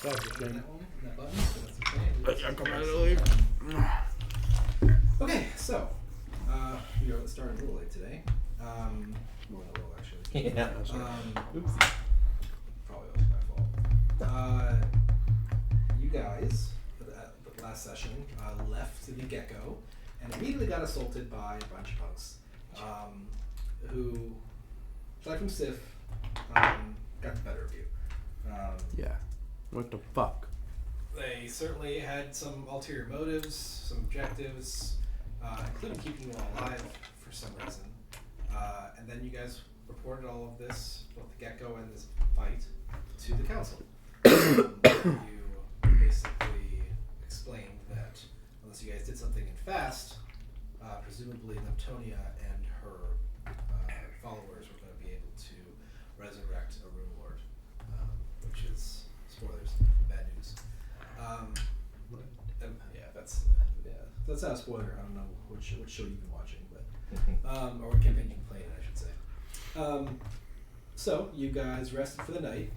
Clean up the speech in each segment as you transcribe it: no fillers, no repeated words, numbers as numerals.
That's a shame. That one, that button. So that's Okay. Okay, so we are at the start of Roll today. More than a roll, actually. Yeah. Oops. Probably was my fault. You guys, at the last session, left the Gecko and immediately got assaulted by a bunch of punks who, aside from Sif, got the better of you. Yeah. What the fuck? They certainly had some ulterior motives, some objectives, including keeping you all alive for some reason. And then you guys reported all of this, both the Gecko and this fight, to the council. You basically explained that unless you guys did something fast, presumably Neptunia and her followers were going to be able to resurrect a Rune Lord, which is, spoilers, bad news. That's not a spoiler. I don't know what show you've been watching, but or what campaign you've been playing, I should say. So you guys rested for the night.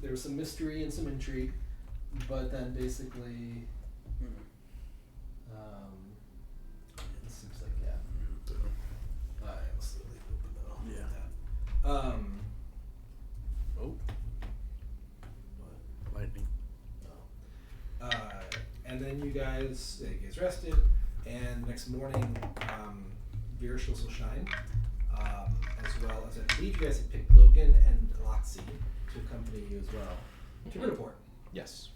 There was some mystery and some intrigue, but then basically, this seems like let's leave it open though. Yeah. Oh. What? Lightning. And then you guys rested, and the next morning, Virtuals will shine, as well as I believe you guys had picked Logan and Loxy to accompany you as well to Riddleport. Yes.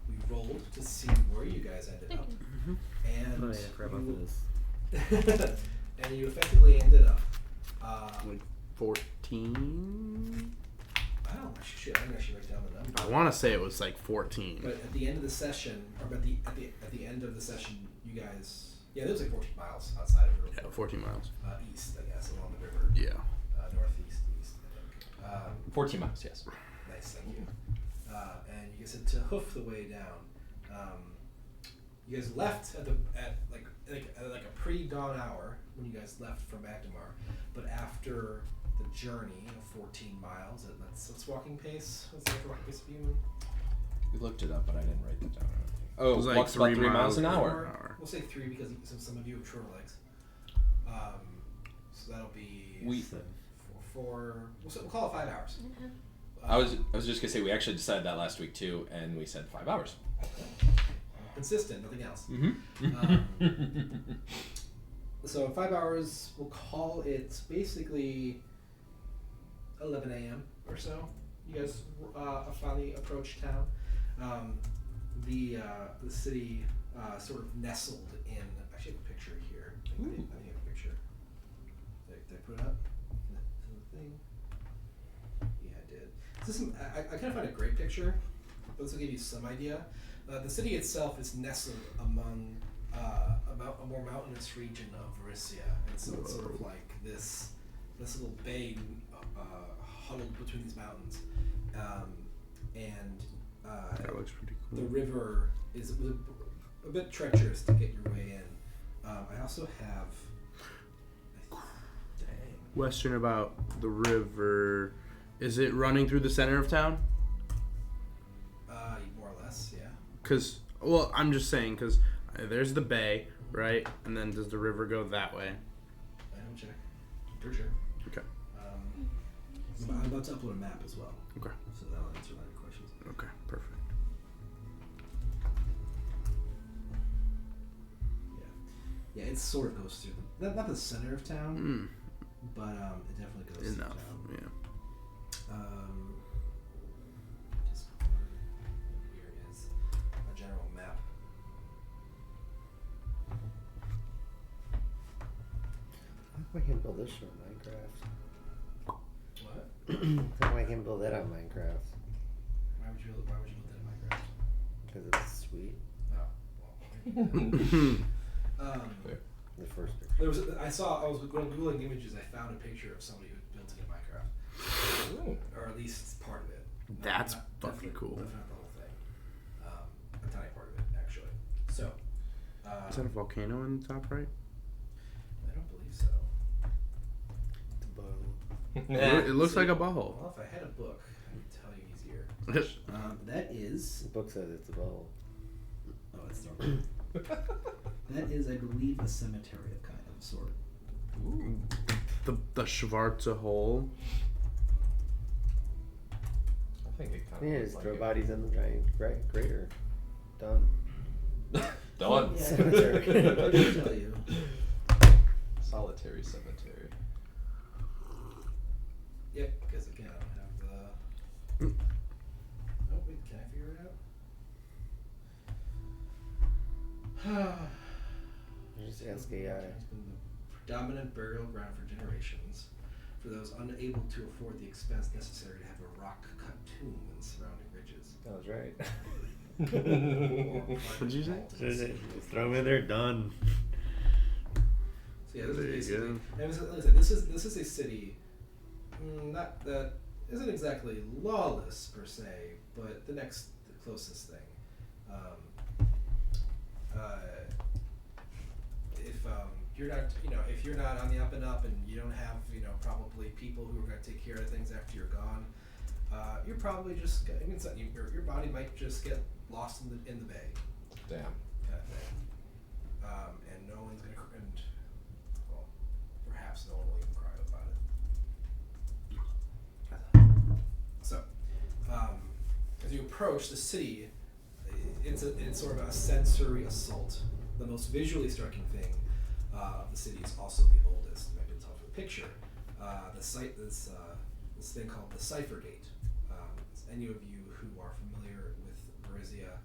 We rolled to see where you guys ended up, and Oh yeah, I forgot about this. and you effectively ended up Like 14? I don't actually write down the number. I want to say it was like 14. But at the end of the session, or at the end of the session, you guys, there was like 14 miles outside of Riddleport. Yeah, 14 miles. East, I guess, along the river. Yeah. Northeast, east, I think. 14 miles, yes. Nice, thank you. And you guys had to hoof the way down. You guys left at a pre-dawn hour when you guys left from Magdamar, but after the journey of 14 miles at what's walking pace? What's the walking pace of human? We looked it up, but I didn't write that down. Oh, It was like walks about 3 miles an hour. hour. We'll say 3 because some of you have shorter legs. So that'll be four. We'll call it 5 hours. I was just gonna say we actually decided that last week too, and we said 5 hours. Consistent, nothing else. Mm-hmm. So 5 hours, we'll call it basically 11 a.m. or so. You guys finally approached town. The city sort of nestled in. Actually, I have a picture here. I think I have a picture. Did I put it up? In the thing? Yeah, I did. This is I kind of find a great picture, but this will give you some idea. The city itself is nestled among a more mountainous region of Varissia, and so it's sort of like this little bay huddled between these mountains, and That looks pretty cool. the river is a bit treacherous to get your way in. I also have. Dang. Question about the river. Is it running through the center of town? More or less, yeah. Because, well, I'm just saying, because there's the bay, right? And then does the river go that way? I don't check. For sure. Okay. I'm about to upload a map as well. Okay. So that'll answer a lot of your questions. Okay, perfect. Yeah, it sort of goes through not the center of town, but it definitely goes Enough, through town. yeah. Here is a general map. How come I can't build this on Minecraft? What? How come I can't build that on Minecraft? Why would you build that in Minecraft? Because it's sweet. Oh, well. The first picture. I was Googling images, I found a picture of somebody who built it in Minecraft. Ooh. Or at least part of it. That's Not fucking cool. Definitely not the whole thing. A tiny part of it, actually. So. Is that a volcano in the top right? I don't believe so. The bow. It looks like a butthole. Well, if I had a book, I would tell you easier. That is. The book says it's a bowl. Oh, it's dark. That is, I believe, a cemetery of kind of sort. Ooh. The Schwarze Hole. I think it kind of Yeah, looks just like throw it. bodies in the giant crater. Done. Done. Yeah, Cemetery. I can tell you. Solitary cemetery. Yep, because again, I don't have the. Oh wait, can I figure it out? Just SKI. It's been the predominant burial ground for generations. For those unable to afford the expense necessary to have a rock-cut tomb in surrounding ridges. That was right. What'd you say? Just throw them in there. Done. So yeah, this There you is basically. go. And like I said, this is a city, not that isn't exactly lawless per se, but the closest thing. If you're not, if you're not on the up and up, and you don't have, probably people who are going to take care of things after you're gone, you're probably just. I mean, your body might just get lost in the bay. Damn. Kind of thing. And no one's gonna, well, perhaps no one will even cry about it. So, as you approach the city, it's sort of a sensory assault. The most visually striking thing of the city is also the oldest. You might be able to tell from the picture. The site, this thing called the Cipher Gate. Any of you who are familiar with Varizia,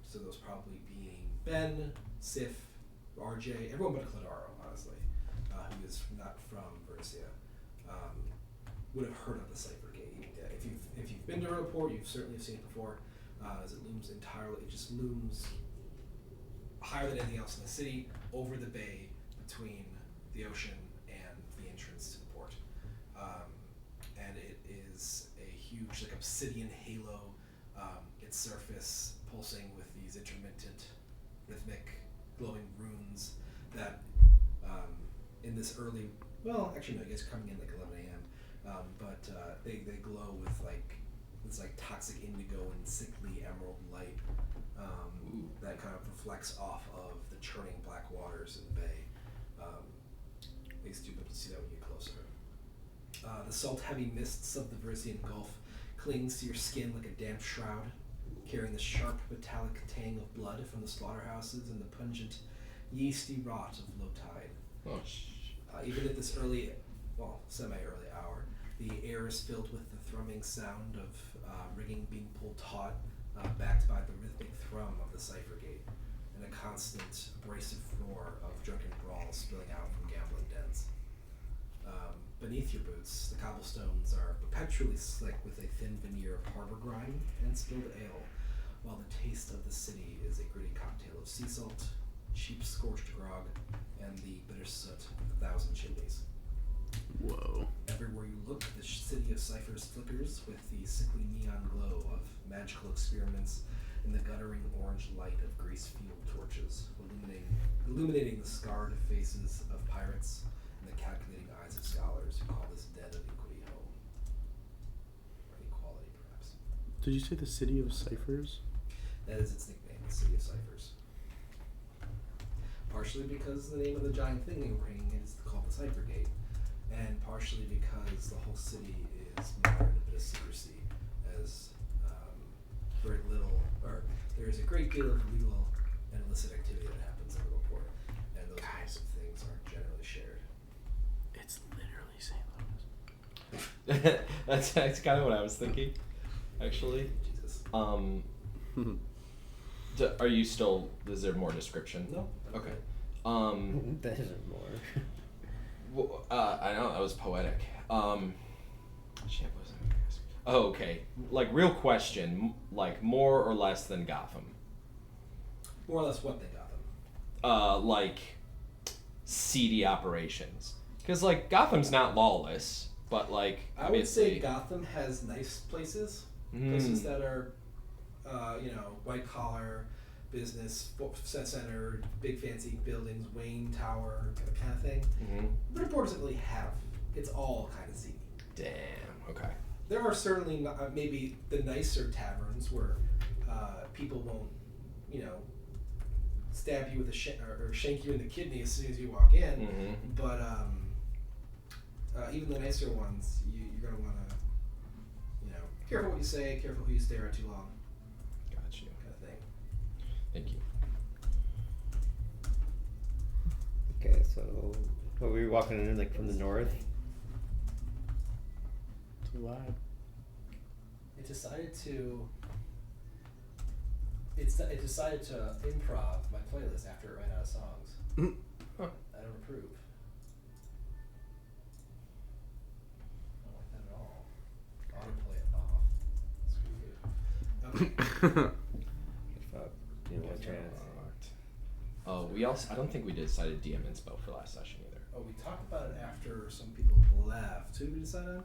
so those probably being Ben, Sif, RJ, everyone but Cladaro, honestly, who is not from Varizia, would have heard of the Cipher Gate. If you've been to Riddleport, you've certainly seen it before, as it looms entirely. It just looms higher than anything else in the city, over the bay between the ocean and the entrance to the port. And it is a huge, like, obsidian halo, its surface pulsing with these intermittent, rhythmic, glowing runes that, in this early, well, actually no, you guys are coming in like 11 a.m., but they glow with like this like toxic indigo and sickly emerald light that kind of reflects off of the churning black waters in the bay. Makes you be able to see that when you get closer. The salt-heavy mists of the Varisian Gulf clings to your skin like a damp shroud, carrying the sharp metallic tang of blood from the slaughterhouses and the pungent, yeasty rot of low tide. Oh, Even at this early, well, semi-early hour, the air is filled with the thrumming sound of rigging being pulled taut, backed by the rhythmic thrum of the Cipher Gate, and a constant abrasive roar of drunken brawls spilling out from gambling dens. Beneath your boots, the cobblestones are perpetually slick with a thin veneer of harbor grime and spilled ale, while the taste of the city is a gritty cocktail of sea salt, cheap scorched grog, and the bitter soot of 1,000 chimneys. Whoa. Everywhere you look, the city of ciphers flickers with the sickly neon glow of magical experiments in the guttering orange light of grease fuel torches, illuminating the scarred faces of pirates and the calculating eyes of scholars who call this den of iniquity home. Or inequality, perhaps. Did you say the city of ciphers? That is its nickname, the City of Ciphers. Partially because the name of the giant thing ringing is called the Cipher Gate, and partially because the whole city is mired in a bit of secrecy, as very little, or there is a great deal of illegal and illicit activity that happens in Riddleport, and those kinds of things aren't generally shared. It's literally St. Louis. that's kind of what I was thinking, actually. Jesus. Are you still? Is there more description? No. Okay. That isn't more. Well, I know that was poetic. Shit, what was I gonna ask? Oh, okay. Like, real question. Like, more or less than Gotham? More or less what they got them. Like, seedy operations. Because, like, Gotham's not lawless, but, like, I would say obviously... Gotham has nice places. Places that are, white collar, business, center, big fancy buildings, Wayne Tower, kind of thing. Mm-hmm. Riddleport doesn't really have. It's all kind of seedy. Damn, okay. there are certainly not, maybe the nicer taverns where people won't, stab you with or shank you in the kidney as soon as you walk in. Mm-hmm. But even the nicer ones, you're gonna want to, careful what you say, careful who you stare at too long. Got you. Kind of thing. Thank you. Okay, so what were we walking in like from the north? Too loud. It decided to. It decided to improv my playlist after it ran out of songs. Huh. I don't approve. I don't like that at all. Autoplay it off. Screw you. Okay. Fuck. You know what chance? Oh, I don't think we decided DM inspo for last session either. Oh, we talked about it after some people left. Who did we decide on?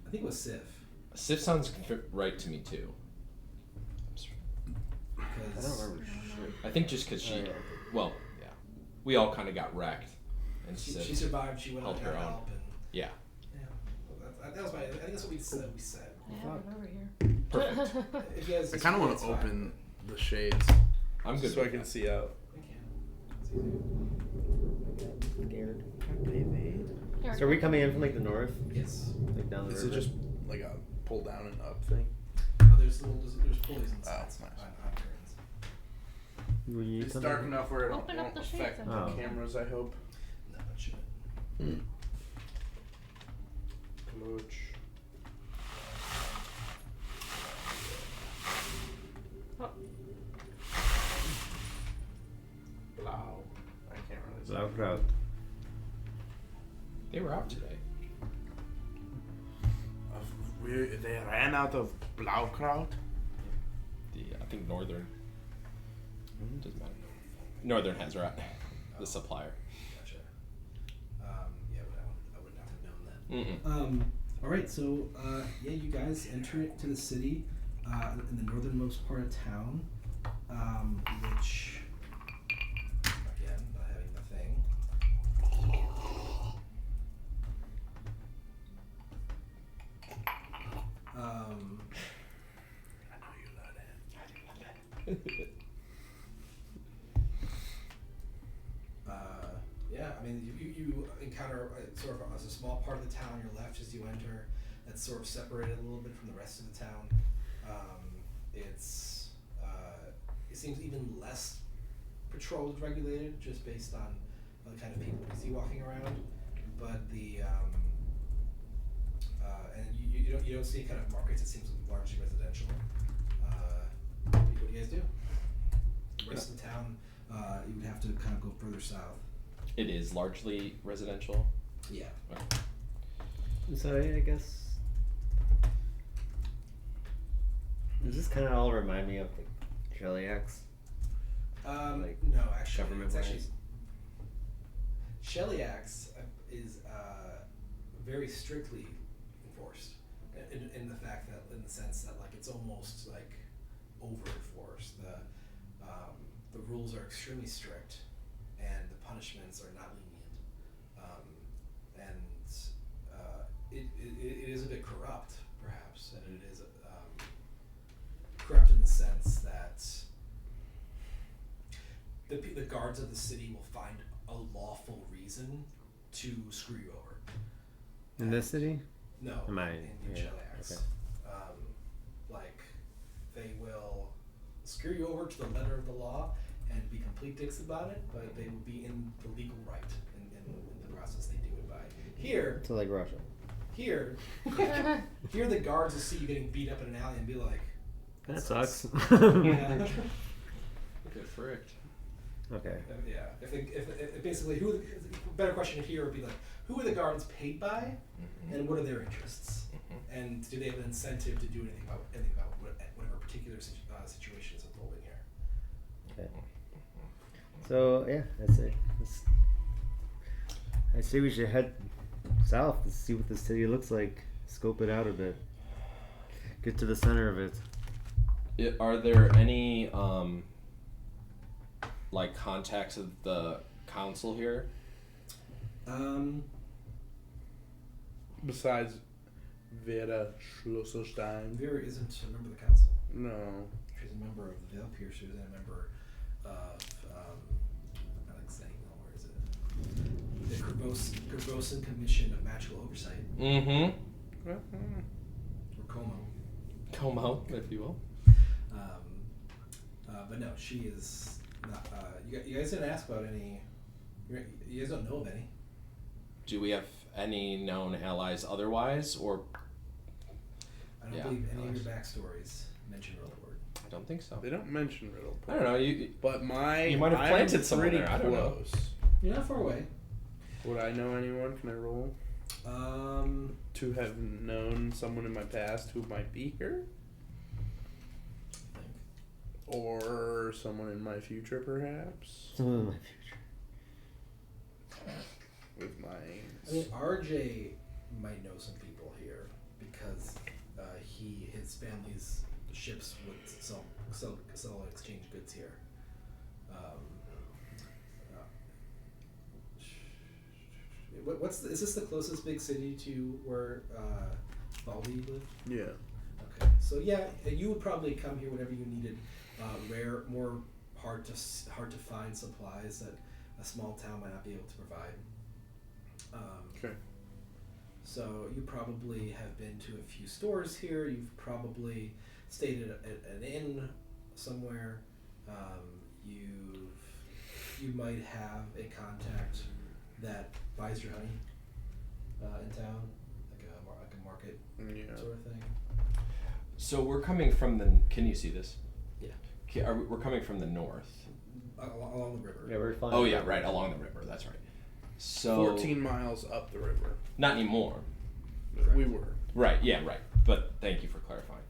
I think it was Sif. Sif sounds right to me too. I don't remember shit. I think just because she, yeah. well, yeah, we all kind of got wrecked, and She Sif survived. She went on held to her own. help, and Yeah. that was my. I think that's what we said. I have it over here. Perfect. If you guys I kind of want it's to fine. open the shades I'm good. so I with can that. see out. I can. It's easy. Scared. Here. So are we coming in from like the north? Yes. Like down the Is river? it just like a pull down and up thing? No, there's pulleys and sides nice. on turns. When you It's come dark in? enough where it Open up won't the shades affect and- the Oh. cameras, I hope. No, it shouldn't. Coach. Oh. Blau. I can't really say. Loud crowd. They were out today. They ran out of Blaukraut. I think Northern. Doesn't matter. Northern has rat. The supplier. Gotcha. Yeah, but I would not have known that. Mm-mm. All right, so you guys enter into the city in the northernmost part of town, which again, not having the thing. I know you love it. Yeah, I mean, you encounter sort of as a small part of the town on your left as you enter. That's sort of separated a little bit from the rest of the town. It seems even less patrolled, regulated, just based on the kind of people you see walking around. But the and you don't see kind of markets. It seems largely residential. What do you guys do? The rest of the town, you would have to kind of go further south. It is largely residential. Yeah. Okay. So I guess does this kind of all remind me of like Shellyax? Like No, actually, government it's actually wise? Shellyax is very strictly enforced in the fact that, in the sense that like it's almost like over enforced. The rules are extremely strict, and the punishments are not lenient, and it is a bit corrupt, perhaps, and it is corrupt in the sense that the guards of the city will find a lawful reason to screw you over. In this city? No, Am I- in yeah, Shellyax. okay. Like, they will screw you over to the letter of the law and be complete dicks about it, but they will be in the legal right in the process they do it by. Here, So like Russia. here the guards will see you getting beat up in an alley and be like, That sucks. yeah. Good for it. Okay. Yeah. If basically, better question here would be like, who are the guards paid by, and what are their interests, and do they have an incentive to do anything about whatever particular situation is unfolding here? Okay. So yeah, I say we should head south to see what the city looks like. Scope it out a bit. Get to the center of it. Are there any like contacts of the council here? Besides Vera Schlosserstein. Vera isn't a member of the council. No. She's a member of the Veil Piercers and a member of, I like saying, where is it? The Kervosan Commission of Magical Oversight. Mm-hmm. Or Como. Como, if you will. But no, she is not. You guys didn't ask about any. You guys don't know of any. Do we have any known allies otherwise, or? I don't believe any of your backstories mention Riddleport. I don't think so. They don't mention Riddleport. I don't know. You might have planted someone pretty there, I don't know. close. You're not far away. Would I know anyone? Can I roll? To have known someone in my past who might be here? Or someone in my future, perhaps? Someone in my future. With my... I mean, RJ might know some people here because his family's ships would sell and exchange goods here. Is this the closest big city to where Baldy lived? Yeah. Okay, so yeah, you would probably come here whenever you needed rare, more hard to find supplies that a small town might not be able to provide. Okay. So you probably have been to a few stores here. You've probably stayed at an inn somewhere. You might have a contact that buys your honey in town, like a market sort of thing. So we're coming from the. Can you see this? Yeah. We're coming from the north. Along the river. Yeah, we're fine. Oh yeah, right along the river. That's right. So 14 miles up the river. Not anymore. We were. Right. Yeah. Right. But thank you for clarifying.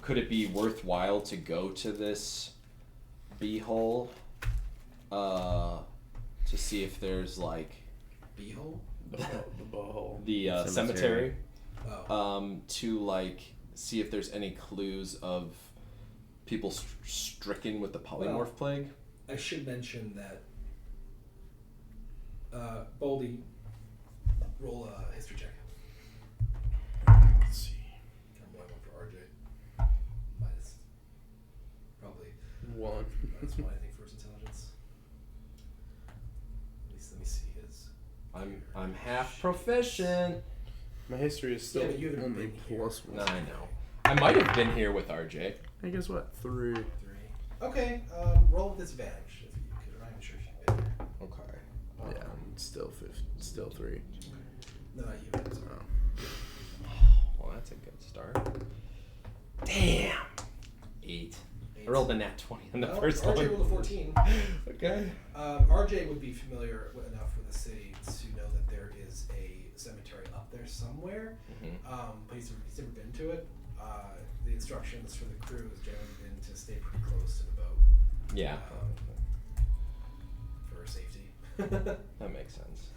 Could it be worthwhile to go to this beehole, to see if there's like Beehole? The bohole. the cemetery, Oh. to like see if there's any clues of people stricken with the polymorph plague? I should mention that Baldy, roll a history check. Let's see. I'm going for RJ. Minus probably One. minus one, I think, for his intelligence. Let me see his. I'm half proficient. My history is still Yeah, but you haven't only been here. plus No, one. I know. I might have been here with RJ. Hey, guess what? 3. 3. Okay, roll with disadvantage if you could. I'm not even sure if you've been there. Okay. Yeah, still 3. No, not you. I'm sorry. Well, that's a good start. Damn. 8. I rolled a nat 20 on the first RJ one. rolled a 14. Okay. RJ would be familiar enough with the city to know that there is a cemetery up there somewhere, but he's never been to it. The instructions for the crew has generally been to stay pretty close to the boat. Yeah. For safety. That makes sense.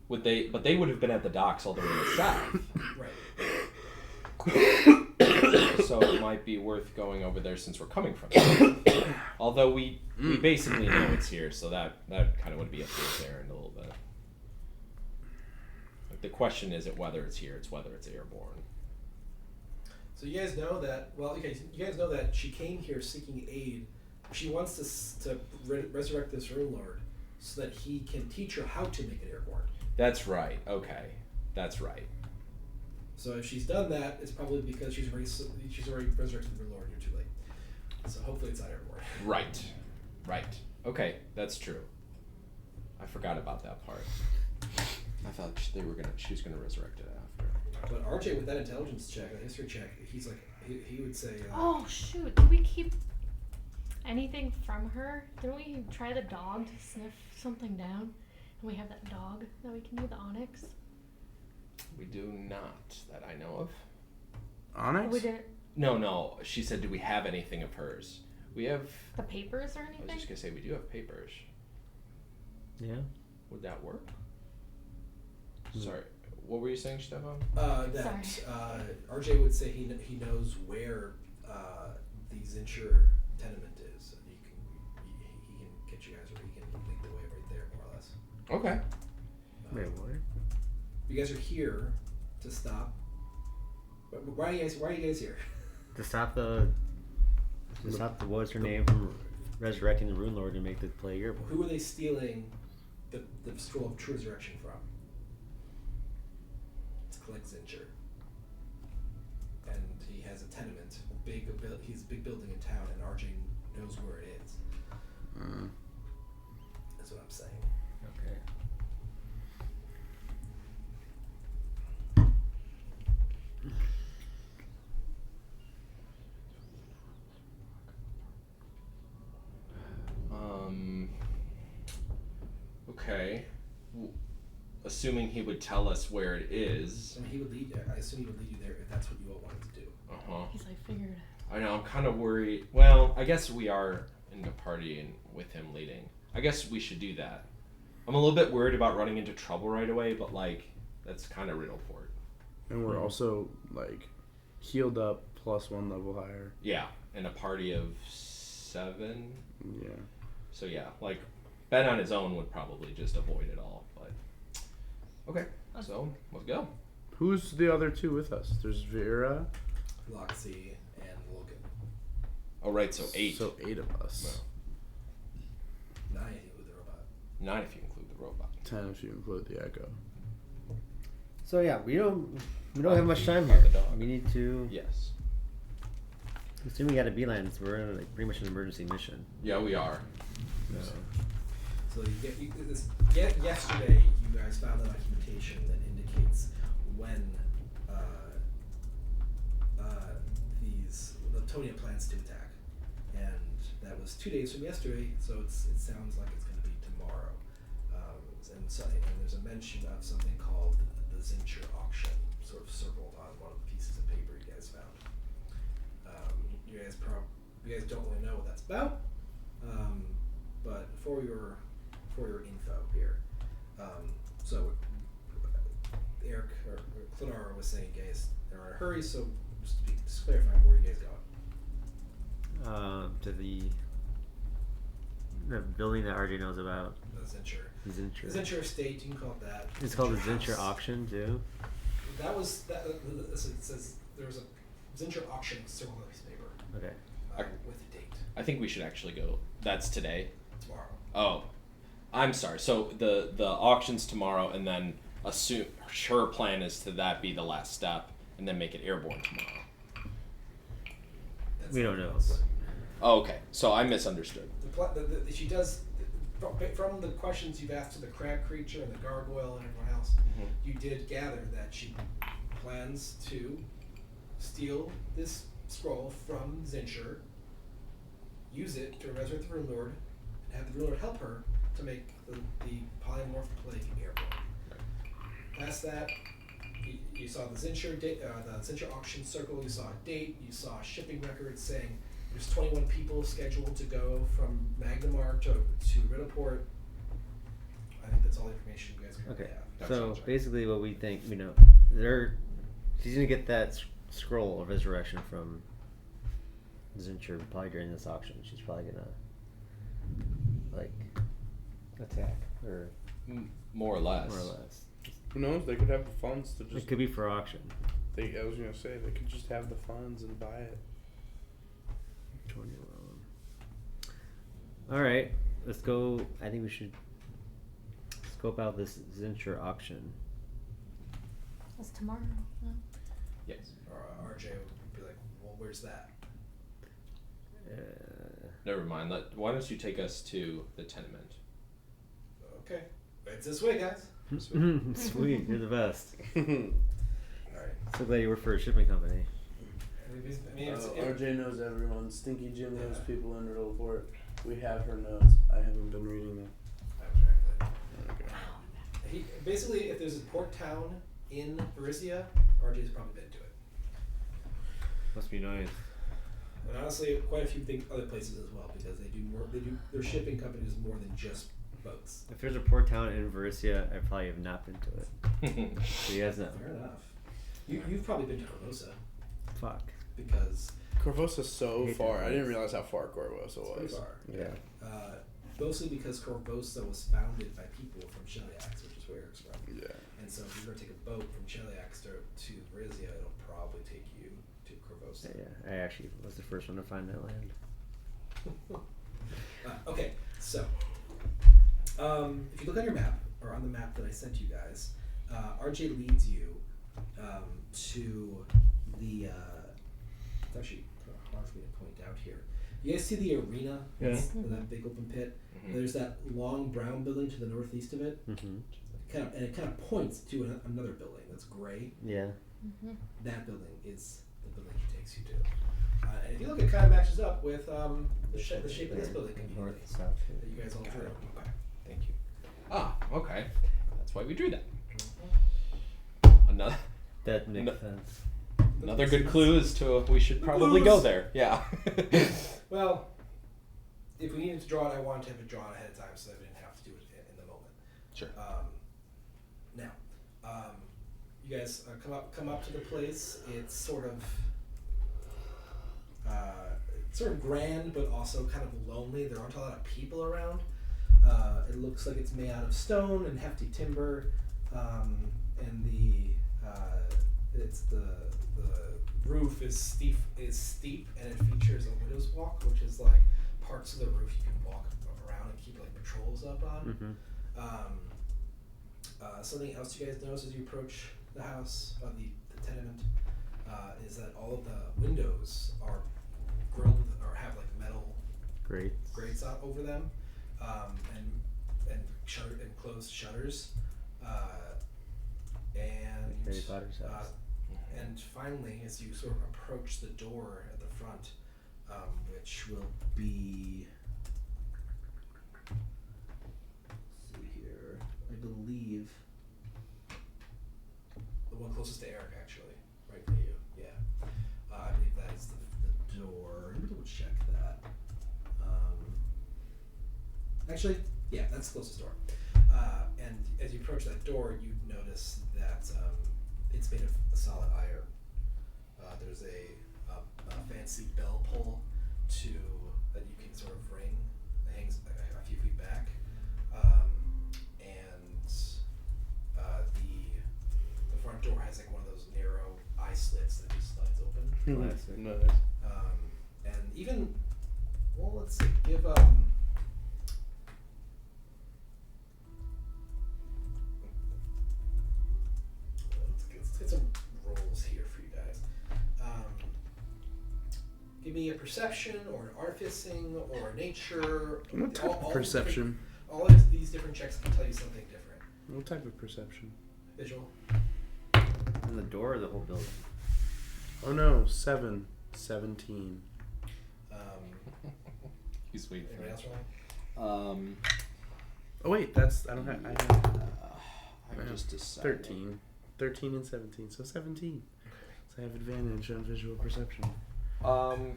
But they would have been at the docks all the way to the south. Right. So it might be worth going over there since we're coming from there. Although we basically know it's here, so that kind of would be up to us there in a little bit. Like the question isn't whether it's here, it's whether it's airborne. So you guys know that. Well, okay. You guys know that she came here seeking aid. She wants to resurrect this Rune Lord so that he can teach her how to make it airborne. That's right. Okay, that's right. So if she's done that, it's probably because she's already resurrected the Rune Lord. You're too late. So hopefully it's not airborne. Right. Okay, that's true. I forgot about that part. I thought she was gonna resurrect it after. But RJ, with that intelligence check, that history check, he's like, he would say. Oh shoot! Did we keep anything from her? Didn't we try the dog to sniff something down? And we have that dog that we can do the onyx. We do not, that I know of. Onyx? We didn't. No. She said, do we have anything of hers? We have... The papers or I was anything? just going to say, we do have papers. Yeah. Would that work? Sorry, what were you saying, Stefan? RJ would say he knows where the Zincher tenement is. And he can get you guys, or he can lead the way right there, more or less. Okay. Wait, what? You guys are here to stop. Why are you guys here? To stop the what's her name from resurrecting the Rune Lord and make the plague airborne. Who are they stealing the scroll of true resurrection from? It's Click Zincher. And he has a tenement, he's a big building in town, and RJ knows where it is. That's what I'm saying. Okay. Okay. Assuming he would tell us where it is. I mean, I assume he would lead you there if that's what you all wanted to do. He's like, figured. I know, I'm kind of worried. Well, I guess we are in the party and with him leading. I guess we should do that. I'm a little bit worried about running into trouble right away, but like, that's kind of Riddleport. And we're also like healed up plus 1 level higher. Yeah, in a party of 7. Yeah. So yeah, like Ben on his own would probably just avoid it all. But okay, so let's go. Who's the other 2 with us? There's Vera. Loxy and Logan. Oh right, so 8. So 8 of us. No. 9 if you include the robot. 9 if you include the robot. 10 if you include the Echo. So yeah, we don't have much time here. The dog. We need to. Yes. Assume we got a beeline, so we're in like pretty much an emergency mission. Yeah, we are. So yesterday you guys found the documentation that indicates when the Tonia plans to attack, and that was 2 days from yesterday. So it sounds like it's going to be tomorrow. And there's a mention of something called the Zincher auction, sort of circled on one of the pieces of paper you guys found. You guys don't really know what that's about, but for your info here, so Eric or Clinara was saying, guys, they're in a hurry. So just clarify, where are you guys going? To the building that RJ knows about. The Zincher. Zincher. The Zincher estate, you can call it that. It's called the Zincher house. auction too. That was that. It says there was a Zincher auction circled on a piece of paper. Okay. With a date. I think we should actually go. That's today. Tomorrow. Oh, I'm sorry. So the auction's tomorrow, and then her plan is to that be the last step, and then make it airborne tomorrow. That's We don't know. Oh, okay. So I misunderstood. She does. From the questions you've asked to the crab creature and the gargoyle and everyone else, you did gather that she plans to steal this scroll from Zincher, use it to resurrect the Rune Lord, and have the Rune Lord help her to make the polymorph plague airborne. Past that, you saw the Zincher auction circle. You saw a date. You saw shipping records saying there's 21 people scheduled to go from Magnamar to Riddleport. I think that's all the information you guys currently Okay. have. So basically, what we think, she's gonna get that scroll of resurrection from Zincher probably during this auction. She's probably gonna like attack or More or less. more or less. Who knows? They could have the funds to just. It could be for auction. I was gonna say they could just have the funds and buy it. All right, let's go. I think we should scope out this Zincher auction. That's tomorrow. No? Yes. Or RJ would be like, well, where's that? Never mind. Why don't you take us to the tenement? Okay. It's this way, guys. Sweet, you're the best. Alright. So glad you work for a shipping company. I mean, RJ knows everyone. Stinky Jim knows people in Riddleport. We have her notes. I haven't been reading them. Okay. Basically, if there's a port town in Varisia, RJ's probably been to it. Must be nice. And honestly, quite a few other places as well, because they do more. Their shipping company is more than just boats. If there's a port town in Varisia, I probably have not been to it. So you guys know. Fair enough. You've probably been to Corvosa. Fuck. Because Corvosa's so Hate far. that I didn't place. realize how far Corvosa was. pretty far. Yeah. Mostly because Corvosa was founded by people from Cheliax, which is where Eric's from. Yeah. And so if you're going to take a boat from Cheliax Yeah, I actually was the first one to find that land. Okay, so if you look on your map, or on the map that I sent you guys, RJ leads you to the. It's actually kind of hard for me to point out here. You guys see the arena? Yeah. That big open pit. Mm-hmm. There's that long brown building to the northeast of it. Mm-hmm. It kind of points to another building that's gray. Yeah. Mm-hmm. That building is the building he takes you to. And if you look, it kind of matches up with the shape of this building North conveniently and south. that you guys all drew. Okay, thank you. Ah, okay. That's why we drew that. Another That makes No. sense. another good clue as to we should probably go there. Yeah. Well, if we needed to draw it, I wanted to have it drawn ahead of time so that we didn't have to do it in the moment. Sure. Now, you guys come up to the place. It's sort of grand, but also kind of lonely. There aren't a lot of people around. It looks like it's made out of stone and hefty timber, and the roof is steep, and it features a widow's walk, which is like parts of the roof you can walk around and keep like patrols up on. Mm-hmm. Something else you guys notice as you approach the house, the tenement, is that all of the windows are grilled with, or have like metal Great. grates out over them, and closed shutters, and Harry Potter's house. and finally, as you sort of approach the door at the front, which will be, let's see here, I believe the one closest to Eric, actually, right near you. Yeah, I believe that is the door. Let me double check that. Actually, yeah, that's the closest door. And as you approach that door, you notice that it's made of solid iron. There's a fancy bell pull that you can sort of ring. It hangs a few feet back, and the front door has like one of those narrow eye slits that just slides open. Classic. Nice. And even, well, let's see, give let's get some rolls here for you guys. Give me a perception or an artificing or a nature. What type of perception? All of these different checks can tell you something different. What type of perception? Visual. And the door or the whole building? Oh no, 17. He's waiting for Anybody it. else rolling? Oh wait, that's I have I just decided. 13 and 17, so 17. So I have advantage on visual perception. I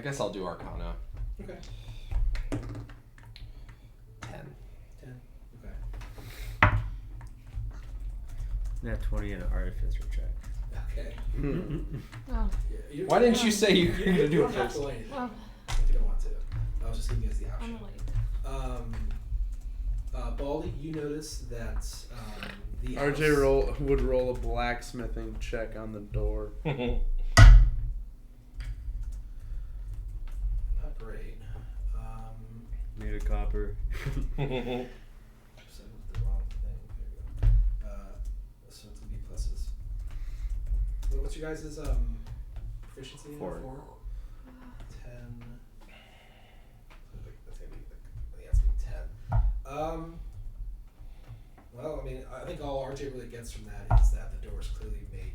guess I'll do Arcana. Okay. 10. 10. Okay. Nat 20 and an artificer check. Okay. Oh, Why didn't you say you were going to do it don't have first? to roll anything well, if you don't want to. I was just giving you guys the I'm option. late. Baldy, you notice that the RJ house, would roll a blacksmithing check on the door. not great. Made of copper. Said the wrong thing. There we go. So it's gonna be pluses. What's your guys' proficiency? 4. 4. 10. That's gonna be I think that's gonna be 10. Well, I mean, I think all RJ really gets from that is that the door is clearly made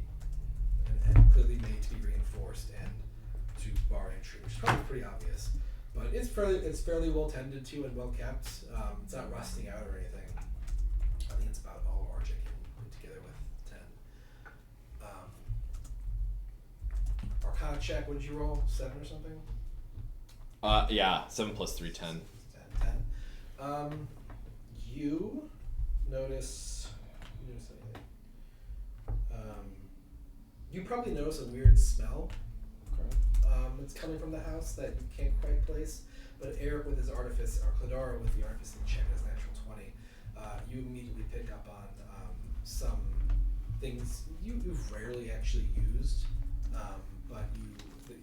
and clearly made to be reinforced and to bar entry, which is probably pretty obvious. But it's fairly well tended to and well kept. It's not rusting out or anything. I think it's about all RJ can put together with 10. Arcana check. What did you roll? 7 or something? Yeah, 7 plus 3, 10. 10. You notice anything? You probably notice a weird smell. It's coming from the house that you can't quite place. But Eric with his artifice, or Cladara with the artificing check as natural 20, you immediately pick up on some things you've rarely actually used. but it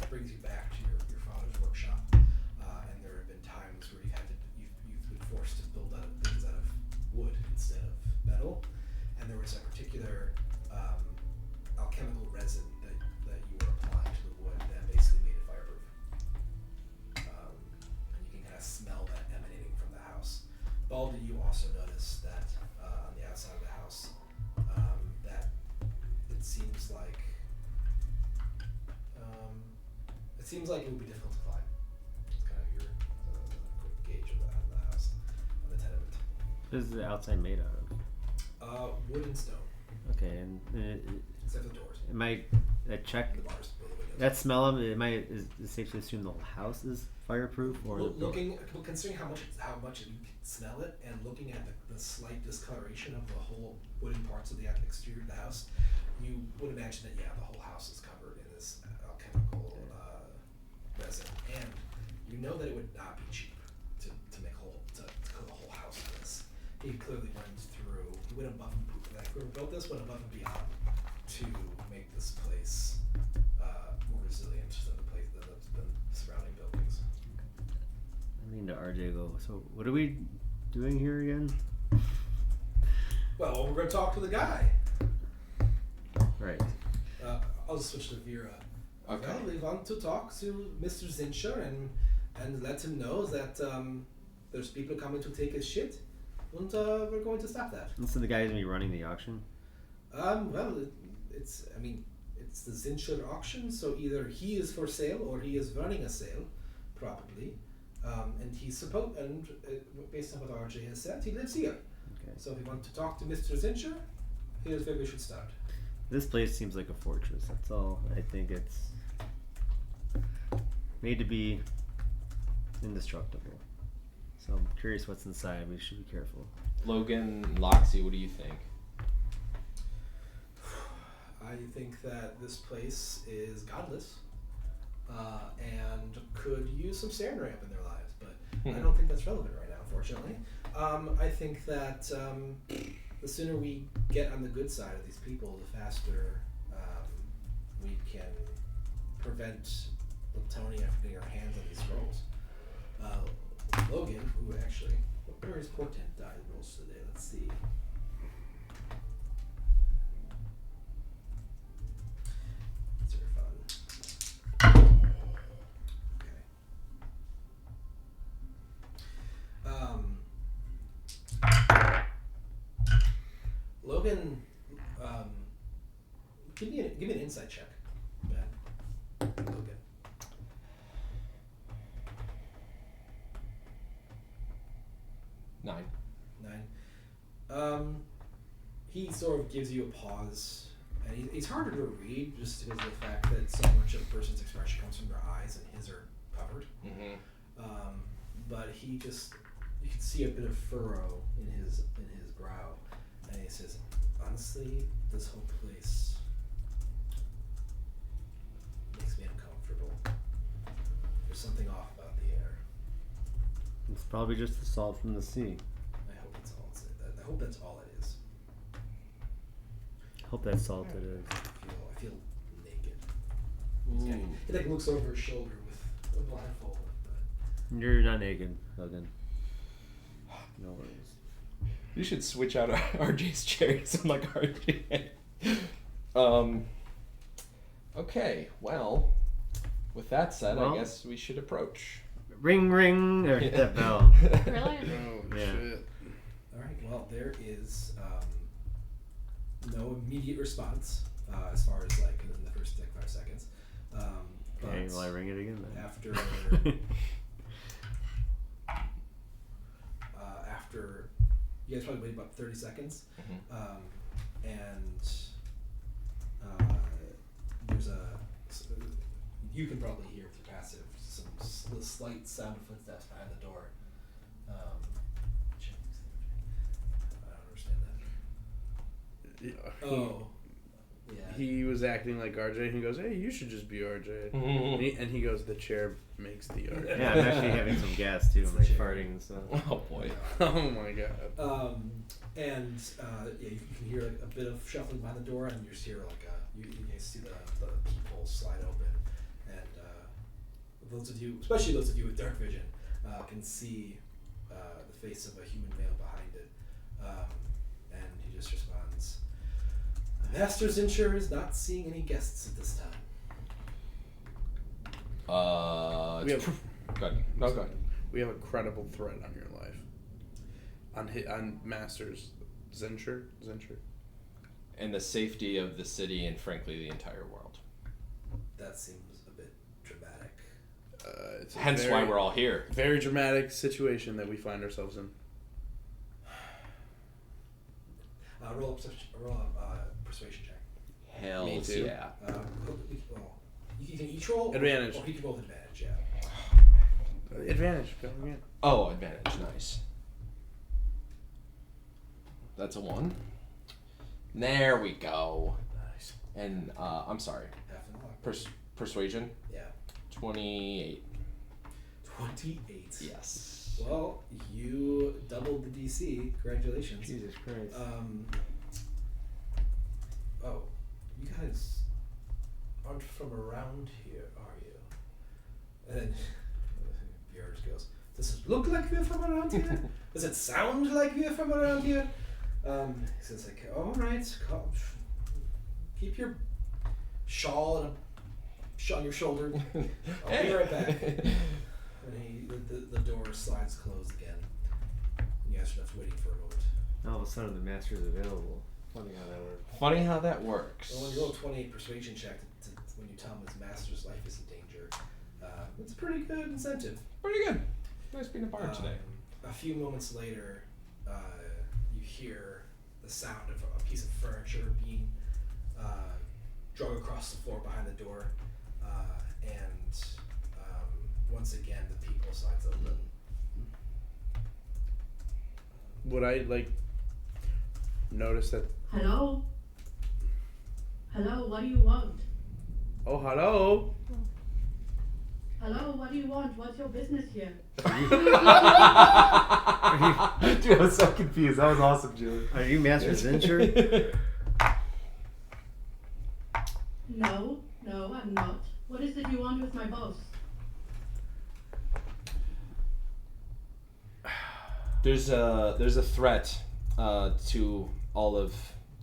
brings you back to your father's workshop, and there have been times where you've been forced to build things out of wood instead of metal, and there was a particular alchemical resin that you were applying to the wood that basically made it fireproof. And you can kind of smell that emanating from the house. Baldy, you also notice that on the outside of the house, that it seems like it would be difficult to climb. It's kind of your quick gauge of the house, of the tenement. What is the outside made out of? Wood and stone. Okay, and Except for the doors. am I check The bars. The windows. that smell of it? Is it safe to assume the whole house is fireproof, or the door? Considering how much you can smell it, and looking at the slight discoloration of the whole wooden parts of the exterior of the house, you would imagine that the whole house is covered in this alchemical resin, and you know that it would not be cheap to coat the whole house in this. He clearly went above and whoever built this went above and beyond to make this place more resilient than the surrounding buildings. I mean to RJ go. So what are we doing here again? Well, we're going to talk to the guy. Right. I'll just switch to Vera. Okay. Well, we want to talk to Mr. Zincher and let him know that there's people coming to take his shit, and we're going to stop that. And so the guy's gonna be running the auction. Well, it's the Zincher auction, so either he is for sale or he is running a sale, probably. And based on what RJ has said, he lives here. Okay. So if we want to talk to Mr. Zincher, here's where we should start. This place seems like a fortress. That's all. I think it's made to be indestructible. So I'm curious what's inside. We should be careful. Logan, Loxy, what do you think? I think that this place is godless and could use some sand ramp in their lives, but I don't think that's relevant right now, unfortunately. I think that the sooner we get on the good side of these people, the faster we can prevent Latonia from getting our hands on these scrolls. Logan, who actually, where is portent die rolls today? Let's see. These are fun. Okay. Logan, give me an insight check, Ben. Logan. 9. 9. He sort of gives you a pause, and he's harder to read just because of the fact that so much of a person's expression comes from their eyes, and his are covered. Mm-hmm. But you can see a bit of furrow in his brow, and he says, "Honestly, this whole place makes me uncomfortable. There's something off about the air. It's probably just the salt from the sea. I hope that's all. I hope that's all it is. Hope that's salt it is. I feel naked." He like looks over his shoulder with a blindfold. But You're not naked, Logan. No worries. You should switch out RJ's chairs and like RJ. Okay, well, with that said, I guess we should approach. Ring, ring, or hit that bell. Really? Oh, Yeah. shit. all right. Well, there is no immediate response as far as like in the first 5 seconds. Okay, But will I ring it again then? after you guys probably wait about 30 seconds, and there's you can probably hear through passive some slight sound of footsteps behind the door. I don't understand that. Yeah. Oh, Yeah. he was acting like RJ, and he goes, "Hey, you should just be RJ." And he goes, "The chair makes the RJ." Yeah, I'm actually having some gas too. I'm like farting and stuff. Oh boy. Oh my god. And yeah, you can hear like a bit of shuffling behind the door, and you just hear like you can see the peephole slide open, and those of you, especially those of you with dark vision, can see the face of a human male behind it, and he just responds, "Master Zincher is not seeing any guests at this time." We have, Good. No, go ahead. we have a credible threat on your life. On Masters Zincher. And the safety of the city and frankly the entire world. That seems a bit dramatic. It's a Hence why we're all here. very dramatic situation that we find ourselves in. Roll a persuasion check. Hell Me too. yeah. You can each roll Advantage. or he can roll with advantage. Yeah. Advantage. Go again. Oh, advantage. Nice. That's a 1. There we go. Nice. And I'm sorry. Half an hour. Persuasion. Yeah. 28. 28. Yes. Well, you doubled the DC. Congratulations. Jesus Christ. Oh, you guys aren't from around here, are you? And then Björn goes, "Does it look like we're from around here? Does it sound like we're from around here?" He says like, "All right, keep your shawl on your shoulder. I'll be right back." And the door slides closed again. And you guys are left waiting for a moment. All of a sudden, the master's available. Funny how that works. Funny how that works. Well, when you roll a 28 persuasion check, when you tell him his master's life is in danger, it's a pretty good incentive. Pretty good. Nice being a bard today. A few moments later, you hear the sound of a piece of furniture being drug across the floor behind the door, and once again the people sides open. Would I notice that? Hello? Hello, what do you want? Oh, hello. Hello, what do you want? What's your business here? Dude, I was so confused. That was awesome, Julie. Are you Master Zincher? No, I'm not. What is it you want with my boss? There's a threat to all of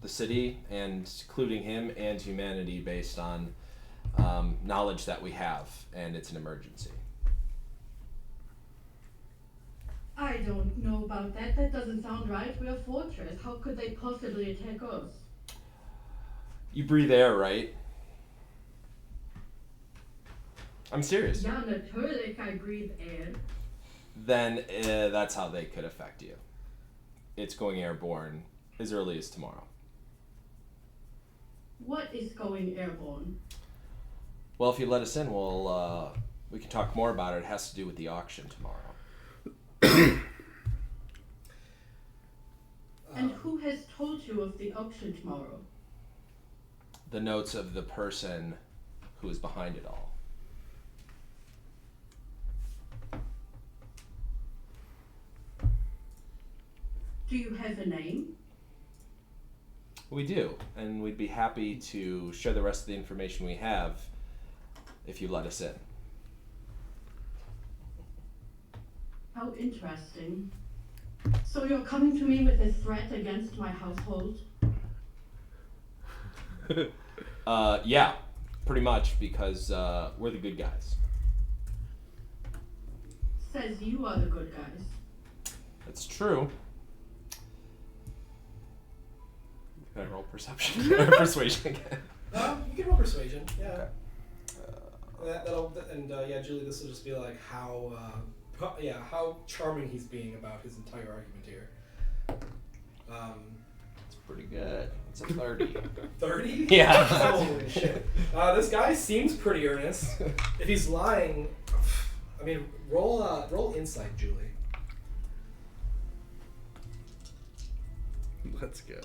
the city, and including him and humanity, based on knowledge that we have, and it's an emergency. I don't know about that. That doesn't sound right. We're a fortress. How could they possibly attack us? You breathe air, right? I'm serious. Ja, natürlich, I breathe air. Then that's how they could affect you. It's going airborne as early as tomorrow. What is going airborne? Well, if you let us in, we can talk more about it. It has to do with the auction tomorrow. And who has told you of the auction tomorrow? The notes of the person who is behind it all. Do you have a name? We do, and we'd be happy to share the rest of the information we have if you let us in. How interesting. So you're coming to me with a threat against my household? Yeah, pretty much, because we're the good guys. Says you are the good guys. That's true. Can I roll perception or persuasion again? You can roll persuasion, yeah. Okay. Yeah, Julie, this will just be like how charming he's being about his entire argument here. It's pretty good. It's a 30. 30? Yeah. Holy shit. This guy seems pretty earnest. If he's lying, I mean, roll insight, Julie. Let's go.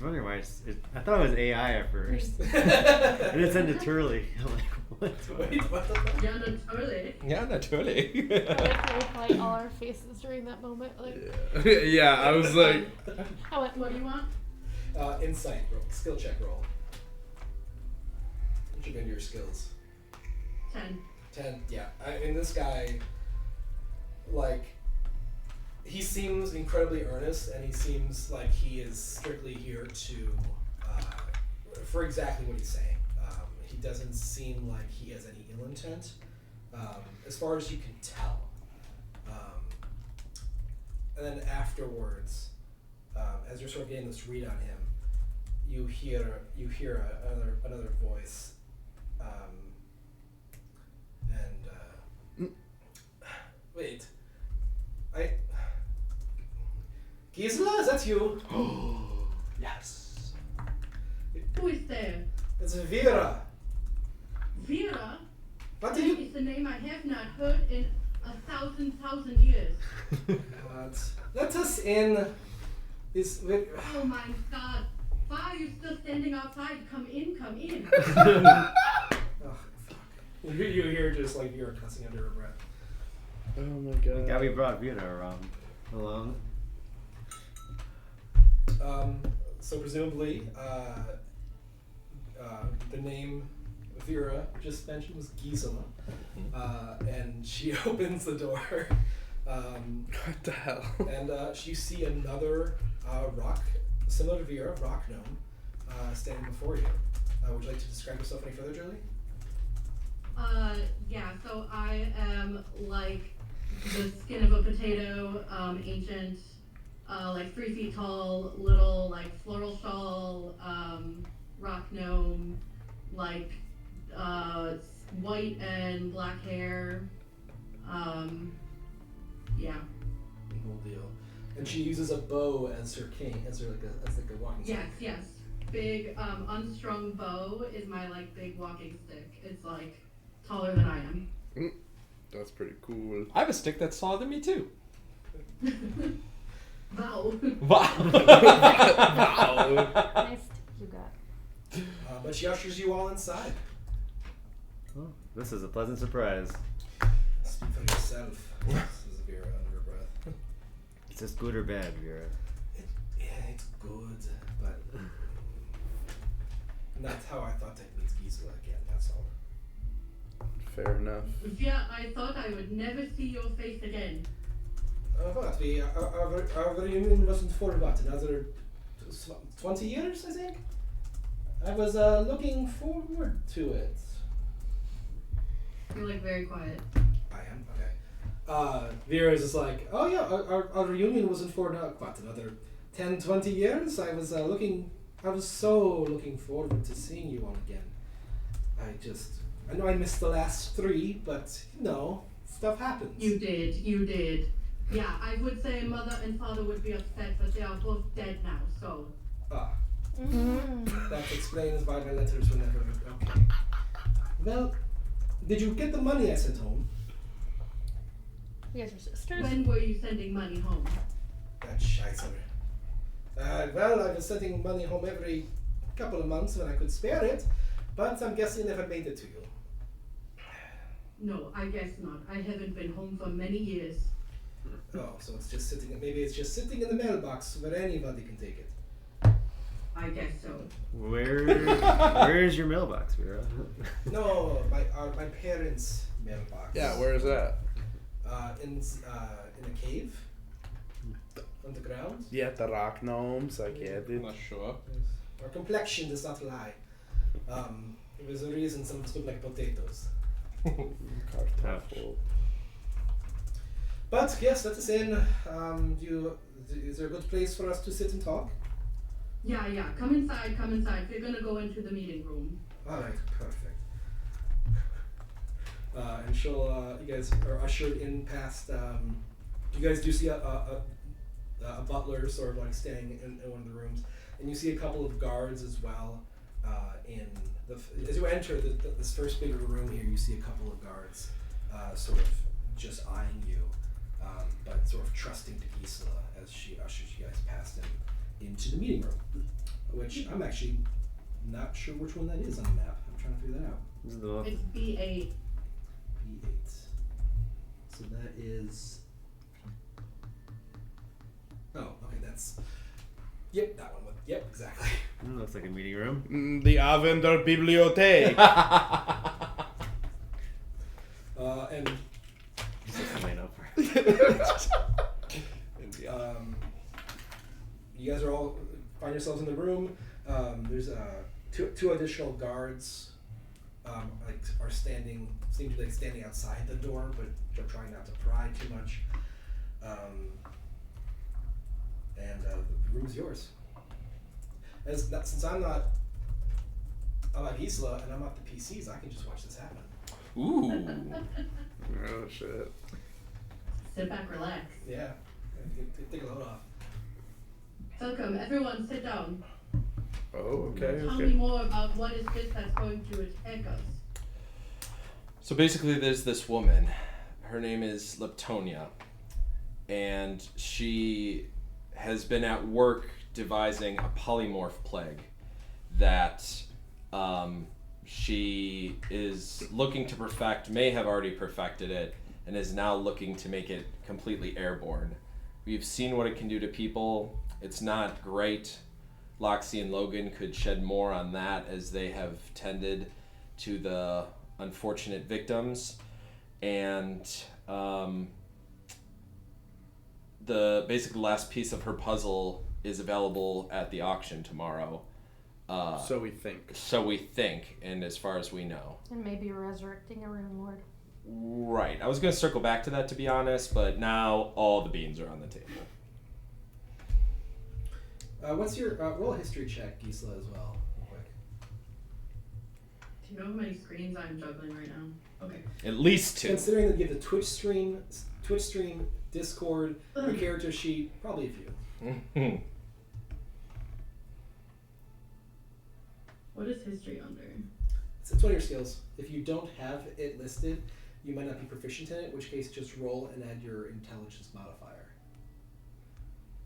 wondering why I thought it was AI at first. And it ended Turley. I'm like, what? Wait, what the fuck? Yeah, naturally. Yeah, naturally. I like probably all our faces during that moment. Like, Yeah, I was like, I went, What do you want? Insight roll, skill check roll. What should be your skills? 10. 10. Yeah. This guy, like, he seems incredibly earnest, and he seems like he is strictly here to, for exactly what he's saying. He doesn't seem like he has any ill intent, as far as you can tell. And then afterwards, as you're sort of getting this read on him, you hear another voice, wait, Gisela, is that you? Yes. Who is there? It's Vera. Vera? What do That you? is the name I have not heard in 1,000 years. Let us in. This. Oh my god. Why are you still standing outside? Come in, come in. Oh, fuck. You hear just like Vera cussing under her breath. oh my god. Yeah, we brought Vina around along. So presumably, the name Vera just mentioned was Gisela, and she opens the door, What the hell? and you see another rock, similar to Vera, rock gnome, standing before you. Would you like to describe yourself any further, Julie? Yeah, so I am like the skin of a potato, ancient, like 3 feet tall, little like floral shawl, rock gnome, like white and black hair. Yeah. Whole deal. And she uses a bow as her cane, as like a walking stick. Yes. Big unstrung bow is my like big walking stick. It's like taller than I am. That's pretty cool. I have a stick that's taller than me too. Wow. Wow. nice stick you got. But she ushers you all inside. Oh, this is a pleasant surprise. Speak for yourself. Says Vera under her breath. Is this good or bad, Vera? Yeah, it's good, but not how I thought I'd meet Gisela again, that's all. Fair enough. Yeah, I thought I would never see your face again. What? Our reunion wasn't for what? Another 20 years, I think? I was looking forward to it. You're like very quiet. I am? Okay. Vera is just like, oh yeah, our reunion wasn't for what, another 10, 20 years? I was so looking forward to seeing you all again. I know I missed the last 3, but you know, stuff happens. You did. Yeah, I would say mother and father would be upset, but they are both dead now, so. That explains why my letters were never okay. Well, did you get the money I sent home? You guys are sisters? When were you sending money home? That scheisser. Well, I was sending money home every couple of months when I could spare it, but I'm guessing it never made it to you. No, I guess not. I haven't been home for many years. Oh, so it's just sitting. Maybe it's just sitting in the mailbox where anybody can take it. I guess so. Where is your mailbox, Vera? No, my parents' mailbox. Yeah, where is that? In a cave. On the ground. Yeah, the rock gnomes, I get it. I'm not sure. Our complexion does not lie. There was a reason some of us look like potatoes. Kartoffel. But yes, let us in. Is there a good place for us to sit and talk? Yeah. Come inside. We're gonna go into the meeting room. All right, perfect. And she'll. You guys are ushered in past. You guys do see a butler sort of like staying in one of the rooms, and you see a couple of guards as well. As you enter this first bigger room here, you see a couple of guards, sort of just eyeing you, but sort of trusting to Gisela as she ushers you guys past him into the meeting room. which I'm actually not sure which one that is on the map. I'm trying to figure that out. This is the one. It's B8. B8. So that is. Oh, okay, that's. Yep, that one. Yep, exactly. Looks like a meeting room. The Avender Bibliothek. And Just laying up. you guys are all find yourselves in the room. There's two additional guards, are seem to be standing outside the door, but they're trying not to pry too much. And the room's yours. Since I'm not Gisela and I'm not the PCs, I can just watch this happen. Ooh. Oh shit. Sit back, relax. Yeah, take a load off. Welcome, everyone, sit down. Oh, okay, Tell me okay. more about what is this that's going to attack us. So basically, there's this woman. Her name is Leptonia, and she has been at work devising a polymorph plague that she is looking to perfect, may have already perfected it, and is now looking to make it completely airborne. We've seen what it can do to people. It's not great. Loxie and Logan could shed more on that, as they have tended to the unfortunate victims. And the basically last piece of her puzzle is available at the auction tomorrow. So we think. So we think, and as far as we know. And maybe resurrecting a Rune Lord. Right. I was going to circle back to that, to be honest, but now all the beans are on the table. What's your roll a history check, Gisela, as well, real quick. Do you know how many screens I'm juggling right now? Okay. At least 2. Considering that you have the Twitch stream, Discord, your character sheet, probably a few. What is history under? It's one of your skills. If you don't have it listed, you might not be proficient in it, in which case just roll and add your intelligence modifier,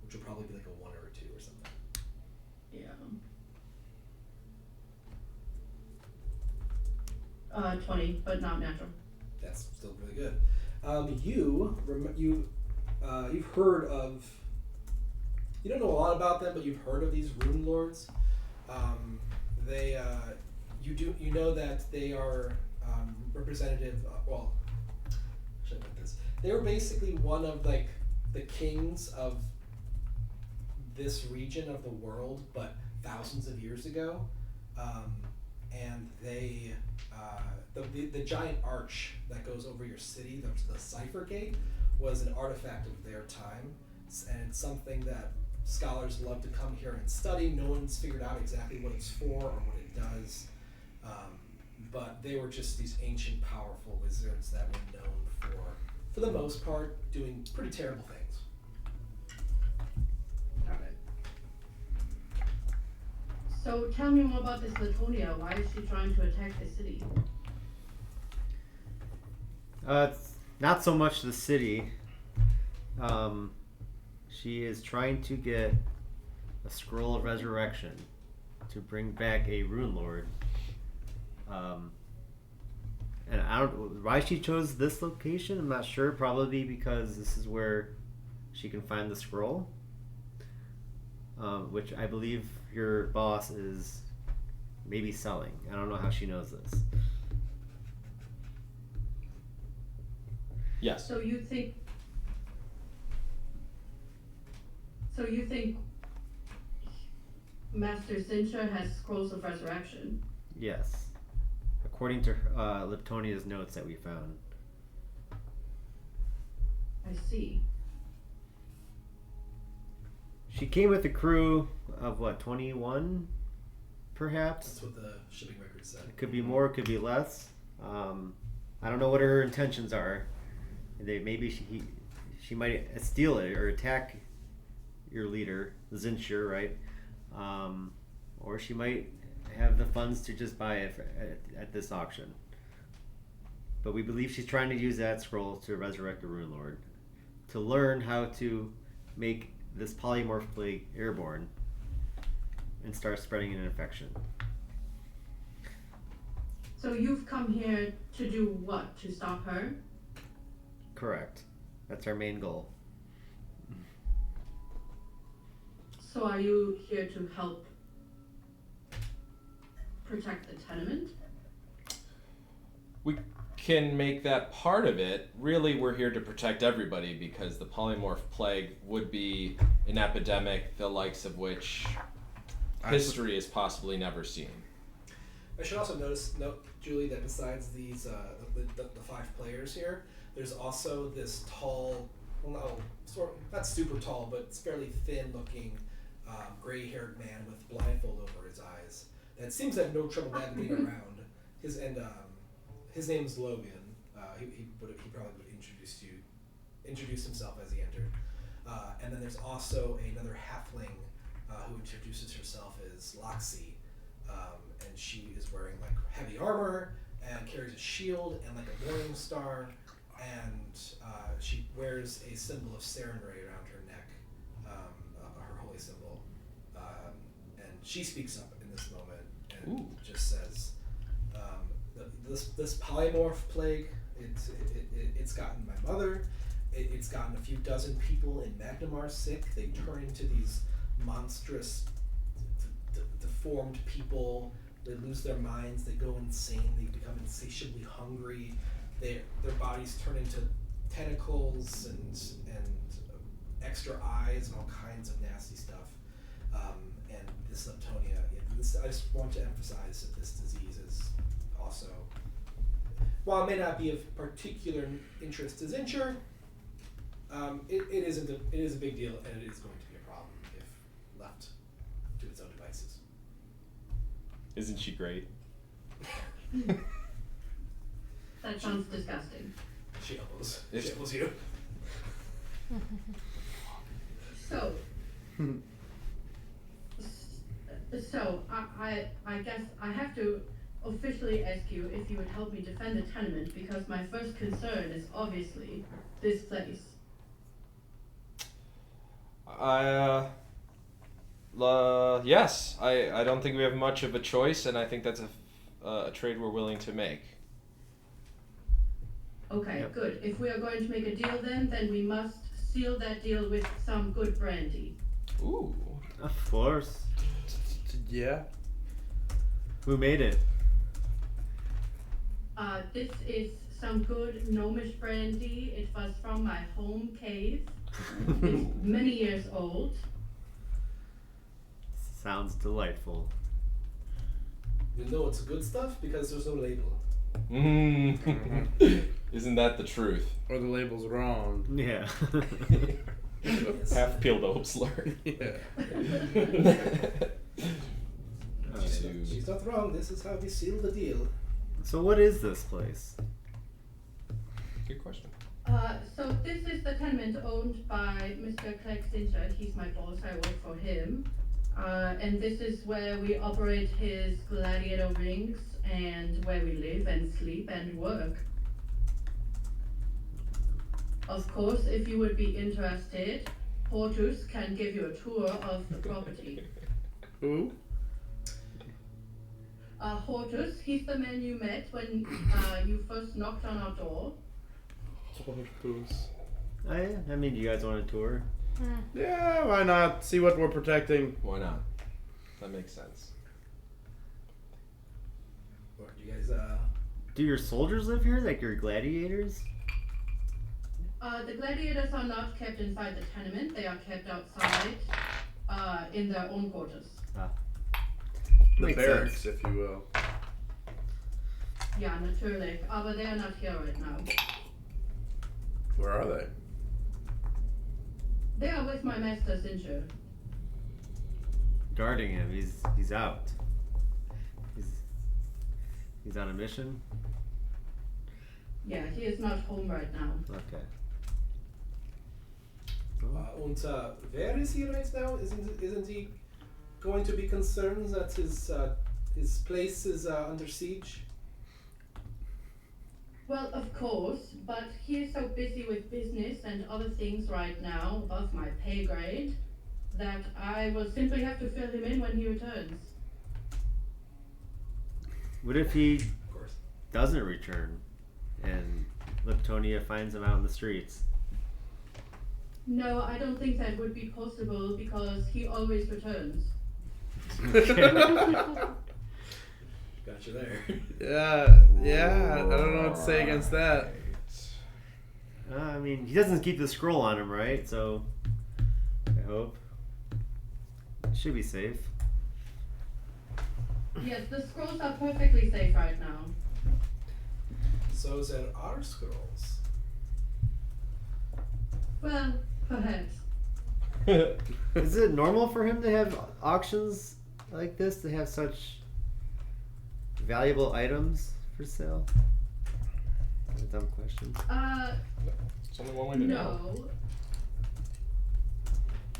which will probably be like a 1 or a 2 or something. Yeah. 20, but not natural. That's still really good. You've heard of. You don't know a lot about them, but you've heard of these Rune Lords. You know that they are representative. Well, should I put this? They were basically one of like the kings of this region of the world, but thousands of years ago, and they the giant arch that goes over your city, the Cipher Gate, was an artifact of their time, and it's something that scholars love to come here and study. No one's figured out exactly what it's for or what it does, but they were just these ancient, powerful wizards that were known for the most part, doing pretty terrible things. Got it. So tell me more about this Latonia. Why is she trying to attack the city? It's not so much the city. She is trying to get a scroll of resurrection to bring back a Rune Lord. And I don't why she chose this location. I'm not sure. Probably because this is where she can find the scroll, which I believe your boss is maybe selling. I don't know how she knows this. Yes. So you think Master Sintra has scrolls of resurrection? Yes. According to Leptonia's notes that we found. I see. She came with a crew of what, 21, perhaps? That's what the shipping record said. It could be more, it could be less. I don't know what her intentions are. Maybe she might steal it or attack your leader, Zincher, right? Or she might have the funds to just buy it at this auction. But we believe she's trying to use that scroll to resurrect the Rune Lord, to learn how to make this polymorph plague airborne, and start spreading an infection. So you've come here to do what? To stop her? Correct. That's our main goal. So are you here to help protect the tenement? We can make that part of it. Really, we're here to protect everybody because the polymorph plague would be an epidemic the likes of which history has possibly never seen. I should also note, Julie, that besides these the 5 players here, there's also this tall, not super tall, but it's fairly thin-looking, gray-haired man with blindfold over his eyes. That seems to have no trouble navigating around. His name's Logan. He probably would introduce himself as he entered. And then there's also another halfling who introduces herself as Loxy. And she is wearing like heavy armor and carries a shield and like a morning star, and she wears a symbol of Serenray around her neck, her holy symbol. And she speaks up in this moment and just says, "This polymorph plague, it's gotten my mother. It's gotten a few dozen people in Magnamar sick. They turn into these monstrous, deformed people. They lose their minds. They go insane. They become insatiably hungry. Their bodies turn into tentacles and extra eyes and all kinds of nasty stuff. And this leptonia. I just want to emphasize that this disease is also, while it may not be of particular interest to Zincher, it is a big deal, and it is going to be a problem if left to its own devices. Isn't she great? That sounds disgusting. She elbows you. So I guess I have to officially ask you if you would help me defend the tenement, because my first concern is obviously this place. Yes. I don't think we have much of a choice, and I think that's a trade we're willing to make. Okay, Yep. good. If we are going to make a deal then we must seal that deal with some good brandy. Ooh. Of course. Yeah. Who made it? This is some good gnomish brandy. It was from my home cave. It's many years old. Sounds delightful. You know it's good stuff because there's no label. Isn't that the truth? Or the label's wrong. Yeah. Yes. Half peeled oat slur. Yeah. She's not wrong. This is how we seal the deal. So what is this place? Good question. So this is the tenement owned by Mr. Clegg Sincher. He's my boss. I work for him. And this is where we operate his gladiator rings and where we live and sleep and work. Of course, if you would be interested, Portus can give you a tour of the property. Who? Hortus, he's the man you met when you first knocked on our door. Hortus. Oh, yeah. I mean, you guys want a tour? Yeah, why not? See what we're protecting. Why not? That makes sense. Or do you guys Do your soldiers live here, like your gladiators? The gladiators are not kept inside the tenement. They are kept outside in their own quarters. The Makes barracks, sense. if you will. Yeah, natürlich. But they are not here right now. Where are they? They are with my master Sincher. Guarding him. He's out. He's on a mission. Yeah, he is not home right now. Okay. and where is he right now? Isn't he going to be concerned that his place is under siege? Well, of course, but he is so busy with business and other things right now above my pay grade. that I will simply have to fill him in when he returns. What if he Of course. doesn't return and Liptonia finds him out in the streets? No, I don't think that would be possible because he always returns. Got you there. Yeah. I don't know what to say against that. I mean, he doesn't keep the scroll on him, right? So, I hope. Should be safe. Yes, the scrolls are perfectly safe right now. So is that our scrolls? Well, perhaps. Is it normal for him to have auctions like this, to have such valuable items for sale? That's a dumb question. It's only one way to know. No.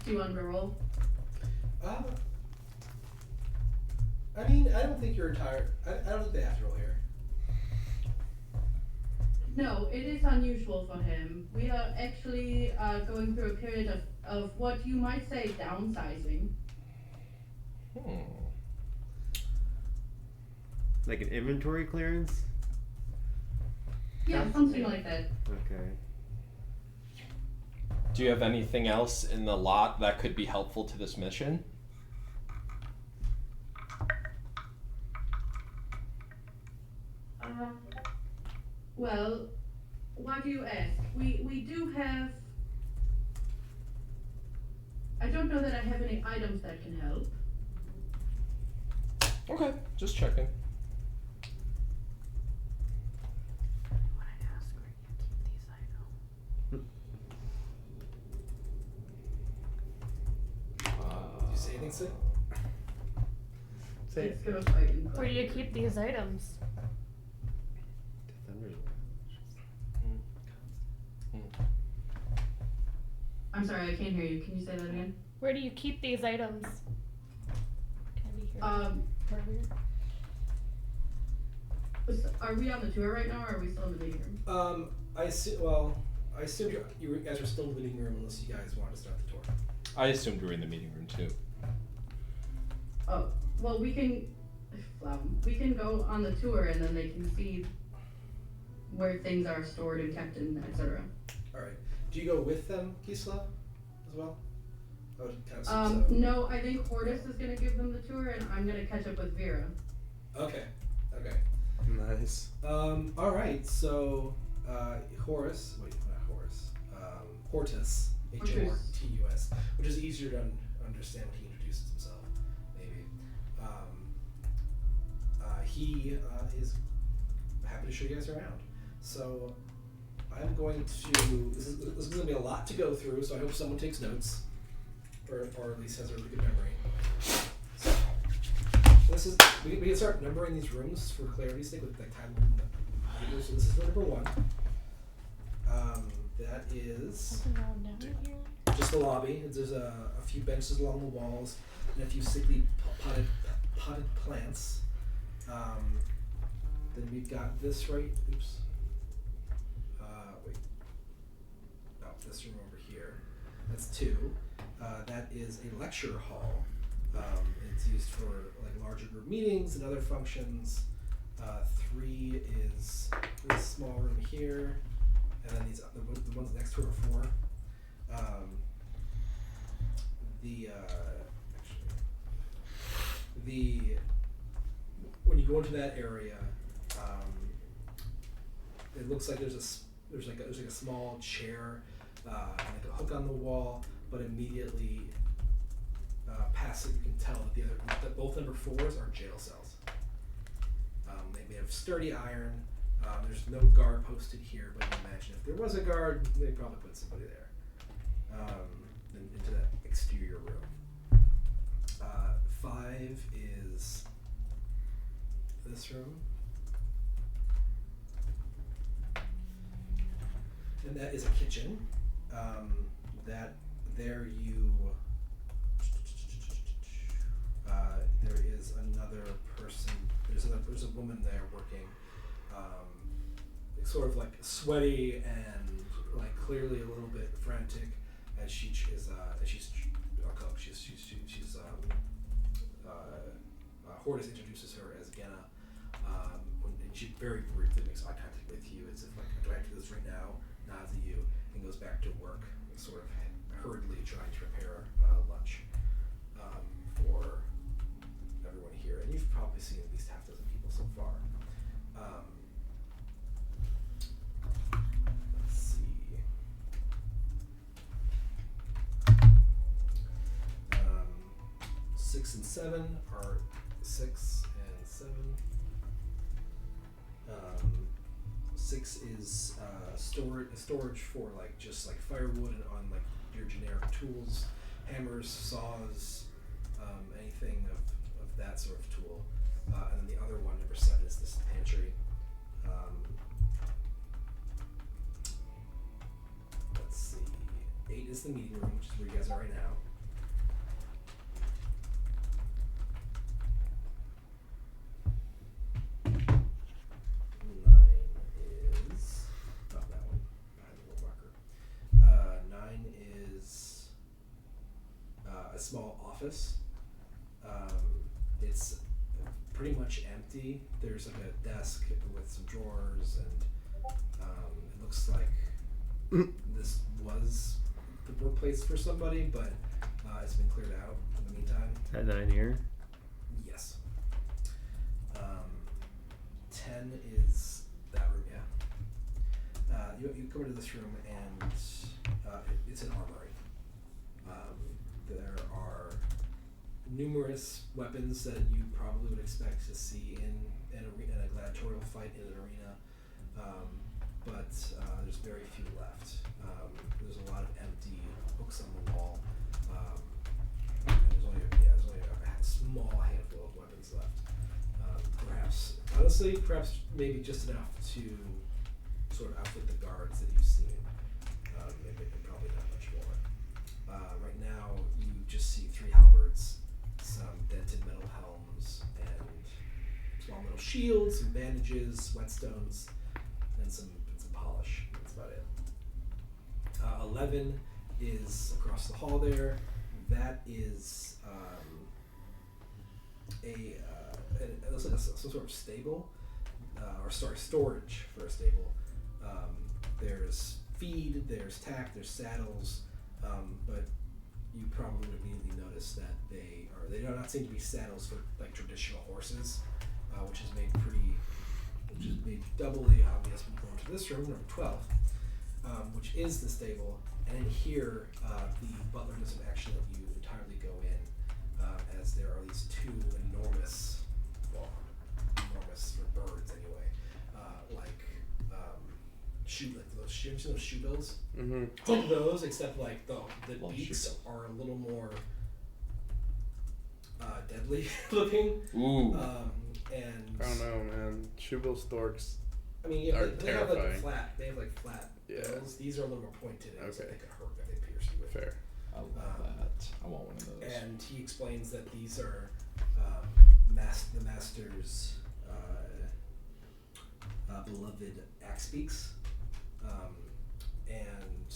Do you want to roll? I mean, I don't think you're entire. I don't think they have to roll here. No, it is unusual for him. We are actually going through a period of what you might say downsizing. Like an inventory clearance? Yeah, something like that. Okay. Do you have anything else in the lot that could be helpful to this mission? Well, why do you ask? We do have. I don't know that I have any items that can help. Okay, just checking. Did you say anything, Sid? Say Let's go fight in Where do you keep these items? I'm sorry, I can't hear you. Can you say that again? Where do you keep these items? Can I be here? Earlier? Are we on the tour right now, or are we still in the meeting room? I assume you guys are still in the meeting room unless you guys want to start the tour. I assumed we were in the meeting room too. Oh, well, we can go on the tour, and then they can see where things are stored and kept, and etc. All right. Do you go with them, Kisla, as well? I would kind of assume so. No, I think Hortus is gonna give them the tour, and I'm gonna catch up with Vera. Okay. Nice. All right. So, Hortus, H-O-R-T-U-S, which is easier to understand when he introduces himself, maybe. He is happy to show you guys around. So, I'm going to. This is going to be a lot to go through, so I hope someone takes notes, or at least has a really good memory. So, we can start numbering these rooms for clarity's sake with like time. So this is room number 1. That is Something going down here? just the lobby. There's a few benches along the walls and a few sickly potted plants. Then we've got this right. Oops. This room over here. That's 2. That is a lecture hall. It's used for like larger group meetings and other functions. 3 is this small room here, and then the ones next to it are 4. When you go into that area, it looks like there's like a small chair. And like a hook on the wall, but immediately past it, you can tell that both number 4s are jail cells. They have sturdy iron. There's no guard posted here, but you imagine if there was a guard, they'd probably put somebody there. Into that exterior room. 5 is this room. And that is a kitchen. That there is another person. There's a woman there working, sort of like sweaty and like clearly a little bit frantic, as she's a cook. She's Hortus introduces her as Genna, and she very briefly makes eye contact with you, as if like, do I have to do this right now? Nods at you, and goes back to work, sort of hurriedly trying to prepare lunch for everyone here. And you've probably seen at least half a dozen people so far. Let's see. 6 and 7 are 6 and 7. 6 is storage for like just like firewood and on like your generic tools, hammers, saws, anything of that sort of tool. And then the other one, number 7, is this pantry. Let's see. 8 is the meeting room, which is where you guys are right now. 9 is a small office. It's pretty much empty. There's like a desk with some drawers, and it looks like this was the workplace for somebody, but it's been cleared out in the meantime. Is that 9 here? Yes. 10 is that room, yeah. You come into this room, and it's an armory. There are numerous weapons that you probably would expect to see in a gladiatorial fight in an arena, but there's very few left. There's a lot of empty hooks on the wall. There's only a small handful of weapons left. Perhaps maybe just enough to sort of outfit the guards that you've seen. Maybe probably not much more. Right now, you just see 3 halberds, some dented metal helms, and small metal shields, some bandages, whetstones, and some polish. That's about it. 11 is across the hall there. That is it looks like some sort of stable, storage for a stable. There's feed, there's tack, there's saddles, but you probably would immediately notice that they do not seem to be saddles for like traditional horses, which is made doubly obvious when you go into this room, number 12, which is the stable. And in here, the butler doesn't actually let you entirely go in, as there are these 2 enormous for birds anyway, those shoe bills. Mm-hmm. It's like those, except like the beaks are a little more deadly looking. Ooh. And I don't know, man. Shoebill storks. I mean, are they have like terrifying. flat. They have like flat bills. These are a little more pointed. And so they could hurt if they pierce you with. Fair. I love that. I want one of those. And he explains that these are the master's beloved axe beaks, and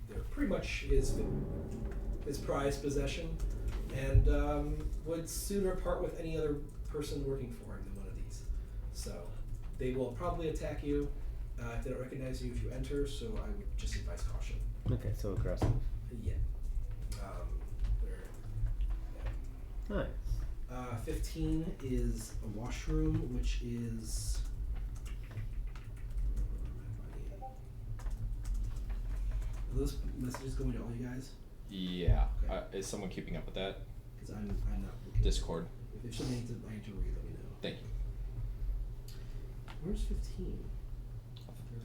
they're pretty much his prized possession, and would sooner part with any other person working for him than one of these. So they will probably attack you if they don't recognize you if you enter. So I would just advise caution. Okay, so aggressive. Yeah. Nice. 15 is a washroom, which is. Are those messages going to all you guys? Yeah. Okay. Is someone keeping up with that? Because I'm not looking. Discord. If something needs to read, let me know. Thank you. Where's 15?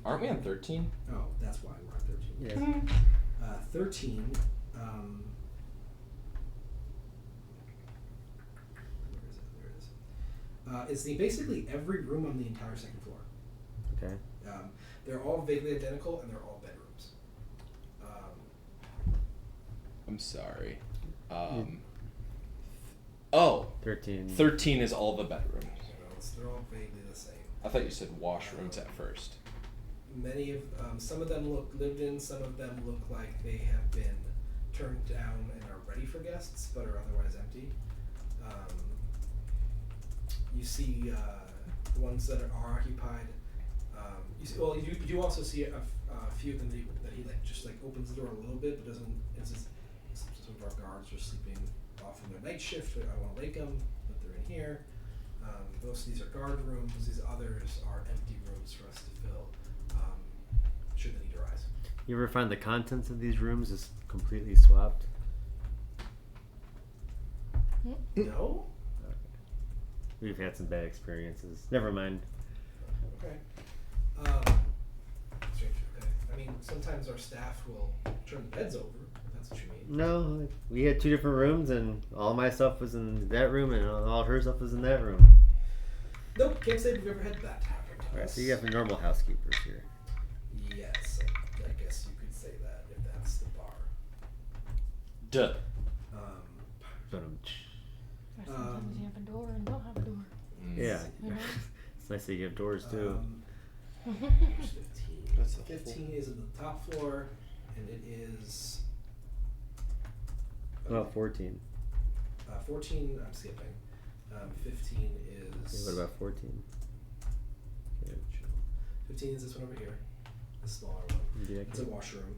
Aren't we on 13? Oh, that's why we're on 13. Yeah. 13. Where is it? It's basically every room on the entire second floor. Okay. They're all vaguely identical, and they're all bedrooms. I'm sorry. 13. 13 is all the bedrooms. They're all vaguely the same. I thought you said washrooms at first. Many of some of them look lived in. Some of them look like they have been turned down and are ready for guests, but are otherwise empty. You see the ones that are occupied. You do also see a few of them that he like just like opens the door a little bit, but doesn't. It's just some of our guards are sleeping off on their night shift. I don't want to wake them, but they're in here. Most of these are guard rooms. These others are empty rooms for us to fill. Should the need arise. You ever find the contents of these rooms is completely swapped? No. We've had some bad experiences. Never mind. Okay. Strange. Okay. I mean, sometimes our staff will turn the beds over. If that's what you mean. No, we had 2 different rooms, and all my stuff was in that room, and all her stuff was in that room. Nope. Can't say we've ever had that happen to Right, us. so you have normal housekeepers here. Yes, I guess you could say that if that's the bar. Duh. But Or sometimes you have a door and don't have a door. yeah, You know? it's nice that you have doors too. Here's 15. That's the 15 is in the top floor, and it is. Well, 14. 14. I'm skipping. 15 is. Okay, what about 14? Okay. 15 is this one over here, the smaller one. Yeah, It's a washroom.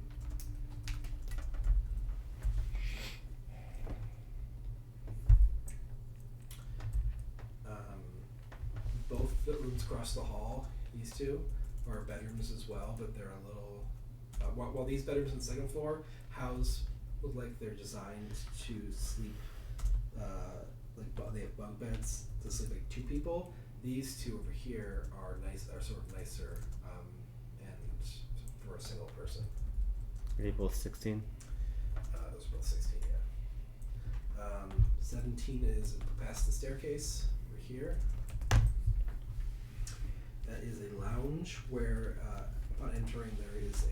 Both the rooms across the hall, these two, are bedrooms as well, but they're a little. While these bedrooms on the second floor look like they're designed to sleep, they have bunk beds to sleep like 2 people. These 2 over here are sort of nicer, and for a single person. Are they both 16? Those are both 16, yeah. 17 is past the staircase over here. That is a lounge where, upon entering, there is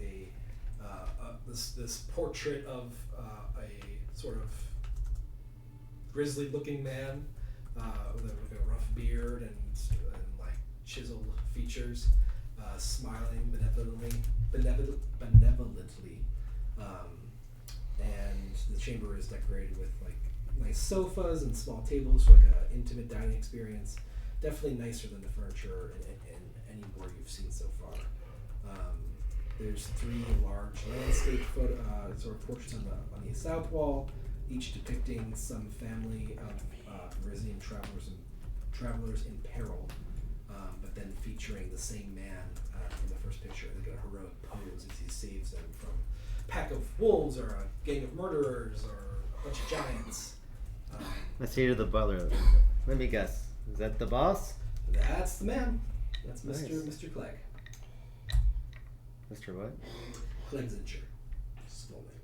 this portrait of a sort of grizzly-looking man with a rough beard and like chiseled features, smiling benevolently, and the chamber is decorated with like nice sofas and small tables for like an intimate dining experience. Definitely nicer than the furniture in any board you've seen so far. There's 3 large landscape sort of portraits on the south wall, each depicting some family of Parisian travelers in peril, but then featuring the same man from the first picture, like a heroic pose as he saves them from a pack of wolves or a gang of murderers or a bunch of giants. Let's hear the butler. Let me guess. Is that the boss? That's the man. That's Nice. Mr. Clegg. Mr. What? Cleggsinger. Full name.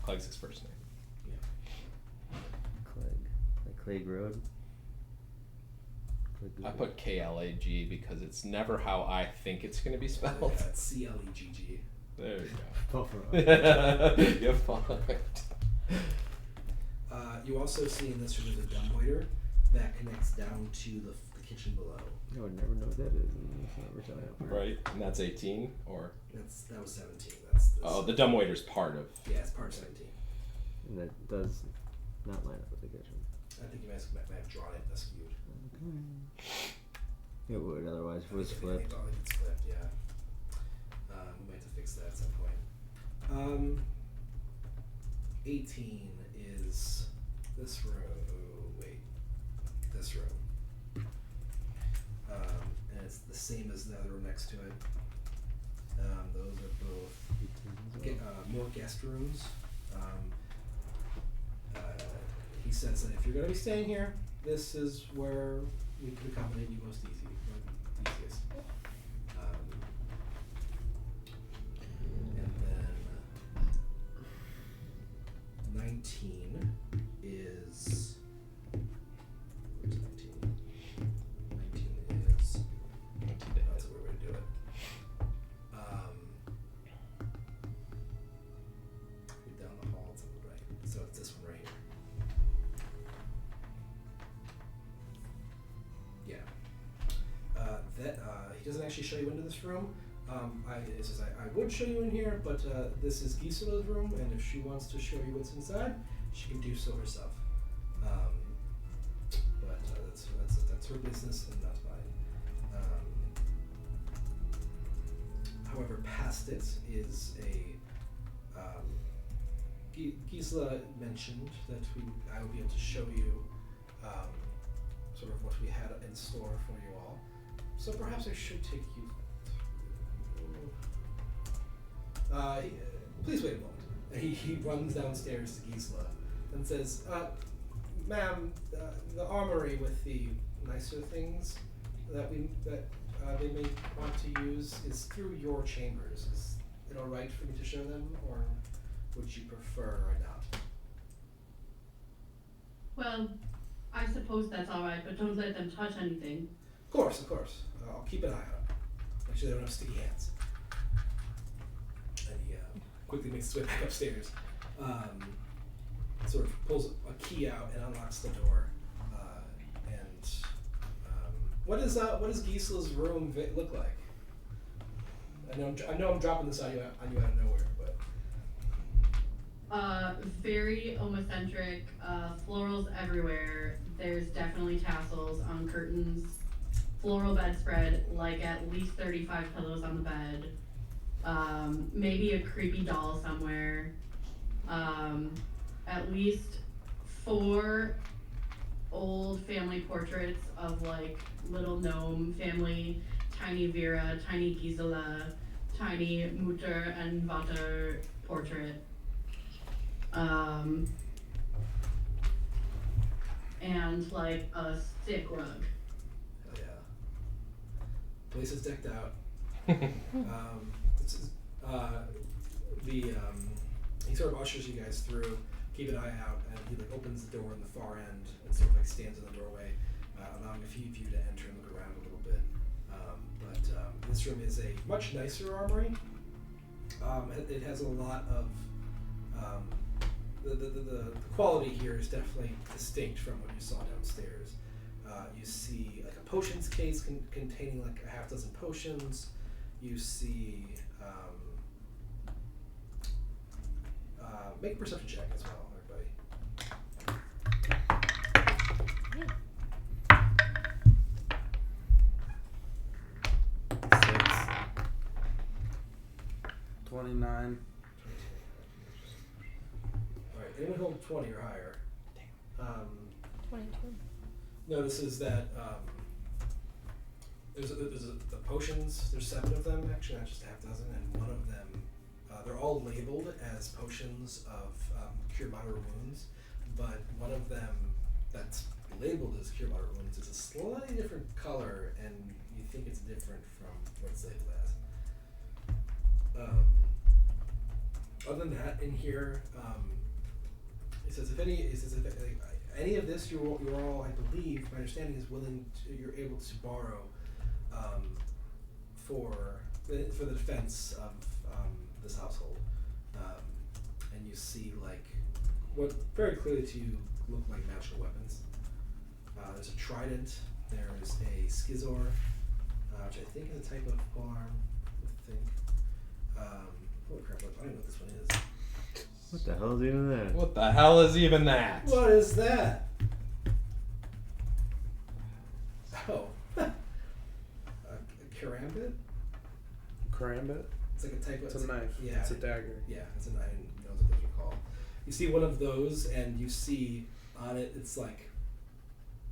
Clegg's his first name. Clegg. Like Clegg Road? Clegg I put KLAG because it's never how I think it's going to be spelled. Yeah, it's CLEGG. There you Both wrong. go. You're fine. You also see in this room there's a dumbwaiter that connects down to the kitchen below. I would never know what that is. That's not what we're talking about. Right, and that's 18, or That was 17. That's this. oh, the dumbwaiter's part of. Yeah, it's part of 17. And that does not line up with the kitchen. I think you guys might have drawn it askewed. It would, otherwise if it was I think flipped. it's flipped, yeah. We might have to fix that at some point. 18 is this room. This room. And it's the same as the other room next to it. Those are both more guest rooms. He says that if you're going to be staying here, this is where we could accommodate you most easiest. And then 19 is. Where's 19? 19 is. That's a weird way to do it. You're down the hall to the right. So it's this one right here. Yeah. He doesn't actually show you into this room. It says I would show you in here, but this is Gisela's room, and if she wants to show you what's inside, she can do so herself. But that's her business and not mine. However, past it is a. Gisela mentioned that I will be able to show you sort of what we had in store for you all. So perhaps I should take you. Please wait a moment. And he runs downstairs to Gisela and says, "Ma'am, the armory with the nicer things that they may want to use is through your chambers. Is it all right for me to show them, or would you prefer I not?" Well, I suppose that's alright, but don't let them touch anything. Of course. I'll keep an eye on them. Make sure they don't have sticky hands. And he quickly makes his way back upstairs. Sort of pulls a key out and unlocks the door. What does Gisela's room look like? I know I'm dropping this on you out of nowhere, but. Very homocentric, florals everywhere. There's definitely tassels on curtains. Floral bedspread, like at least 35 pillows on the bed. Maybe a creepy doll somewhere. At least 4 old family portraits of like little gnome family, tiny Vera, tiny Gisela, tiny Mutter and Vater portrait. And like a stick rug. Oh yeah. Place is decked out. He sort of ushers you guys through. Keep an eye out, and he like opens the door in the far end and sort of like stands in the doorway, allowing a few of you to enter and look around a little bit. But this room is a much nicer armory. It has a lot of the quality here is definitely distinct from what you saw downstairs. You see like a potions case containing like a half dozen potions. You see. Make a perception check as well, everybody. 29. Alright, anyone hold 20 or higher? 22. Notices that there's the potions, there's 7 of them, actually not just a half dozen, and one of them, they're all labeled as potions of cure moderate wounds, but one of them that's labeled as cure moderate wounds is a slightly different color, and you think it's different from what it's labeled as. Other than that, in here, it says if any of this you're all, I believe, my understanding is you're able to borrow for the defense of this household, and you see like what very clearly to you look like magical weapons. There's a trident. There's a schizor, which I think is a type of arm. Holy crap! I don't know what this one is. What the hell is even that? What the hell is even that? What is that? Oh, a karambit. Karambit? It's like a type of. It's a knife. Yeah. It's a dagger. Yeah, it's a knife. I didn't know what those are called. You see one of those, and you see on it, it's like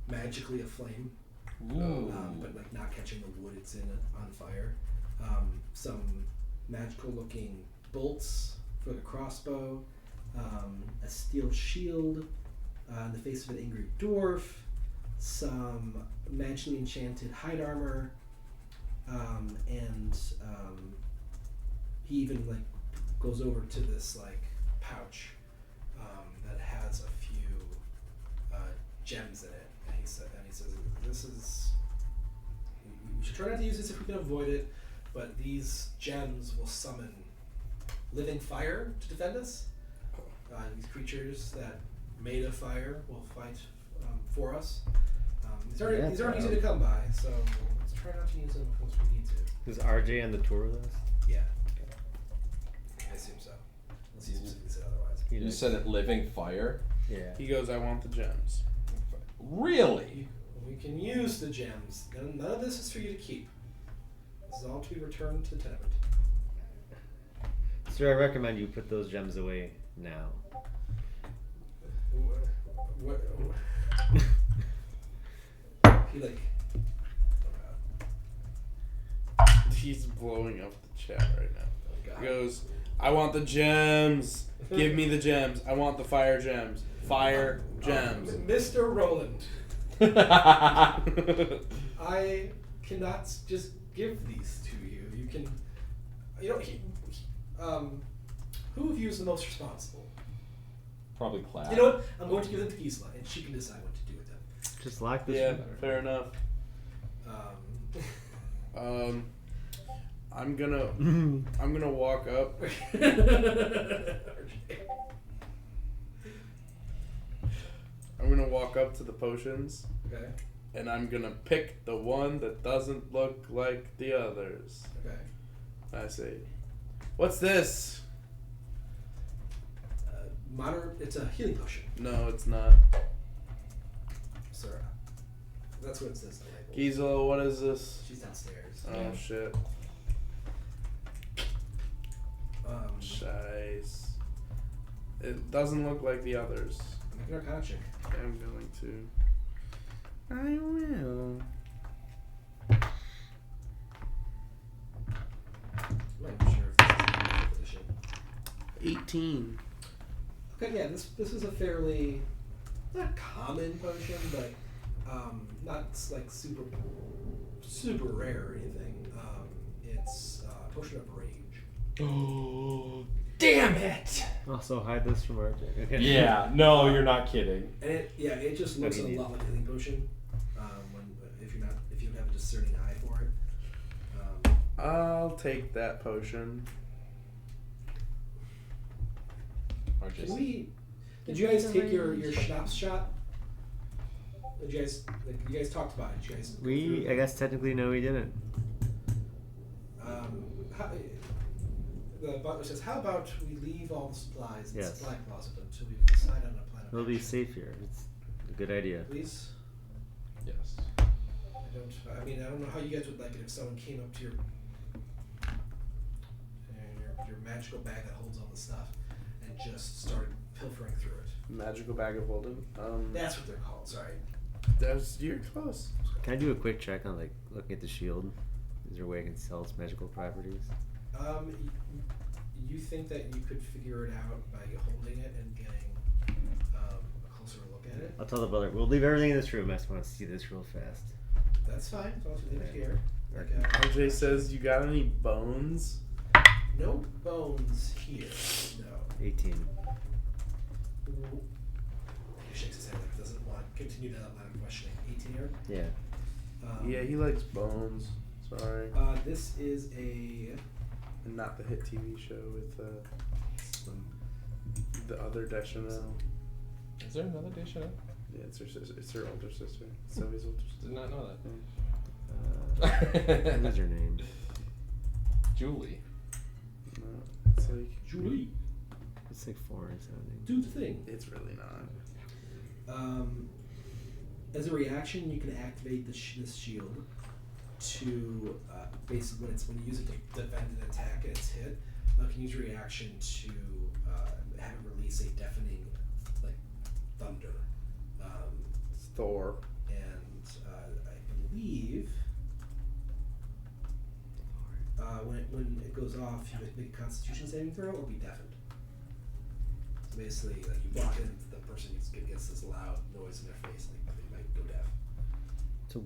magically aflame, but like not catching the wood it's in on fire. Some magical-looking bolts for the crossbow, a steel shield, in the face of an angry dwarf, some magically enchanted hide armor, and he even like goes over to this like pouch that has a few gems in it, and he says, "This is. We should try not to use this if we can avoid it, but these gems will summon living fire to defend us. These creatures that made of fire will fight for us. These aren't easy to come by, so let's try not to use them once we need to." Is RJ on the tour with us? Yeah. I assume so. Unless he specifically said otherwise. You said it living fire? Yeah. He goes, I want the gems. Really? We can use the gems. None of this is for you to keep. This is all to be returned to tenement. Sir, I recommend you put those gems away now. What? He like. He's blowing up the chat right now. Oh God. He goes, I want the gems. Give me the gems. I want the fire gems. Fire gems. Mr. Roland. I cannot just give these to you. You can. You know, who of you is the most responsible? Probably Cloud. You know what? I'm going to give them to Gisela, and she can decide what to do with them. Just lock this Yeah, room. fair enough. I'm gonna walk up. I'm gonna walk up to the potions. Okay. And I'm gonna pick the one that doesn't look like the others. Okay. I say, what's this? It's a healing potion. No, it's not. Sir. That's what it says on the label. Gisela, what is this? She's downstairs. Oh shit. Shice. It doesn't look like the others. Make an Arcana check. I'm going to. I will. I'm not even sure if this is a position. 18. Okay, yeah, this is a fairly not common potion, but not like super rare or anything. It's a potion of rage. Oh, damn it! Also, hide this from RJ. Okay. Yeah, no, you're not kidding. And it just looks a lot like a healing potion. If you have a discerning eye for it. I'll take that potion. Did you guys take your schnapps shot? Did you guys talked about it? Did you guys go through it? I guess technically no, we didn't. The butler says, "How about we leave all the supplies in the Yes. supply closet until we decide on a plan of We'll be action?" safe here. It's a good idea. Please. Yes. I don't know how you guys would like it if someone came up to your magical bag that holds all the stuff and just started pilfering through it. Magical bag of holding. That's what they're called. Sorry. You're close. Can I do a quick check on like looking at the shield? Is there a way I can tell its magical properties? You think that you could figure it out by holding it and getting a closer look at it? I'll tell the brother. We'll leave everything in this room. I just want to see this real fast. That's fine. As long as you leave it here. RJ says, you got any bones? No bones here. No. 18. He shakes his head like he doesn't want to continue that line of questioning. 18 here? Yeah. Yeah, he likes bones. Sorry. This is a... And not the hit TV show with the other Deschanel. Is there another Deschanel? Yeah, it's her sister. It's her older sister. Zoe's older sister. Did not know Yeah. What is her name? Julie. No, it's like Julie. It's like foreign sounding. Do the thing. it's really not. As a reaction, you can activate this shield to basically when you use it to defend an attack and it's hit, you can use your reaction to have it release a deafening like thunder. It's Thor. And I believe when it goes off, you make a Constitution saving throw or be deafened. So basically, like you walk in, the person gets this loud noise in their face, and they might go deaf. So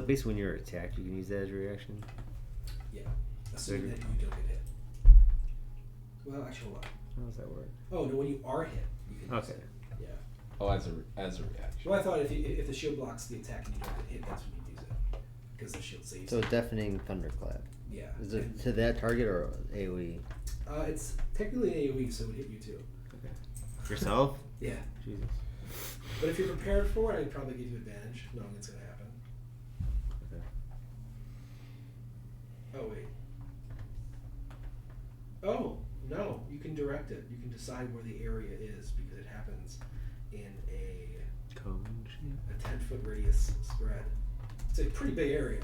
basically when you're attacked, you can use that as a reaction? Yeah, assuming that you don't get hit. Well, actually, hold on. How does that work? Oh no, when you are hit, you can use Okay. it. Yeah. Oh, as a reaction. Well, I thought if the shield blocks the attack and you don't get hit, that's when you use it, because the shield saves. So you. deafening thunderclap. Yeah. Is it to that target or AoE? It's technically an AoE, so it would hit you too. Okay. Yourself? Yeah. Jesus. But if you're prepared for it, I'd probably give you advantage, knowing it's going to happen. Okay. Oh, wait. Oh, no. You can direct it. You can decide where the area is because it happens in a Cone shape. A 10-foot radius spread. It's a pretty big area.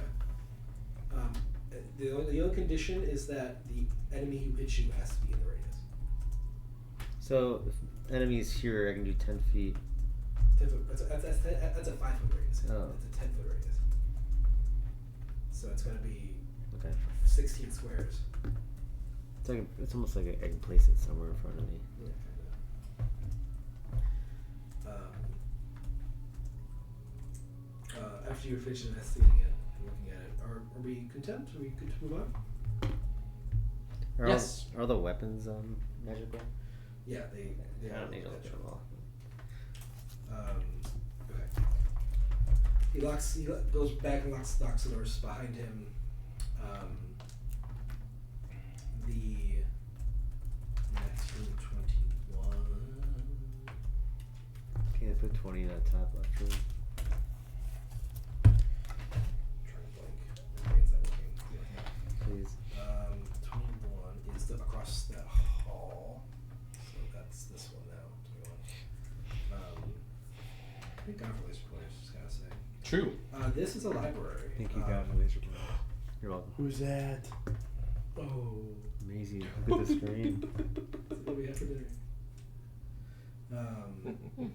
The only condition is that the enemy who hits you has to be in the radius. So if enemies here, I can do 10 feet. 10 foot. That's a 5-foot radius. Oh. It's a 10-foot radius. So it's going to be Okay. 16 squares. It's almost like I can place it somewhere in front of me. Yeah, after you finish investigating it and looking at it, are we content? Are we good to move on? Yes. Are the weapons magical? Yeah, they I don't need to look at them all. Okay. He goes back and locks the doors behind him. The next room, 21. Can I put 20 in that top left room? Trying to blank. Okay, is that working? Yeah. Please. 21 is across that hall. So that's this one now. 21. Thank God for laser pointers, just gotta say. True. This is a library. Thank you, God, for laser pointers. You're welcome. Who's that? Oh. Amazing. Look at the screen. That's what we had for dinner.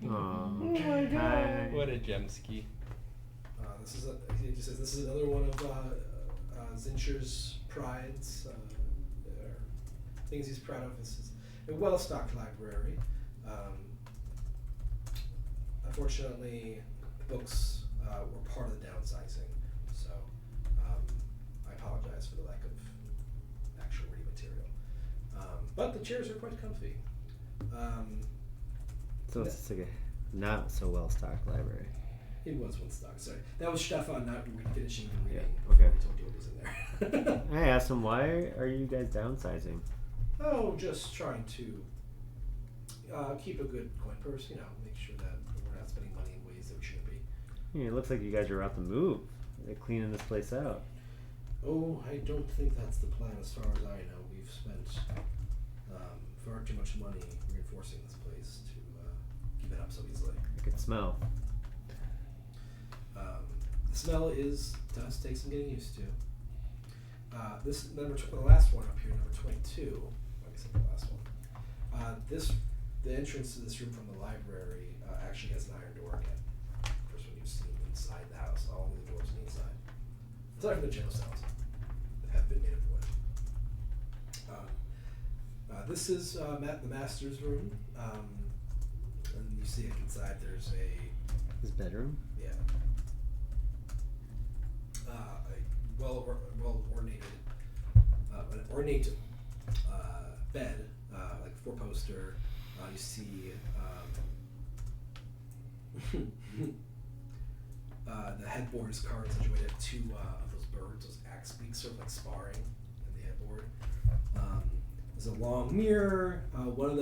Oh my God. What a gemski. He just says this is another one of Zincher's prides, or things he's proud of. This is a well-stocked library. Unfortunately, books were part of the downsizing, so I apologize for the lack of actual reading material. But the chairs are quite comfy. So it's just like a not so well stocked library. It was one stock, sorry. That was Stefan not finishing the reading. Yeah, okay. Before he told you what was in there. I asked him, why are you guys downsizing? Oh, just trying to keep a good coin purse, make sure that we're not spending money in ways that we shouldn't be. It looks like you guys are about to move. They're cleaning this place out. Oh, I don't think that's the plan as far as I know. We've spent far too much money reinforcing this place to keep it up so easily. I could smell. The smell does take some getting used to. This the last one up here, number 22. Like I said, the last one. The entrance to this room from the library actually has an iron door again. First one you've seen inside the house. All the doors on the inside, aside from the jail cells that have been made of wood. This is the master's room, and you see inside. There's His bedroom? a well ornate bed, like 4-poster. You see the headboard is carved in such a way that 2 of those birds, those axe beaks, sort of like sparring in the headboard. There's a long mirror. One of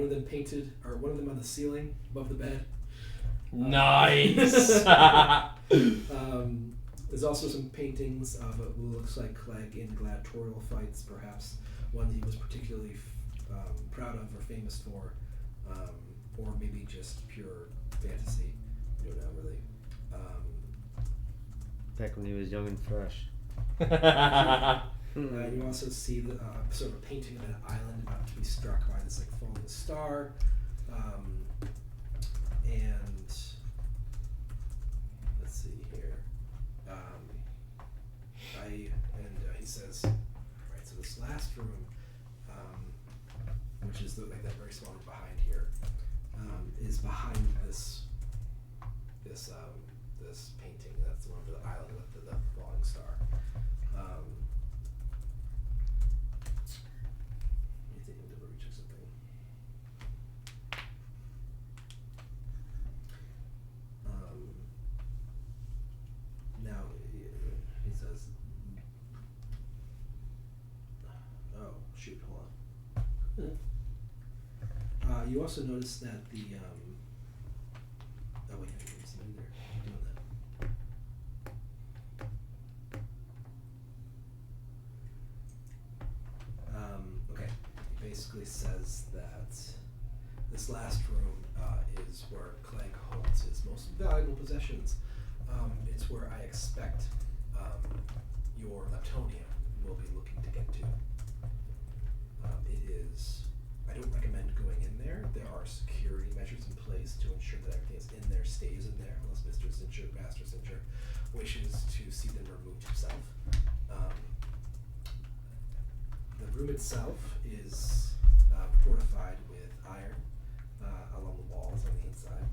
them painted, or one of them on the ceiling above the bed. Nice. There's also some paintings of what looks like Clegg in gladiatorial fights, perhaps one that he was particularly proud of or famous for, or maybe just pure fantasy. We don't know really. Back when he was young and fresh. You also see the sort of a painting of an island about to be struck by this like falling star, and let's see here. He says, right. So this last room, which is like that very small room behind here, is behind this painting. That's the one for the island with the falling star. Let me think of the reach or something. Now he says, "Oh shoot, hold on." You also notice that the oh wait, I didn't see either. I'm doing that. Okay, he basically says that this this last room is where Clegg holds his most valuable possessions. It's where I expect your Leptonia will be looking to get to. I don't recommend going in there. There are security measures in place to ensure that everything is in there stays in there, unless Master Cincher, wishes to see them removed himself. The room itself is fortified with iron along the walls on the inside.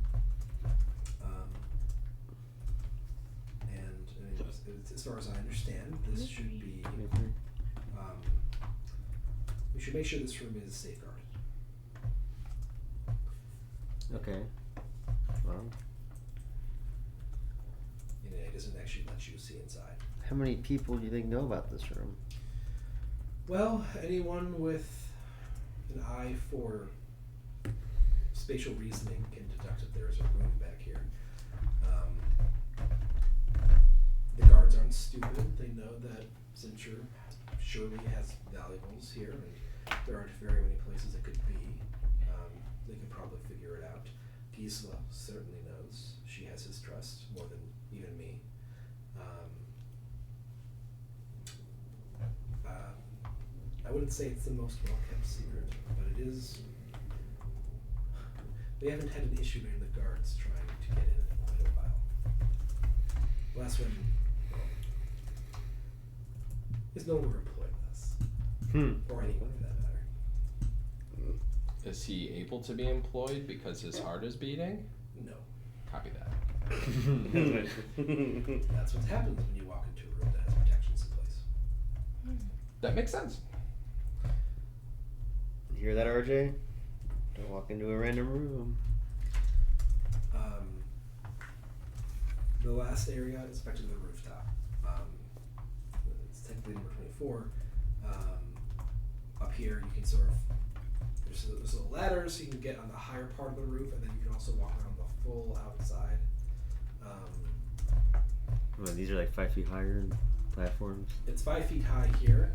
As far as I understand, this should be. We should make sure this room is safeguarded. Okay. Well, It doesn't actually let you see inside. how many people do you think know about this room? Well, anyone with an eye for spatial reasoning can deduct that there is a room back here. The guards aren't stupid. They know that Cincher surely has valuables here, and there aren't very many places it could be. They can probably figure it out. Gisela certainly knows. She has his trust more than even me. I wouldn't say it's the most well-kept secret, but it is. We haven't had an issue between the guards trying to get in quite a while. Last one is no longer employed with us. Or anyone for that matter. Is he able to be employed because his heart is beating? No. Copy that. That's what happens when you walk into a room that has protections in place. That makes sense. You hear that, RJ? Don't walk into a random room. The last area is back to the rooftop. It's technically number 24. Up here, you can sort of there's a ladder, so you can get on the higher part of the roof, and then you can also walk around the full outside. Well, these are like 5 feet higher platforms. It's 5 feet high here,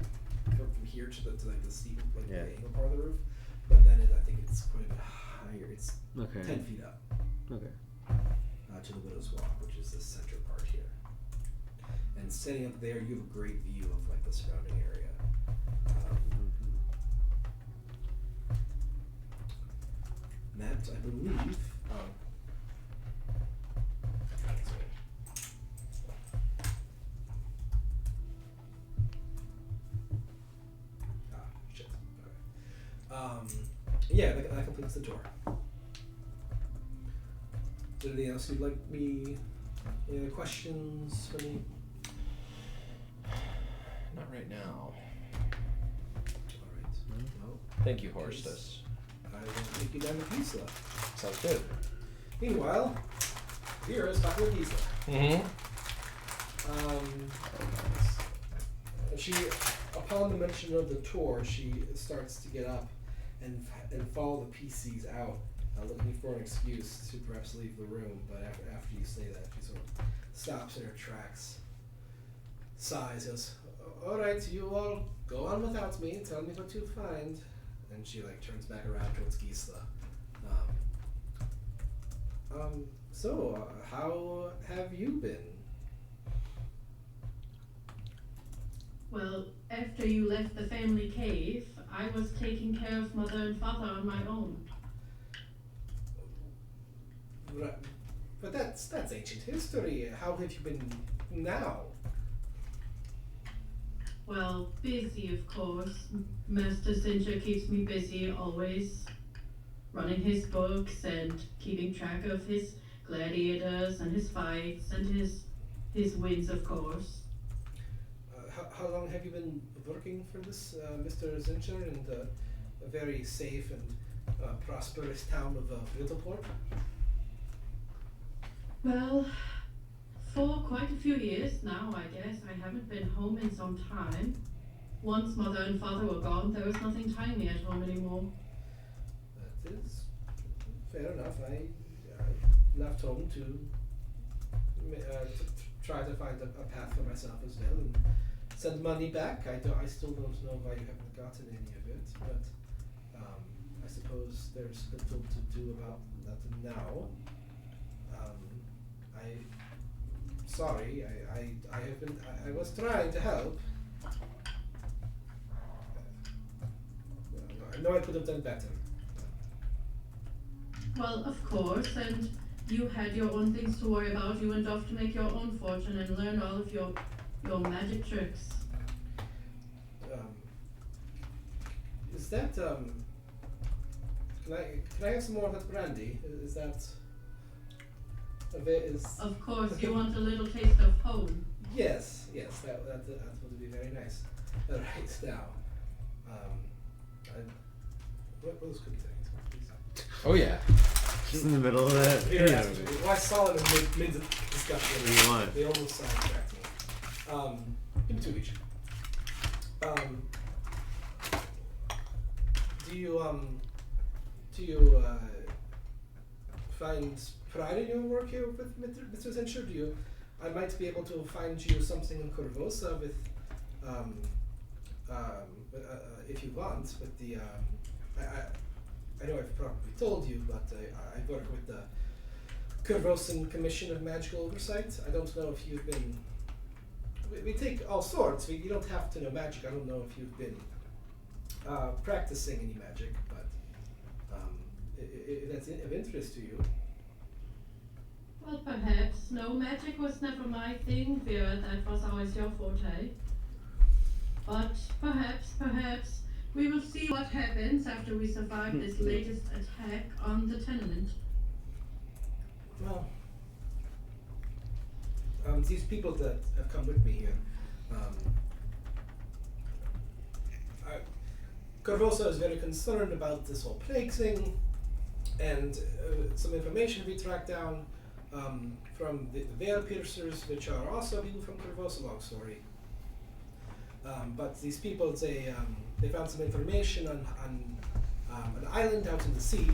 from here to like the steep, like Yeah. the angle part of the roof. But then I think it's quite a bit higher. It's Okay. 10 feet up. Okay. To the Widow's Walk, which is the center part here. And standing up there, you have a great view of like the surrounding area. And that, I believe. Shit. Okay. Yeah, that completes the tour. Is there anything else you'd like me? Any other questions for me? Not right now. Alright. Well, Thank you, Horstus. I will take you down to Gisela. Sounds good. Meanwhile, here is talking with Gisela. Mm-hmm. She, upon the mention of the tour, she starts to get up and follow the PCs out, looking for an excuse to perhaps leave the room. But after you say that, she sort of stops in her tracks, sighs, goes, "All right, you all go on without me. Tell me what you find." And she like turns back around towards Gisela. So how have you been? Well, after you left the family cave, I was taking care of mother and father on my own. Right. But that's ancient history. How have you been now? Well, busy, of course. Master Cincher keeps me busy always, running his books and keeping track of his gladiators and his fights and his wins, of course. How long have you been working for this Mr. Zincher in the very safe and prosperous town of Riddleport? Well, for quite a few years now, I guess. I haven't been home in some time. Once mother and father were gone, there was nothing tying me at home anymore. That is fair enough. I left home to try to find a path for myself as well and send money back. I still don't know why you haven't gotten any of it, but I suppose suppose there's little to do about that now. Sorry, I was trying to help. I know I could have done better. Well, of course, and you had your own things to worry about. You went off to make your own fortune and learn all of your magic tricks. Is that can I have some more of that brandy? Is that a bit is? Of course, you want a little taste of home. Yes, that would be very nice. All right, now, what was cookie things? Oh yeah. Just in the middle of that. Yeah. Well, I saw it in mid discussion. What do you want? They almost sidetracked me. Give me 2 each. Do you find pride in your work here with Mr. Zincher? I might be able to find you something in Corvosa with, if you want, with the, I know I've probably told you, but I work with the Corvosan Commission of Magical Oversight. I don't know if you've been, we take all sorts, you don't have to know magic. I don't know if you've been practicing any magic, but if that's of interest to you. Well, perhaps. No, magic was never my thing, Vera. That was always your forte. But perhaps, we will see what happens after we survive this latest attack on the tenement. Well, these people that have come with me here, Corvosa is very concerned about this whole plague thing, and some information we tracked down from the veil piercers, which are also people from Corvosa. Long story. But these people, they found some information on an island out in the sea,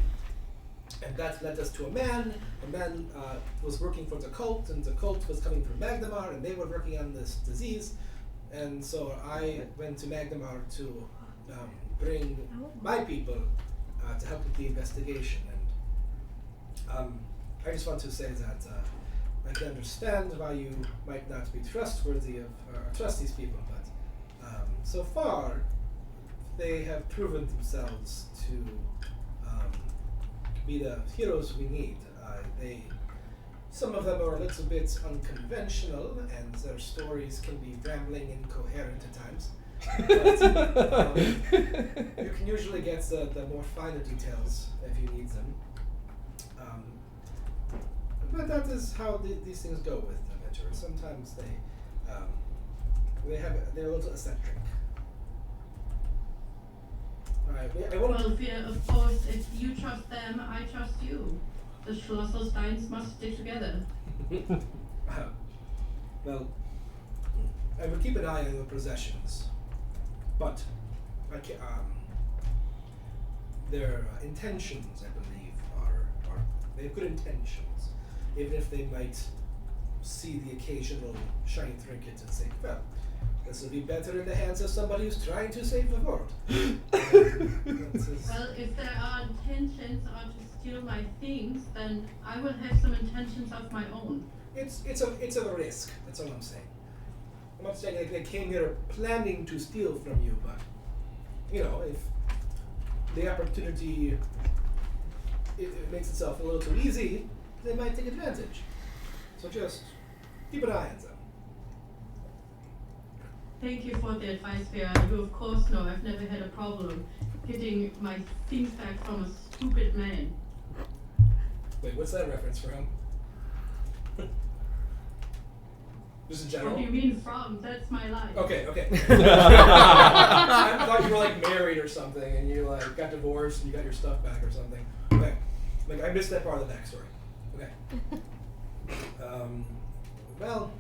and that led us to a man. The man was working for the cult, and the cult was coming from Magnemar, and they were working on this disease. And so I went to Magnemar to bring my people to help with the investigation. And I just want to say that I can understand why you might not be trustworthy of or trust these people, but so far they have proven themselves to be the heroes we need. Some of them are a little bit unconventional, and their stories can be rambling and incoherent at times. But you can usually get the more finer details if you need them. But that is how these things go with adventurers. Sometimes they're a little eccentric. All right, Well, Vera, of course, if you trust them, I trust you. The Schlosselsteins must stick together. Well, I will keep an eye on your possessions, but their intentions, I believe, are they have good intentions, even if they might see the occasional shiny trinket and say, well, this will be better in the hands of somebody who's trying to save the world. Well, if there are intentions to steal my things, then I will have some intentions of my own. It's a risk. That's all I'm saying. I'm not saying they came here planning to steal from you, but if the opportunity it makes itself a little too easy, they might take advantage. So just keep an eye on them. Thank you for the advice, Vera. You of course know I've never had a problem getting my things back from a stupid man. Wait, what's that reference from? Just in general? What do you mean from? That's my life. Okay. I thought you were like married or something, and you like got divorced and you got your stuff back or something. Okay, like I missed that part of the backstory. Okay. Well,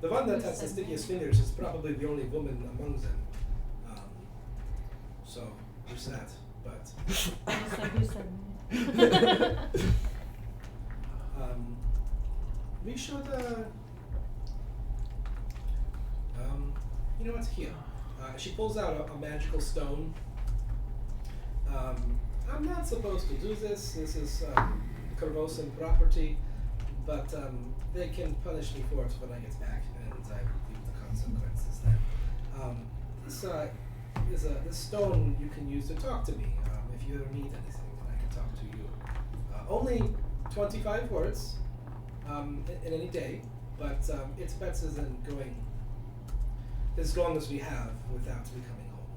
the one that has the stickiest fingers is probably the only woman among them. So there's that. But You said we should. You know what's here? She pulls out a magical stone. I'm not supposed to do this. This is Corvosan property, but they can punish me for it when I get back, and I will deal with the consequences then. This stone you can use to talk to me. If you ever need anything, I can talk to you. Only 25 words in any day, but its bets isn't going as long as we have without me coming home.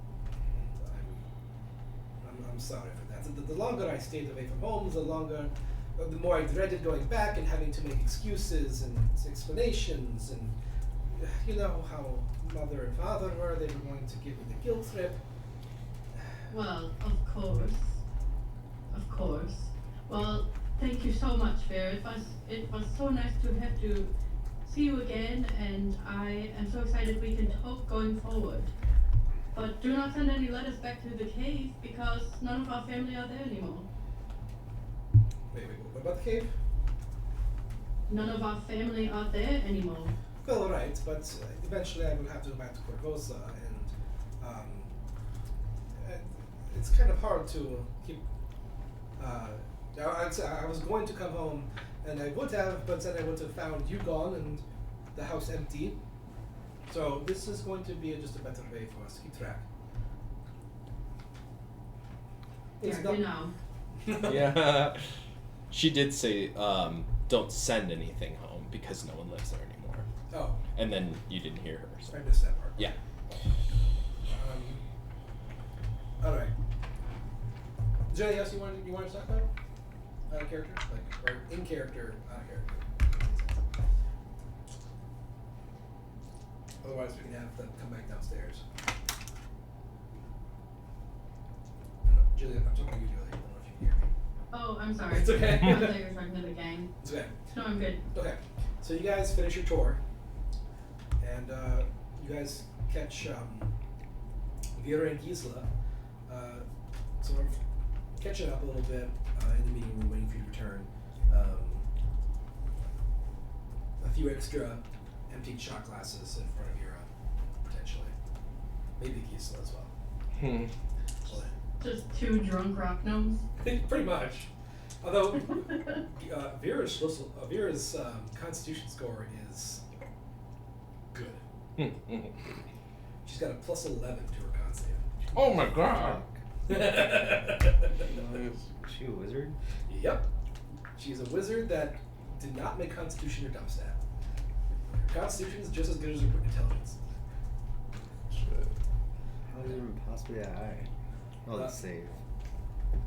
And I'm sorry for that. The longer I stayed away from home, the more I dreaded going back and having to make excuses and explanations, and you know how mother and father were. They were going to give me the guilt trip. Well, of course. Of course. Well, thank you so much, Fair. It was so nice to have to see you again, and I am so excited we can talk going forward. But do not send any letters back to the cave, because none of our family are there anymore. Wait, what about the cave? None of our family are there anymore. Well, right, but eventually I will have to go back to Corvosa, and it's kind of hard to keep. I was going to come home, and I would have, but then I would have found you gone and the house empty. So this is going to be just a better way for us to keep track. It's Here, you know. Yeah. She did say, don't send anything home because no one lives there anymore. Oh, And then you didn't hear her. So. I missed that part. Yeah. All right. Is there anything else you want to talk about? Out of character, or in character, out of character. Otherwise, we can have them come back downstairs. Julia, I'm talking to you, Julia. I don't know if you can hear me. Oh, I'm sorry. It's okay. I thought you were talking to the gang. It's okay. No, I'm good. Okay. So you guys finish your tour, and you guys catch Vera and Gisela sort of catching up a little bit in the meeting room, waiting for you to return. A few extra emptied shot glasses in front of Vera, potentially. Maybe Gisela as well. Just two drunk rock gnomes. Pretty much. Although Vera's Constitution score is good. She's got a plus 11 to her con save. Oh my god. Is she a wizard? Yep. She's a wizard that did not make Constitution her dump stat. Her Constitution is just as good as her intelligence. How is it even possibly that high? Oh, the save.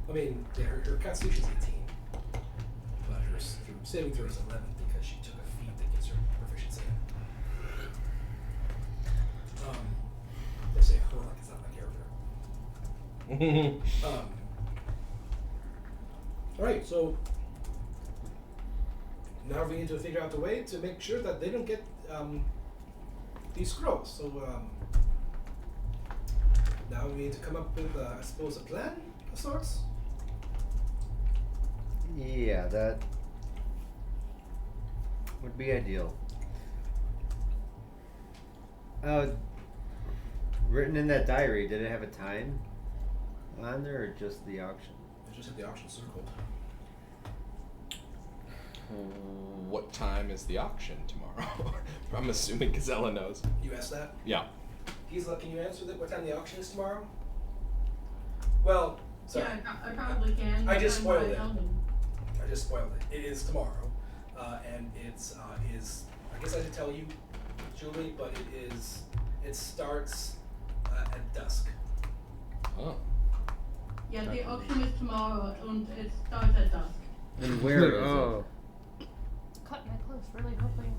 I mean, yeah, her Constitution's 18. But her saving throw is 11 because she took a feat that gives her proficiency. They say her like it's not my character. Alright, so now we need to figure out a way to make sure that they don't get these scrolls. So now we need to come up with, I suppose, a plan of sorts. Yeah, that would be ideal. Written in that diary, did it have a time on there or just the auction? It just had the auction circled. What time is the auction tomorrow? I'm assuming Gazella knows. You asked that? Yeah. Gisela, can you answer that? What time the auction is tomorrow? Well, sorry. Yeah, I probably can. I just spoiled it. Tell them. I just spoiled it. It is tomorrow, and it's is. I guess I should tell you, Julie, but it starts at dusk. Oh. Yeah, the auction is tomorrow and it starts at dusk. And where is Cut my clothes, really hoping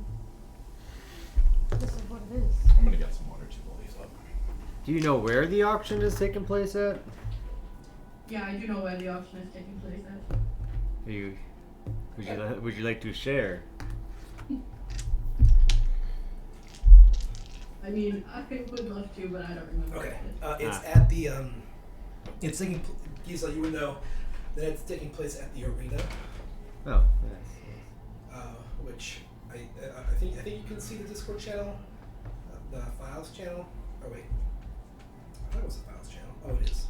this is what it is. I'm gonna get some water too while he's up. Do you know where the auction is taking place at? Yeah, I do know where the auction is taking place at. Would you like to share? I mean, I would love to, but I don't remember. Okay. It. It's at the it's taking. Gisela, you would know that it's taking place at the arena. Oh, yes. Which I think you can see the Discord channel, the files channel. Oh wait, I thought it was the files channel. Oh, it is.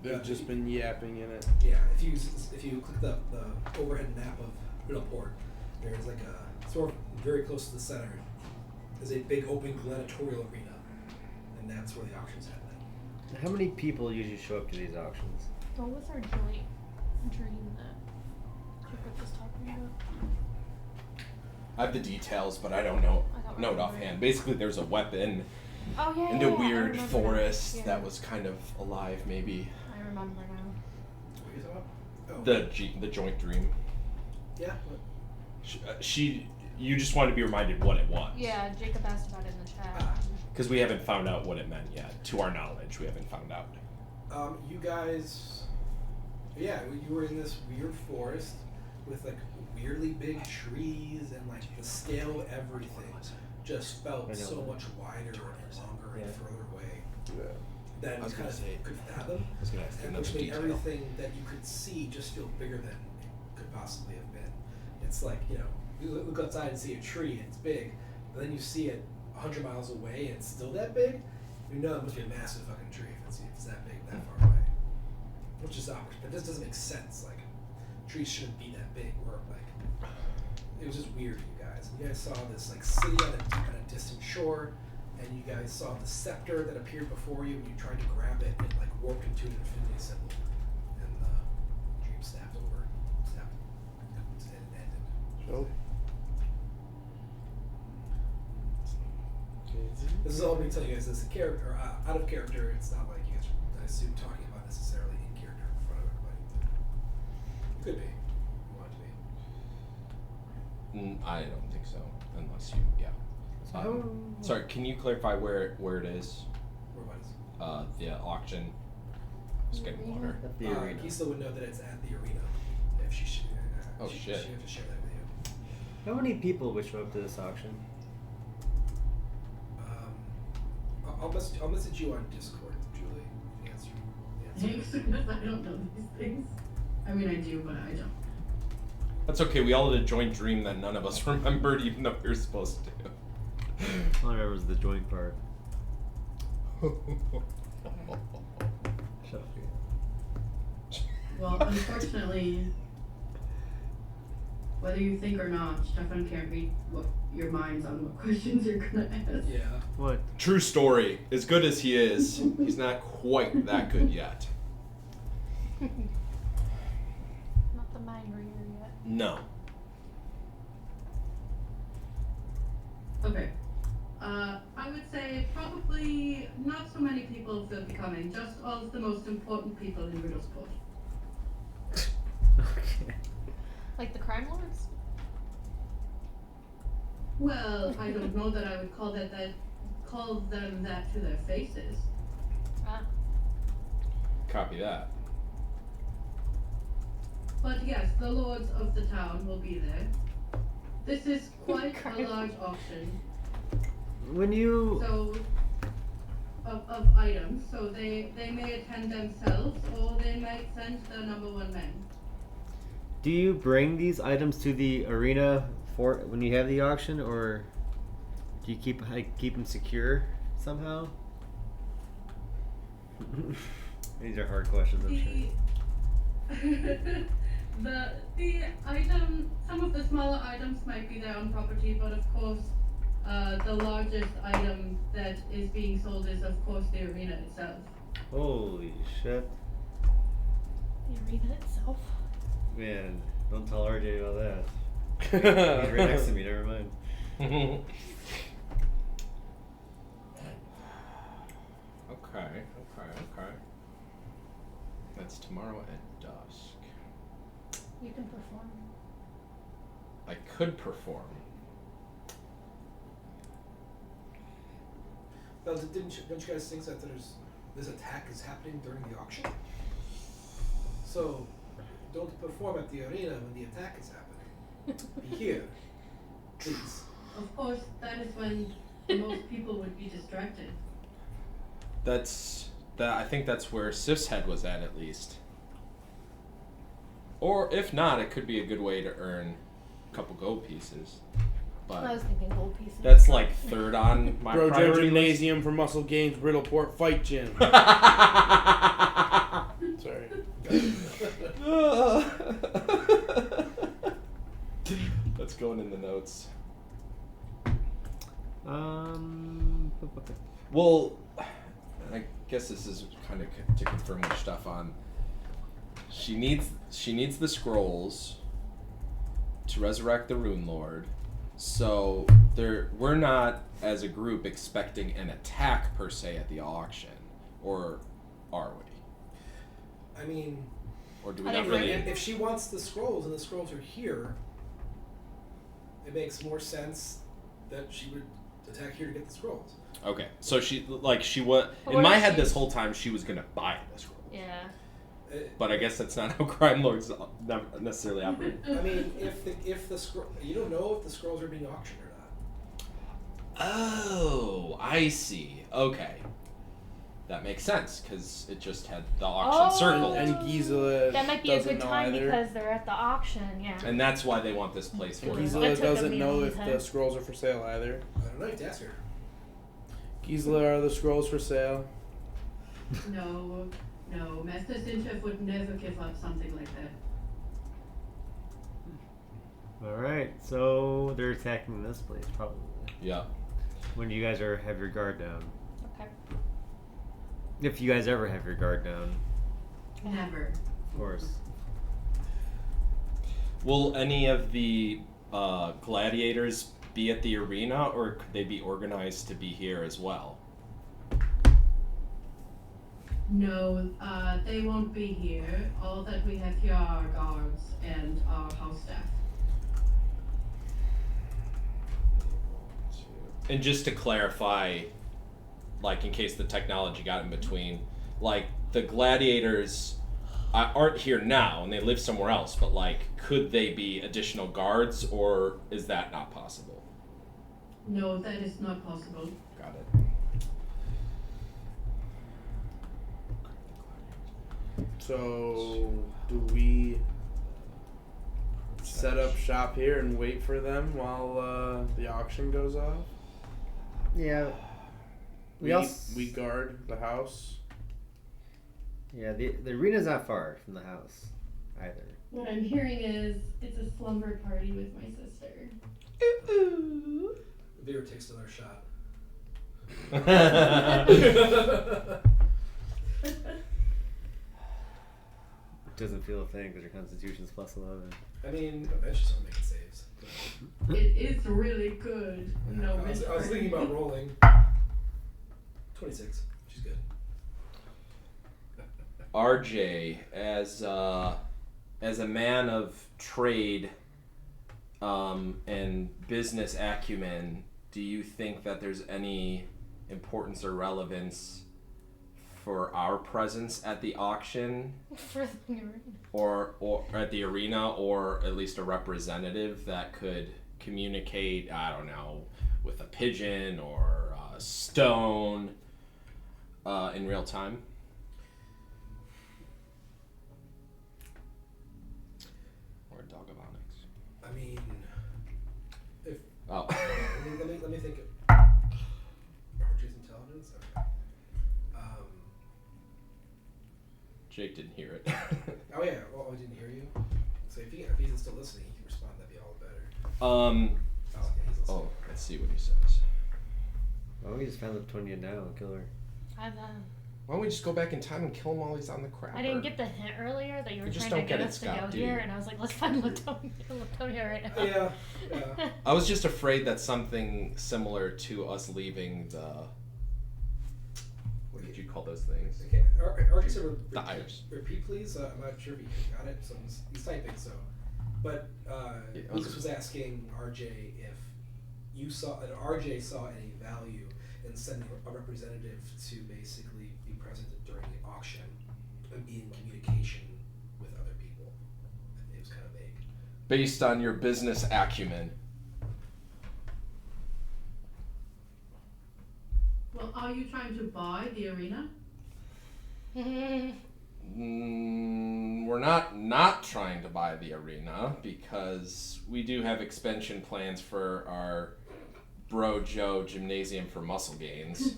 They've just been yapping in it. Yeah, if you click the overhead map of Riddleport, there's like a sort of very close to the center. There's a big open gladiatorial arena, and that's where the auction's happening. How many people usually show up to these auctions? What was our joint dream that Jacob was talking about? I have the details, but I don't know I don't it remember. offhand. Basically, there's a weapon Oh yeah, in yeah, a yeah, I weird remember forest now. Yeah. that was kind of alive, maybe. I remember now. What are you talking about? Oh. The joint dream. Yeah. What? You just wanted to be reminded what it was. Yeah, Jacob asked about it in the chat. Because we haven't found out what it meant yet. To our knowledge, we haven't found out. You guys, yeah, you were in this weird forest with like weirdly big trees, and like the scale of everything just felt so much wider and longer and further away than I was kind gonna of say- could fathom, I was going to ask and another which made detail. everything that you could see just feel bigger than it could possibly have been. It's like, you look outside and see a tree and it's big, but then you see it 100 miles away and it's still that big. You know it must be a massive fucking tree if it's that big, that far away. Which is awkward, but this doesn't make sense. Like, trees shouldn't be that big, or like, it was just weird, you guys. You guys saw this like city on a distant shore, and you guys saw the scepter that appeared before you, and you tried to grab it, and it like warped into an infinity symbol, and the dream snapped and ended. So. This is all me telling you guys this. Character, out of character. It's not like you guys are, I assume, talking about necessarily in character in front of everybody. But it could be. If you want it to be. I don't think so, unless you, yeah. Sorry, can you clarify where it is? Where what is? The auction. Just getting water. At the arena. Kisa would know that it's at the arena. If she should. Oh, she shit. She'd have to share that with you. How many people would show up to this auction? I'll message you on Discord, Julie. Answer. Thanks, because I don't know these things. I mean, I do, but I don't. That's okay, we all had a joint dream that none of us remembered, even though we were supposed to. All I remember was the joint part. Shut up. Well, unfortunately, whether you think or not, Stefan can't read what your minds on what questions you're gonna ask. Yeah. What? True story. As good as he is, he's not quite that good yet. Not the mind reader yet. No. Okay. I would say probably not so many people will be coming, just all of the most important people in Riddleport. Okay. Like the crime lords? Well, I don't know that I would call them that to their faces. Ah. Copy that. But yes, the lords of the town will be there. This is quite a large auction. When you So of items, so they may attend themselves or they might send their number one men. do you bring these items to the arena for when you have the auction, or do you keep them secure somehow? These are hard questions, I'm sure. The item, some of the smaller items might be their own property, but of course, the largest item that is being sold is of course the arena itself. Holy shit. The arena itself. Man, don't tell RJ about that. He's right next to me, never mind. Okay. That's tomorrow at dusk. You can perform. I could perform. Well, don't you guys think that this attack is happening during the auction? So, don't perform at the arena when the attack is happening. Be here, please. Of course, that is when most people would be distracted. I think that's where Sif's head was at least. Or if not, it could be a good way to earn a couple gold pieces. I But was thinking gold pieces. that's like third on my Bro, priority list. Gymnasium for Muscle Games, Riddleport Fight Gym. That's going in the notes. Well, I guess this is kind of to confirm with Stefan. She needs the scrolls to resurrect the Rune Lord. So we're not as a group expecting an attack per se at the auction, or are we? I mean, or do we I not think really? if she wants the scrolls and the scrolls are here, it makes more sense that she would attack here to get the scrolls. Okay, so she was But in what my if head she- this whole time she was gonna buy the scrolls. Yeah. But I guess that's not how crime lords necessarily operate. I mean, if the scroll, you don't know if the scrolls are being auctioned or not. Oh, I see. Okay. That makes sense, because it just had the auction circle. And Gisela That might be a doesn't good know time either. because they're at the auction, yeah. And that's why they want this place for And it. Gisela That took a doesn't know long if time. the scrolls are for sale either. I don't know. You have to ask her. Gisela, are the scrolls for sale? No, Master Sinchef would never give up something like that. Alright, so they're attacking this place, probably. Yeah. When you guys have your guard down. Okay. If you guys ever have your guard down, Never. of course. Will any of the gladiators be at the arena, or could they be organized to be here as well? No, they won't be here. All that we have here are our guards and our house staff. And just to clarify, like in case the technology got in between, like the gladiators aren't here now and they live somewhere else, but like could they be additional guards, or is that not possible? No, that is not possible. Got it. So, do we set up shop here and wait for them while the auction goes off? Yeah. We guard the house. Yeah, the arena's not far from the house either. What I'm hearing is it's a slumber party with my sister. Vera takes another shot. Doesn't feel a thing because your constitution's plus 11. I mean, eventually someone making saves. It is really good. No, I was thinking about rolling. 26. She's good. RJ, as a man of trade and business acumen, do you think that there's any importance or relevance for our presence at the auction, For the arena. or at the arena, or at least a representative that could communicate, I don't know, with a pigeon or a stone in real time? Or dogavonics? I mean, if Oh. let me think. RJ's intelligence. Okay. Jake didn't hear it. Oh yeah. Well, I didn't hear you. So if he's still listening, he can respond. That'd be all the better. Oh, Yeah, he's listening. let's see what he says. Why don't we just find Liptonia now and kill her? Why don't we just go back in time and kill him while he's on the crap? I didn't get the hint earlier that you were You just trying to don't get get it, us to Scott, go do here, you? and I was like, let's find Latonia right now. Yeah. Yeah. I was just afraid that something similar to us leaving the... What did you call those things? Okay. RJ said The Irish. repeat, please. I'm not sure if he got it. So he's typing. So, but Yeah, Lucas was asking RJ if you saw that RJ saw any value in sending a representative to basically be present during the auction and be in communication with other people. It was kind of vague. Based on your business acumen. Well, are you trying to buy the arena? We're not trying to buy the arena, because we do have expansion plans for our Bro Joe Gymnasium for muscle gains.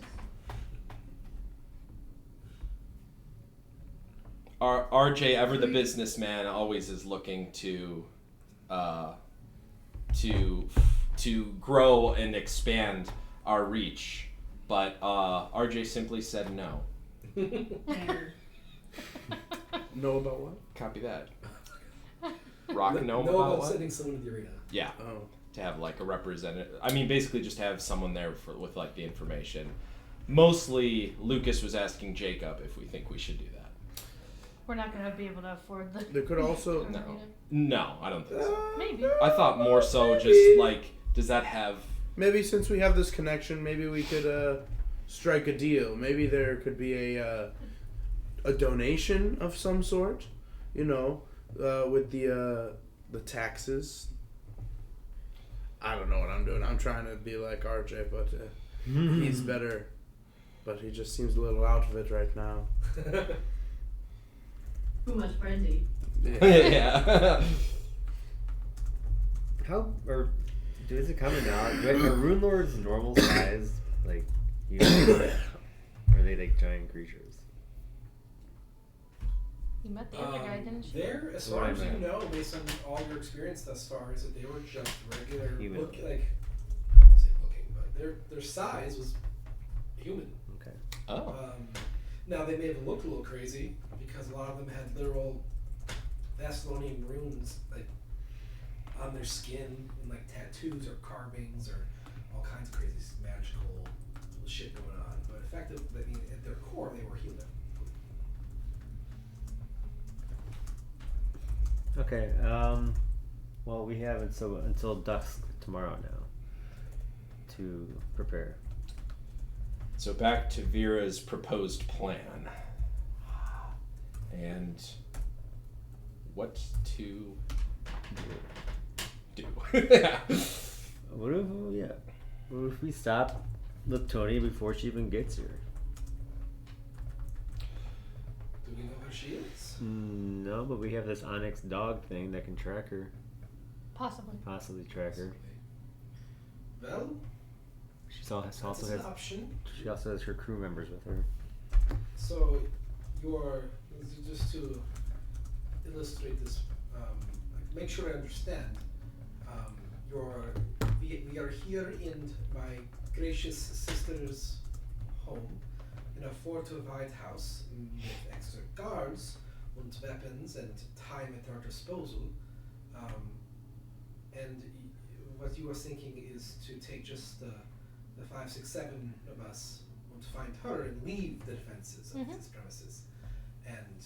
RJ, ever the businessman, always is looking to grow and expand our reach, but RJ simply said no. Know about what? Copy that. Rock know about about what? sending someone to the arena. Yeah. Oh. To have like a representative. I mean, basically just have someone there with like the information. Mostly, Lucas was asking Jacob if we think we should do that. We're not gonna be able to afford the. They could also. No, I don't think so. Maybe. I thought more so just like, does that have... Maybe since we have this connection, maybe we could strike a deal. Maybe there could be a donation of some sort, you know, with the taxes. I don't know what I'm doing. I'm trying to be like RJ, but he's better. But he just seems a little out of it right now. Too much brandy. Yeah. Is it common knowledge? Are rune lords normal size? Like, humans? Or are they like giant creatures? You met the other guy, didn't you? They're, as far as you know, based on all your experience thus far, is that they were just regular look, like, I won't say looking, but their size was human. Okay. Oh. Now they may have looked a little crazy because a lot of them had literal Thessalonian runes like on their skin and like tattoos or carvings or all kinds of crazy magical shit going on. But effectively, I mean, at their core, they were human. Okay. Well, we have until dusk tomorrow now to prepare. So back to Vera's proposed plan. And what to do. What if we stop Liptonia before she even gets here? Do we know where she is? No, but we have this Onyx dog thing that can track her. Possibly Track her. Well, She also that's has an option. She also has her crew members with her. So, just to illustrate this, make sure I understand. We are here in my gracious sister's home, in a fortified house with extra guards and weapons and time at our disposal. And what you are thinking is to take just the 5, 6, 7 of us and find her and leave the defenses of these premises and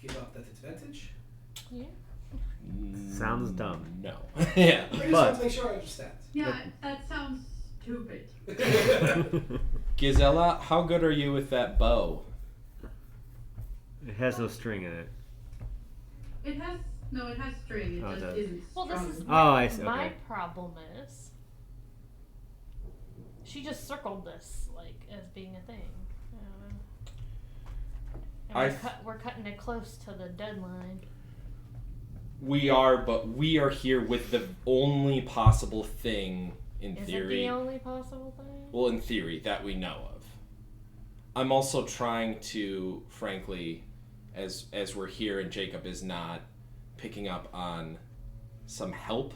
give up that advantage? Yeah. Sounds dumb. No. Yeah. I just want to make sure I understand. Yeah, that sounds stupid. Gizella, how good are you with that bow? It has no string in it. It has string. It Oh, it just does. isn't Well, this strong. is I see. my Okay. problem is she just circled this like as being a thing. And we're cutting it close to the deadline. We are, but we are here with the only possible thing in Is theory. it the only possible thing? Well, in theory, that we know of. I'm also trying to, frankly, as we're here and Jacob is not picking up on some help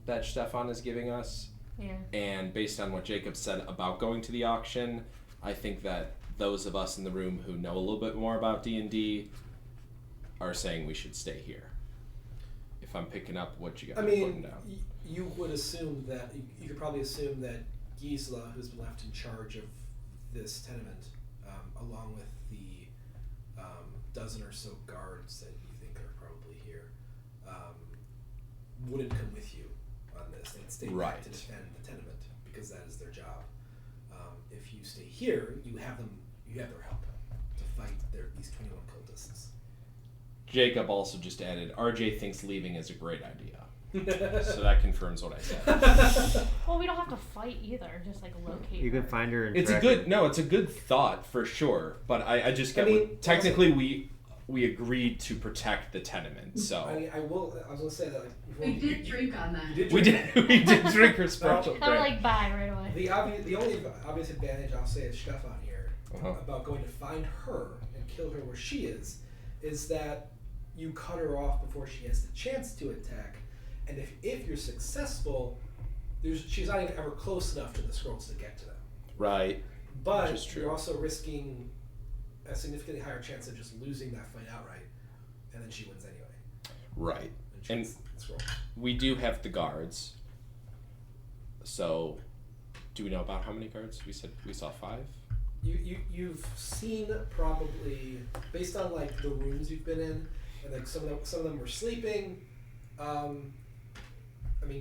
that Stefan is giving us. Yeah. And based on what Jacob said about going to the auction, I think that those of us in the room who know a little bit more about D&D are saying we should stay here. If I'm picking up what you guys are putting down. You would assume that, you could probably assume that Gisela, who's been left in charge of this tenement, along with the dozen or so guards that you think are probably here, wouldn't come with you on this. They'd stay back to defend the tenement because that is their job. If you stay here, you have their help to fight these 21 cultists. Jacob also just added, RJ thinks leaving is a great idea. So that confirms what I said. Well, we don't have to fight either. Just like locate. You her. can find her. And It's a track good, her. no, it's a good thought for sure. But I just get, technically we agreed to protect the tenement, so. I was gonna say that. Like, We did drink on that. We did drink her special I would drink. like buy right away. The only obvious advantage I'll say is Stefan here Uh-huh. about going to find her and kill her where she is is that you cut her off before she has the chance to attack, and if you're successful, she's not even ever close enough to the scrolls to get to them. Right. But Which is true. you're also risking a significantly higher chance of just losing that fight outright, and then she wins anyway. Right. And she And gets the scroll. we do have the guards. So, do we know about how many guards? We said we saw 5. You've seen probably, based on like the rooms you've been in, and like some of them were sleeping. I mean,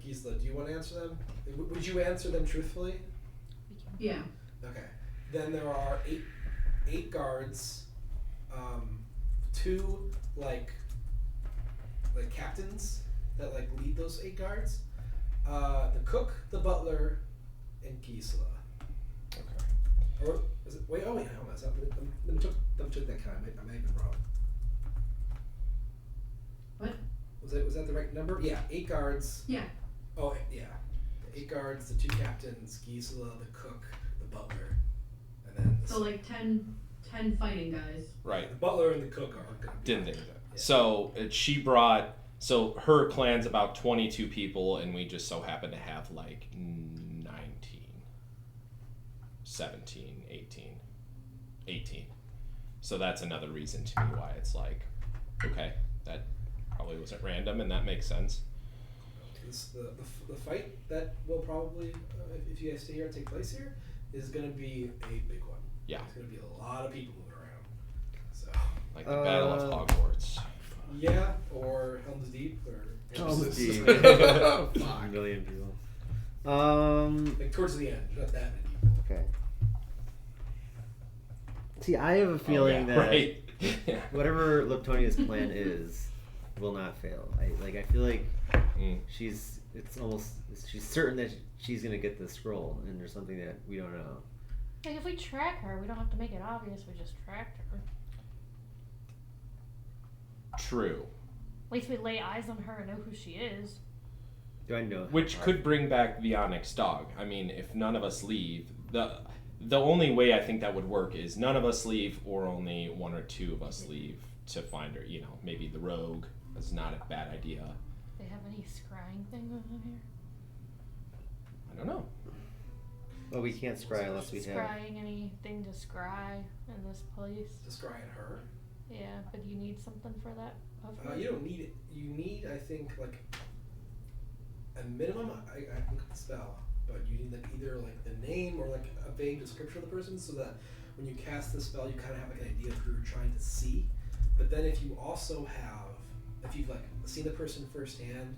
Gisela, do you want to answer them? Would you answer them truthfully? Yeah. Okay. Then there are eight guards, 2 like captains that like lead those 8 guards. The cook, the butler, and Gisela. Okay. Or is it? Wait, oh wait, hold on. Let me double check that count. I may have been wrong. What? Was that the right number? Yeah, 8 guards. Yeah. Oh yeah, the 8 guards, the 2 captains, Gisela, the cook, the butler, and then So like 10 fighting guys. Right. the butler and the cook are gonna be Didn't think of Yeah. that. So she brought. So her clan's about 22 people, and we just so happen to have like 19, 17, 18. So that's another reason to me why it's like, okay, that probably wasn't random, and that makes sense. The fight that will probably, if you guys stay here and take place here, is going to be a big one. Yeah. There's going to be a lot of people moving around. So. Like the Battle of Hogwarts. Yeah, or Helm's Deep, or. Helm's Deep. Fuck. A million people. Like towards the end, not that many people. Okay. See, I have a feeling that Right. Yeah. whatever Leptonia's plan is will not fail. I feel like Mm. she's certain that she's gonna get the scroll, and there's something that we don't know. Like if we track her, we don't have to make it obvious. We just tracked her. True. At least we lay eyes on her and know who she is. Do I know? Which could bring back the Onyx dog. I mean, if none of us leave, the only way I think that would work is none of us leave, or only 1 or 2 of us leave to find her. You know, maybe the rogue is not a bad idea. They have any scrying thing going on here? I don't know. Well, we can't scry unless we have. Scrying anything to scry in this place? To scry at her. Yeah, but you need something for that of her? You don't need it. You need, I think, like a minimum. I look at the spell, but you need like either like the name or like a vague description of the person, so that when you cast the spell, you kind of have like an idea of who you're trying to see. But then if you also have, if you've like seen the person firsthand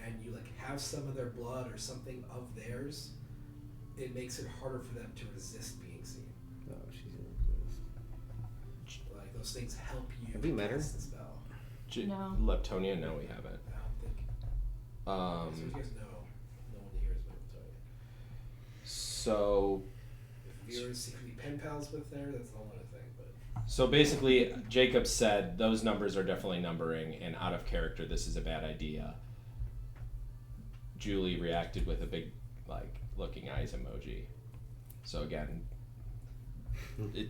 and you like have some of their blood or something of theirs, it makes it harder for them to resist being seen. Oh, she's gonna exist. Like those things help you Have we met her? cast the spell. No. Leptonia, no, we haven't. I don't think. So you guys know, no one here is going to tell you. So If you're secretly pen pals with there, that's a whole other thing. But So basically, Jacob said those numbers are definitely numbering, and out of character, this is a bad idea. Julie reacted with a big, like, looking eyes emoji. So again,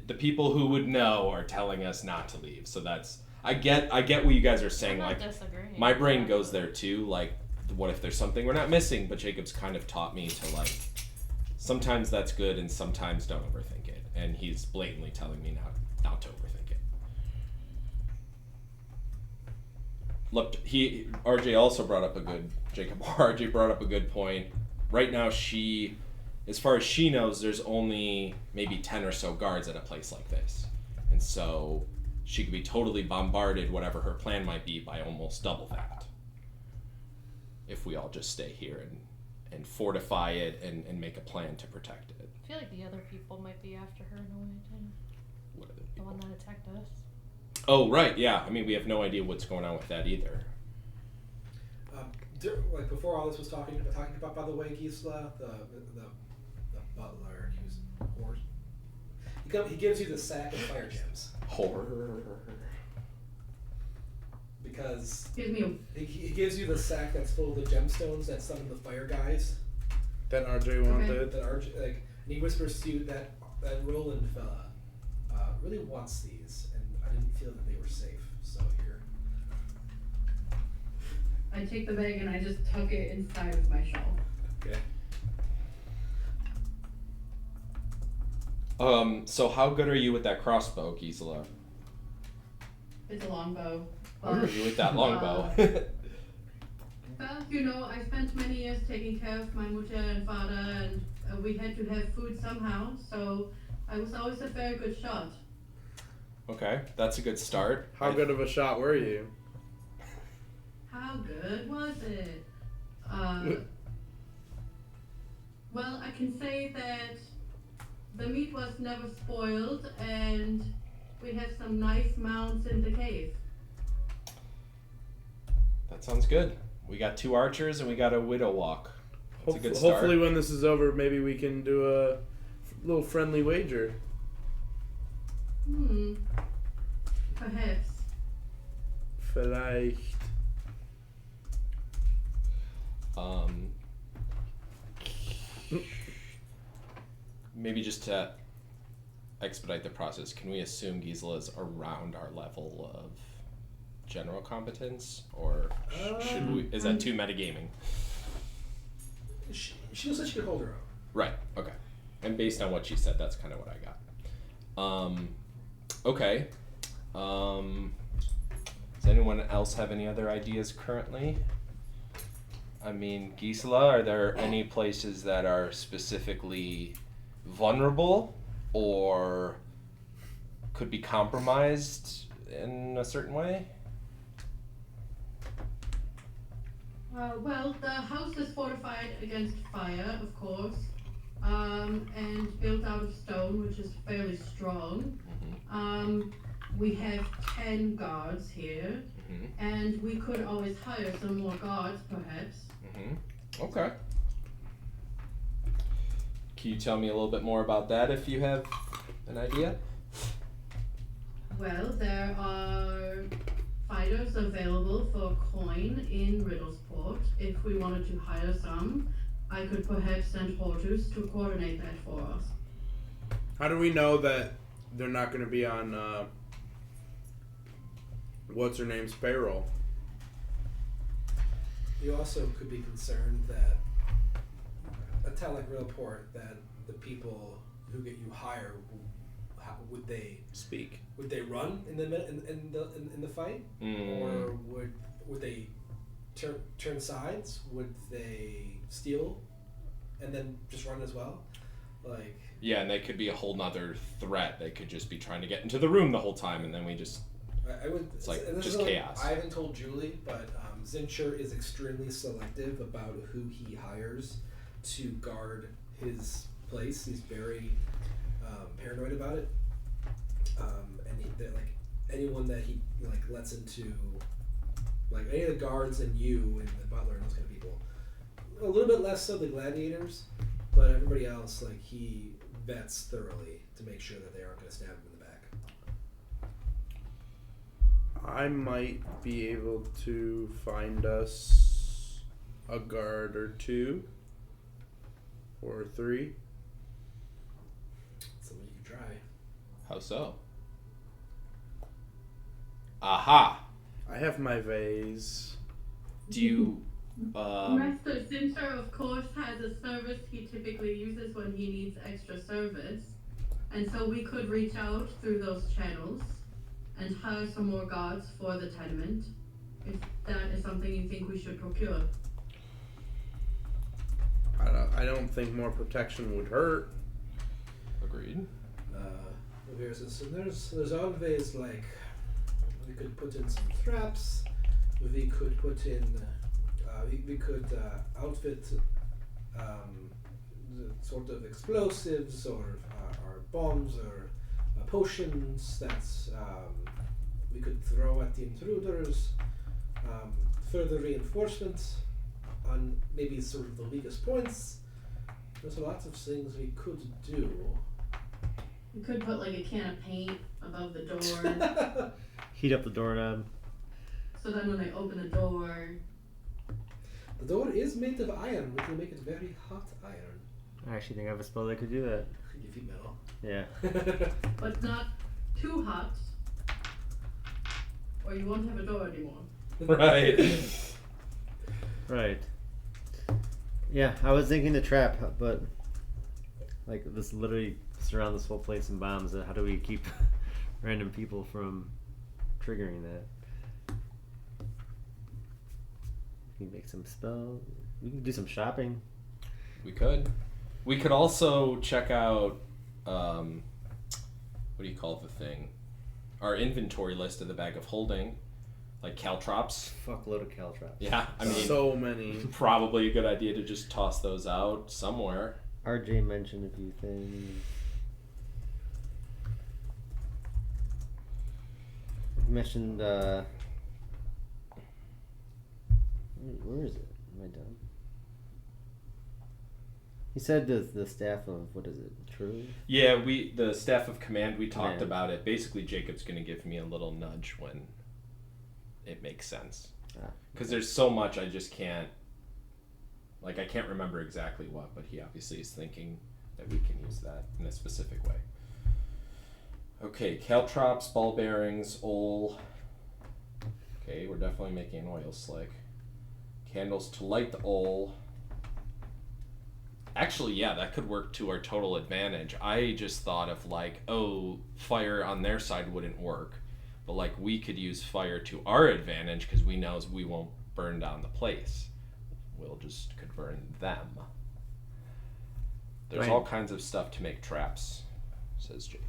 the people who would know are telling us not to leave. So that's I get what you guys are saying. I'm Like, not disagreeing. my brain goes there too. Like, what if there's something we're not missing? But Jacob's kind of taught me to like, sometimes that's good, and sometimes don't overthink it. And he's blatantly telling me not to overthink it. Look, RJ also brought up a good point. Right now, as far as she knows, there's only maybe 10 or so guards at a place like this, and so she could be totally bombarded, whatever her plan might be, by almost double that. If we all just stay here and fortify it and make a plan to protect it. I feel like the other people might be after her in a way too. What are the The people? one that attacked us. Oh, right, yeah. I mean, we have no idea what's going on with that either. like before all this was talking about, by the way, Gisela, the butler, he was horse. He gives you the sack of fire gems Horror. because Gives me he gives you the sack that's full of the gemstones that some of the fire guys That RJ wanted. that are like, and he whispers to you that Roland fella really wants these, and I didn't feel feel that they were safe. So here. I take the bag and I just tuck it inside of my shawl. Okay. So how good are you with that crossbow, Gisela? It's a longbow. How good are you with that longbow? Well, you know, I spent many years taking care of my mother and father, and we had to have food somehow, so I was always a very good shot. Okay, that's a good start. How good of a shot were you? How good was it? Well, I can say that the meat was never spoiled, and we have some nice mounts in the cave. That sounds good. We got 2 archers and we got a widow walk. That's a good start. Hopefully when this is over, maybe we can do a little friendly wager. Perhaps. Vielleicht. Maybe just to expedite the process, can we assume Gisela's around our level of general competence, or should we? Is that too metagaming? She looks like she could hold her own. Right. Okay. And based on what she said, that's kind of what I got. Okay. Does anyone else have any other ideas currently? I mean, Gisela, are there any places that are specifically vulnerable or could be compromised in a certain way? Well, the house is fortified against fire, of course, and built out of stone, which is fairly strong. We have 10 guards here, and we could always hire some more guards, perhaps. Okay. Can you tell me a little bit more about that if you have an idea? Well, there are fighters available for coin in Riddleport. If we wanted to hire some, I could perhaps send Hortus to coordinate that for us. How do we know that they're not going to be on what's her name's payroll? You also could be concerned that a town like Riddleport, that the people who get you hired, how would they Speak. Would they run in the fight, or would they turn sides? Would they steal and then just run as well? Like, yeah, and they could be a whole nother threat. They could just be trying to get into the room the whole time, and then we just I would. It's like and this just is chaos. I haven't told Julie, but Zincher is extremely selective about who he hires to guard his place. He's very paranoid about it, and like anyone that he lets into, like any of the guards and you and the butler and those kind of people. A little bit less so the gladiators, but everybody else, like, he vets thoroughly to make sure that they aren't going to stab him in the back. I might be able to find us a guard or 2 or 3. Something you can try. how so? Aha! I have my vase. Do you Master Zincher, of course, has a service he typically uses when he needs extra service. And so we could reach out through those channels and hire some more guards for the tenement, if that is something you think we should procure. I don't think more protection would hurt. agreed? So there's always, like, we could put in some traps. We could put in. We could outfit sort of explosives or bombs or potions that we could throw at the intruders. Further reinforcements on maybe sort of the weakest points. There's lots of things we could do. We could put like a can of paint above the door, Heat up the doorknob. so then when they open the door, The door is made of iron, which will make it very hot iron. I actually think I have a spell that could do that. Give you metal. Yeah. but not too hot. or you won't have a door anymore. Right. Right. Yeah, I was thinking the trap, but like this literally surround this whole place in bombs. How do we keep random people from triggering that? We can make some spells. We can do some shopping. We could. We could also check out, what do you call the thing? Our inventory list of the bag of holding, like caltrops. Fuckload of caltrops. Yeah, I mean, so many. probably a good idea to just toss those out somewhere. RJ mentioned a few things. He mentioned, where is it? Am I done? He said the staff of, what is it, True? Yeah, the staff of command, we talked Command. about it. Basically, Jacob's going to give me a little nudge when it makes sense. Because there's so much I just can't, like, I can't remember exactly what, but he obviously is thinking that we can use that in a specific way. Okay, caltrops, ball bearings, oil. Okay, we're definitely making an oil slick. Candles to light the oil. Actually, yeah, that could work to our total advantage. I just thought of like, oh, fire on their side wouldn't work. But like we could use fire to our advantage because we know we won't burn down the place. Could burn them. There's Right. all kinds of stuff to make traps, says Jake.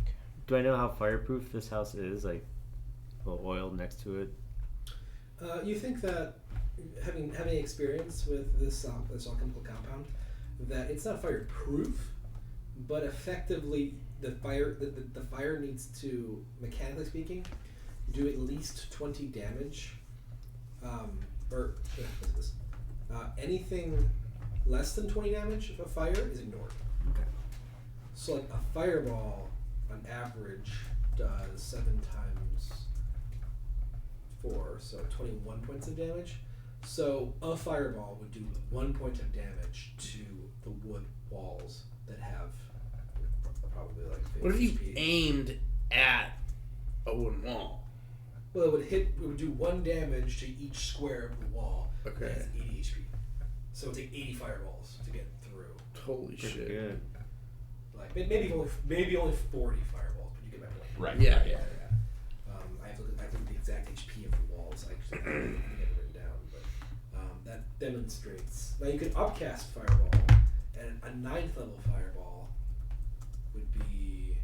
Do I know how fireproof this house is? Like, well, oil next to it. You think that having experience with this alchemical compound, that it's not fireproof, but effectively the fire needs to, mechanically speaking, do at least 20 damage. Anything less than 20 damage of a fire is ignored. Okay. So like a fireball on average does 7 times 4, so 21 points of damage. So a fireball would do 1 point of damage to the wood walls that have probably like 50 What if you HP. aimed at a wooden wall? Well, it would do 1 damage to each square of the wall. Okay. That has 80 HP. So it would take 80 fireballs to get through. Holy Pretty shit. good. Like maybe only 40 fireballs, but you get my point. Right. Yeah, right. yeah. I have to look at the exact HP of the walls. I actually didn't get it written down, but that demonstrates. Now you can upcast fireball, and a 9th level fireball would be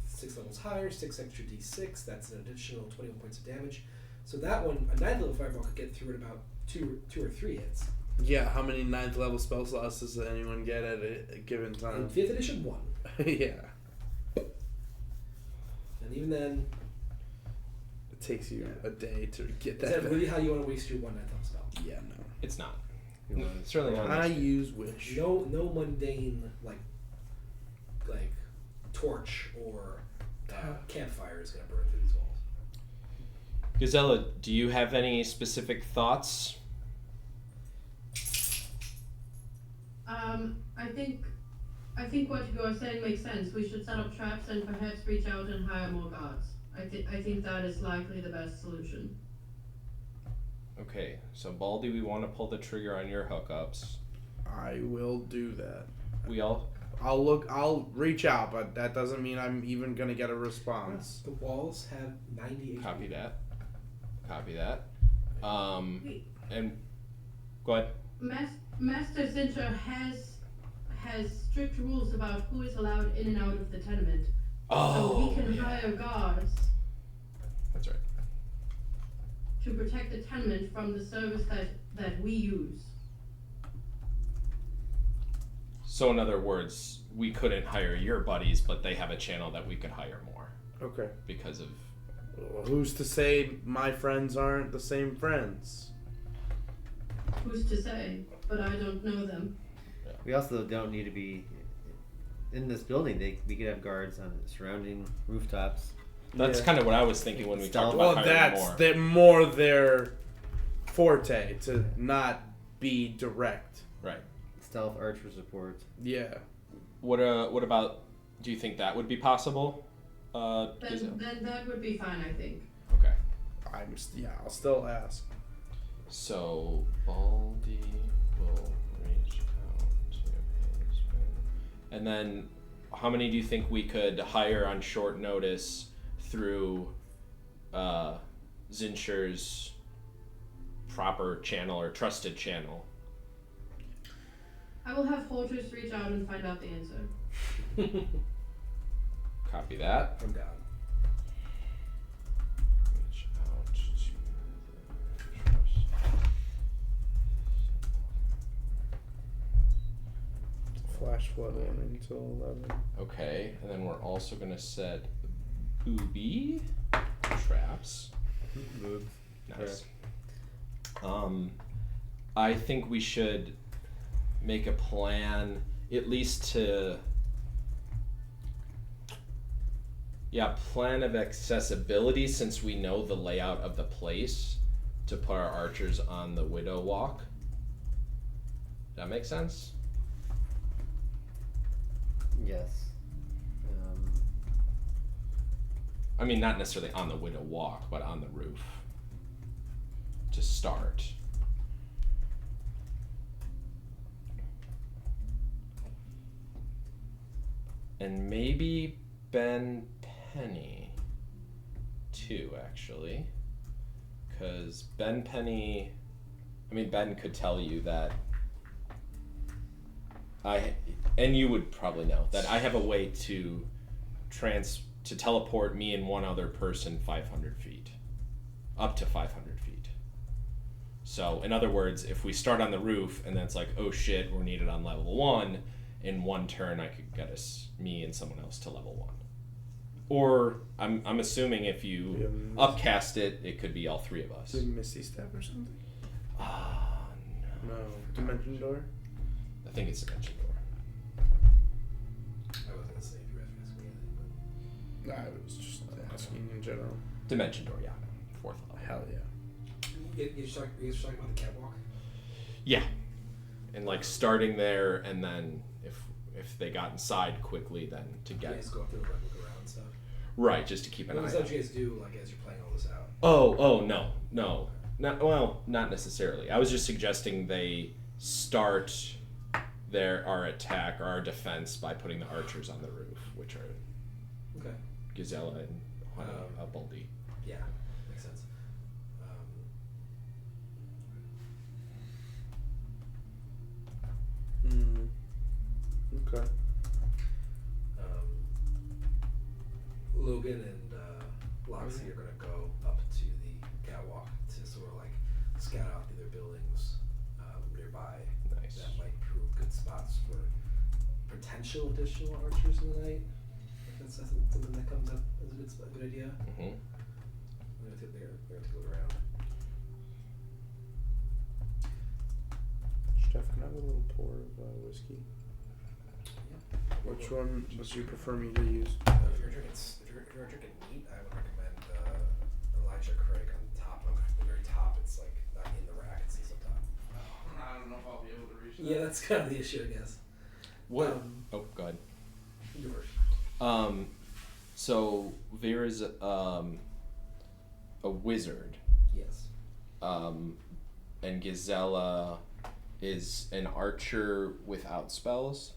6 levels higher, 6 extra d6. That's an additional 21 points of damage. So that one, a 9th level fireball could get through in about two or three hits. Yeah, how many 9th level spell slots does anyone get at a given In time? 5th edition, 1. Yeah. And even then, It takes you a day to get is that. that really how you want to waste your 1 9th level spell? Yeah, no. It's not. No, it's certainly not. I use wish. No mundane like torch or campfire is gonna burn through these walls. Gazella, do you have any specific thoughts? I think what you are saying makes sense. We should set up traps and perhaps reach out and hire more guards. I think that is likely the best solution. Okay, so Baldy, we want to pull the trigger on your hookups. I will do that. I'll reach out, but that doesn't mean I'm even gonna get a response. The walls have 90 HP. Copy that. Wait. And go ahead. Master Zincher has strict rules about who is allowed in and out of the tenement. So we can hire guards That's right. to protect the tenement from the service that we use. So in other words, we couldn't hire your buddies, but they have a channel that we could hire more Okay. because of. Well, who's to say my friends aren't the same friends? Who's to say? But I don't know them. We also don't need to be in this building. We could have guards on the surrounding rooftops. That's Yeah. kind of what I was thinking when we talked Well, about hiring that's more. more their forte to not be direct. Right. Stealth archer support. Yeah. What about? Do you think that would be possible? Gazelle? Then that would be fine, I think. Okay. I'll still ask. So Baldy will reach out to his friend. And then how many do you think we could hire on short notice through Zincher's proper channel or trusted channel? I will have Holters reach out and find out the answer. Copy that. I'm down. Reach out to the trust. Flash flood warning until 11. Okay, and then we're also gonna set booby traps. Move. Nice. I think we should make a plan, at least to, plan of accessibility, since we know the layout of the place, to put our archers on the Widow Walk. That make sense? Yes. I mean, not necessarily on the Widow Walk, but on the roof. To start. And maybe Ben Penny, too, actually. Because Ben could tell you that and you would probably know, that I have a way to teleport me and one other person 500 feet. Up to 500 feet. So, in other words, if we start on the roof and then it's like, oh shit, we're needed on level 1, in one turn I could get me and someone else to level 1. Or, I'm assuming if you upcast it, it could be all three of us. Did Misty Step or something? No. No. Dimension Door? I think it's Dimension Door. I wasn't gonna say if you were asking me anything, Nah, I was just asking in general. Dimension Door, yeah. 4th level. Hell yeah. but you're talking about the catwalk? Yeah. And like starting there, and then if they got inside quickly, then to You get guys go up there and like, look around and stuff? right, just to keep an What eye is out. that you guys do like as you're playing all this out? No. Not necessarily. I was just suggesting they start our attack or our defense by putting the archers on the roof, which are Okay. Gazella and Baldi. Yeah, makes sense. Okay. Logan and Loxy are gonna go up to the catwalk to sort of like scout out the other buildings nearby. Nice. That might prove good spots for potential additional archers in the night. If that's something that comes up as a good idea. Mm-hmm. They're gonna take a look around. Steph, can I have a little pour of whiskey? Which one would you prefer me to use? If you're drinking neat, I would recommend Elijah Craig on the top. On the very top, it's like not in the rack; it's just up top. I don't know if I'll be able to reach that. Yeah, that's kind of the issue, I guess. What? Go ahead. You first. So Vera's a wizard. Yes. And Gazella is an archer without spells.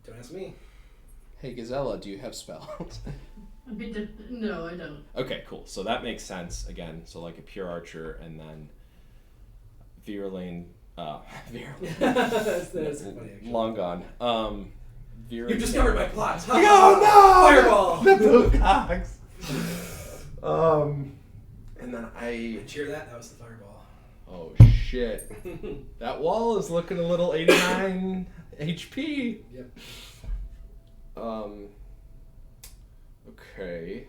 Don't ask me. Hey Gazella, do you have spells? No, I don't. Okay, cool. So that makes sense again. So like a pure archer, and then Verlaine, That's funny, actually. long gone. Vera. You've discovered my plot. Oh no! Fireball! The Boococks. And then Did you hear that? That was the fireball. Oh shit! That wall is looking a little 89 HP. Yep. Okay.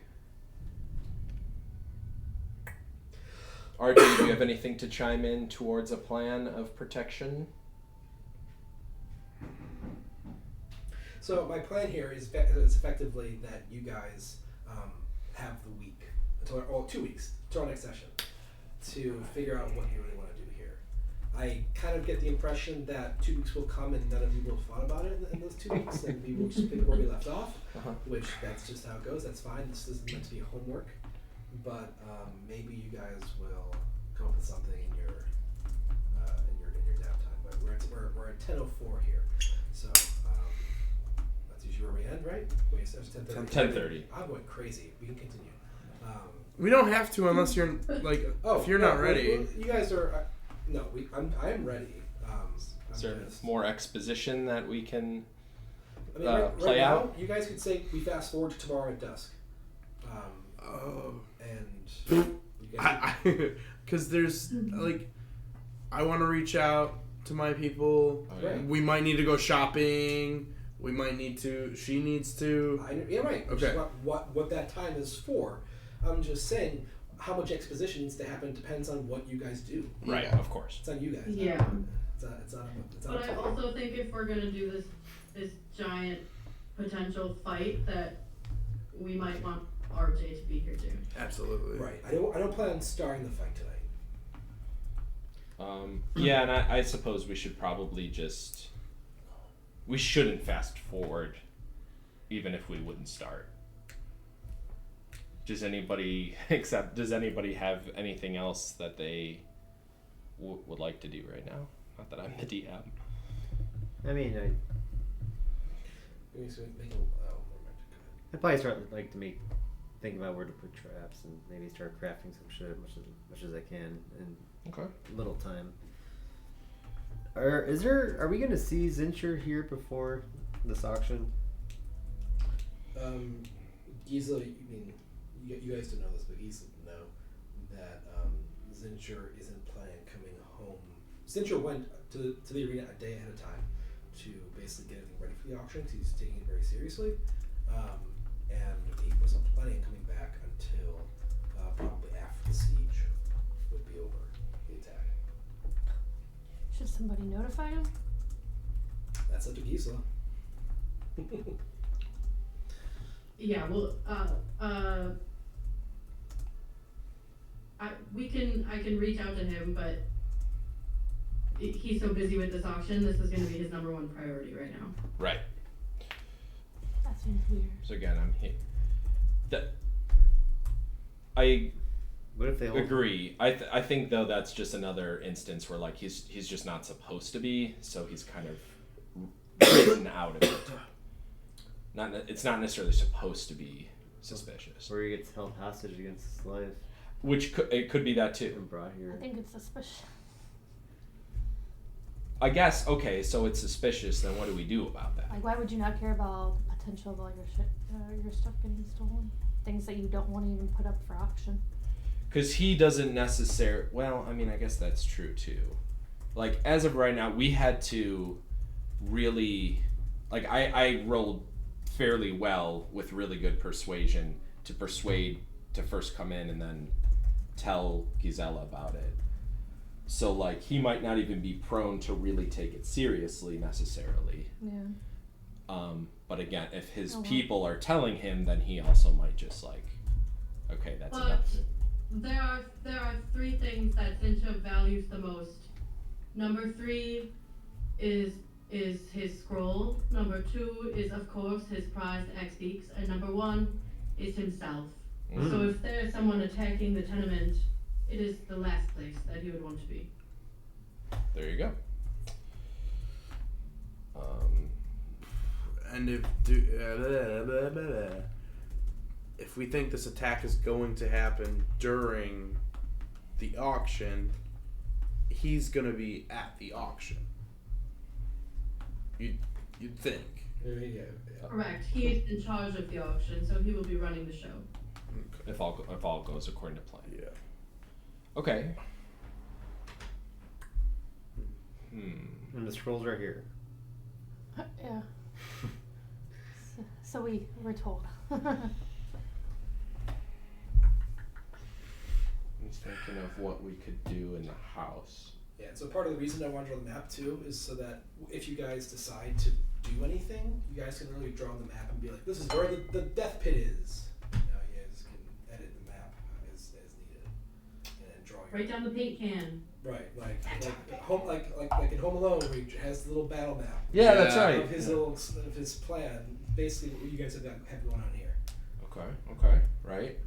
RJ, do you have anything to chime in towards a plan of protection? So my plan here is effectively that you guys have the week until 2 weeks until our next session to figure out what you really want to do here. I kind of get the impression that 2 weeks will come and none of you will have thought about it in those 2 weeks, and we will just pick where we left off. Which that's just how it goes. That's fine. This isn't meant to be homework. but maybe you guys will come up with something in your downtime. But we're at 10:04 here, so that's usually where we end, right? Wait, it starts 10:30. 10:30. I'm going crazy. We can continue. We don't have to unless you're like if you're not ready. Well, you guys are. No, I am ready. Is there more exposition that we can I mean, right play now, out? you guys could say we fast forward to tomorrow at dusk. And you guys Because there's like, I want to reach out to my people. Oh, yeah. We might need to go shopping. We might need to. She needs to. yeah, right. Which Okay. is what that time is for. I'm just saying how much exposition needs to happen depends on what you guys do. Right, Yeah. of course. It's on you guys. Yeah. It's on But I also think if we're gonna do this giant potential fight, that we might want RJ to be here too. Absolutely. Right. I don't plan on starting the fight tonight. Yeah, and I suppose we should probably we shouldn't fast forward, even if we wouldn't start. Does anybody have anything else that they would like to do right now? Not that I'm the DM. I mean, Maybe so make a I'd probably start think about where to put traps and maybe start crafting some shit much as I can in Okay. little time. Are we gonna see Zincher here before this auction? Gisela, you guys don't know this, but Gisela know that Zincher isn't planning on coming home. Zincher went to the arena a day ahead of time to basically get everything ready for the auction because he's taking it very seriously. And he wasn't planning on coming back until probably after the siege would be over, the attack. Should somebody notify him? That's up to Gisela. Yeah, well, I can reach out to him, but he's so busy with this auction. This is going to be his number one priority right now. Right. That seems weird. So again, I'm here. I What if they hold? agree. I think though that's just another instance where like he's just not supposed to be, so he's kind of written out of it. It's not necessarily supposed to be suspicious. Where he gets held hostage against his life Which it could be that too. and brought here. I think it's suspicious. I guess okay, so it's suspicious. Then what do we do about that? Like, why would you not care about the potential of all your shit, your stuff getting stolen? Things that you don't want to even put up for auction. Because he doesn't necessarily. Well, I mean, I guess that's true too. Like as of right now, we had to really, like I rolled fairly well with really good persuasion to persuade to first come in and then tell Gisela about it. So like he might not even be prone to really take it seriously necessarily. Yeah. But again, if his Oh, well. people are telling him, then he also might just like, okay, that's But enough. there are three things that Zincher values the most. Number 3 is his scroll. Number 2 is of course his prized X beaks, and number 1 is himself. Mm. So if there is someone attacking the tenement, it is the last place that he would want to be. There you go. And if we think this attack is going to happen during the auction, he's gonna be at the auction. You'd think. Yeah. Correct. He is in charge of the auction, so he will be running the show. If all goes according to plan. Yeah. Okay. And the scroll's right here. Yeah. So we were told. I'm just thinking of what we could do in the house. Yeah, so part of the reason I want to draw the map too is so that if you guys decide to do anything, you guys can really draw on the map and be like, this is where the death pit is. You guys can edit the map as needed and draw your Right down the paint can. right, like in Home Alone, where he has the little battle map. Yeah, that's Yeah. right. Of his plan, basically what you guys have going on here. Okay, right.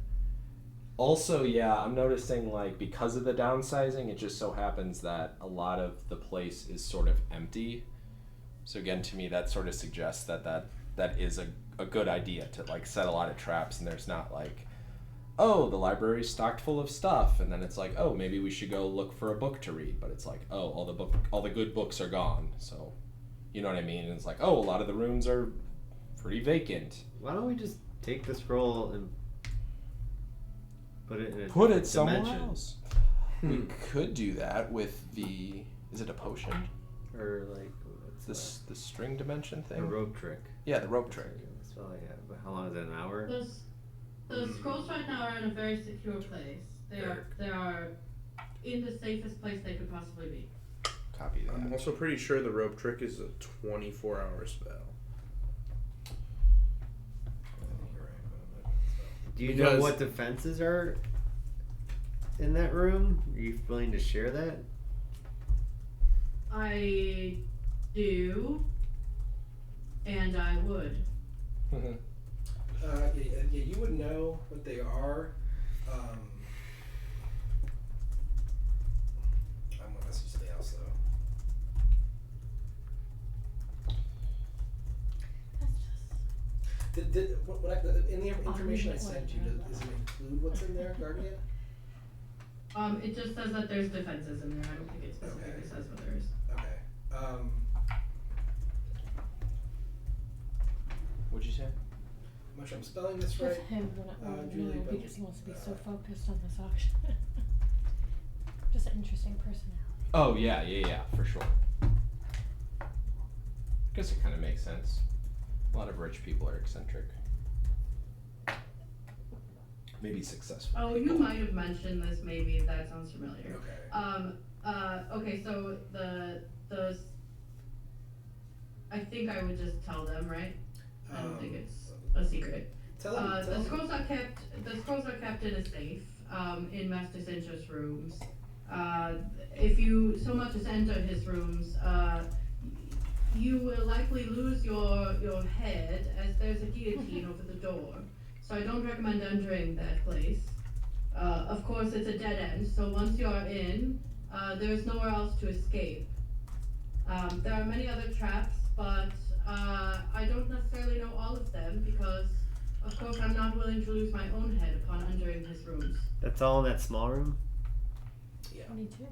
Also, yeah, I'm noticing like because of the downsizing, it just so happens that a lot of the place is sort of empty. So again, to me, that sort of suggests that is a good idea to like set a lot of traps, and there's not like, oh, the library's stocked full of stuff, and then it's like, oh, maybe we should go look for a book to read, but it's like, oh, all the good books are gone, so, you know what I mean? And it's like, oh, a lot of the rooms are pretty vacant. Why don't we just take the scroll and put it in a Put it different somewhere dimension? else. We could do that with the. Is it a potion? Or like what's The string dimension a thing. rope trick? Yeah, the rope trick. So yeah, but how long is it? An hour? The scrolls right now are in a very secure place. They are in the safest place they could possibly be. Copy that. I'm also pretty sure the rope trick is a 24-hour spell. Do you know Because- what defenses are in that room? Are you willing to share that? I do, and I would. Yeah, you would know what they are. I'm gonna message something else though. That's just. In the information I sent you, does it include what's in there, Guardian? It just says that there's defenses in there. I don't think it specifically Okay. says what there is. Okay. What'd you say? I'm not sure I'm spelling this right. With him, but I don't Julie, know, but, because he wants to be so focused on this auction. Just an interesting personality. Oh yeah, for sure. Guess it kind of makes sense. A lot of rich people are eccentric. Maybe successful. Oh, you might have mentioned this. Maybe that sounds familiar. Okay. Okay. So the I think I would just tell them, right? I don't think it's a secret. Tell them. The scrolls are kept in a safe in Master Cincher's rooms. If you so much as enter his rooms, you will likely lose your head, as there's a guillotine over the door. So I don't recommend entering that place. Of course, it's a dead end, so once you are in, there is nowhere else to escape. There are many other traps, but I don't necessarily know all of them because, of course, I'm not willing to lose my own head upon entering his rooms. That's all in that small room? Yeah, 22.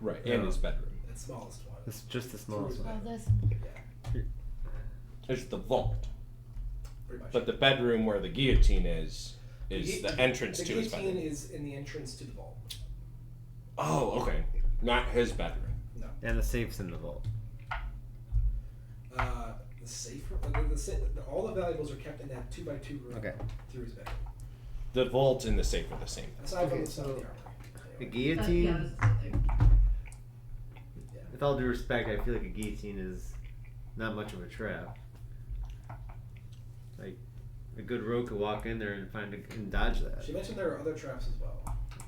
Right, Yeah. and his bedroom. the smallest one. It's just the smallest Through one. Oh, this. Yeah, There's the vault, pretty much. but the bedroom where the guillotine is the entrance the to his guillotine bedroom. is in the entrance to the vault. Oh, okay. Not his bedroom. No. And the safe's in the vault. The safe room, all the valuables are kept in that 2x2 room. Okay. Through his bedroom. The vault and the safe are the same. Aside from Okay, the stuff in the so- armory. The Anyway. Yeah, guillotine, that's the thing. with all due respect, I feel like a guillotine is not much of a trap. Like, a good rogue could walk in there and and dodge that. She mentioned there are other traps as well.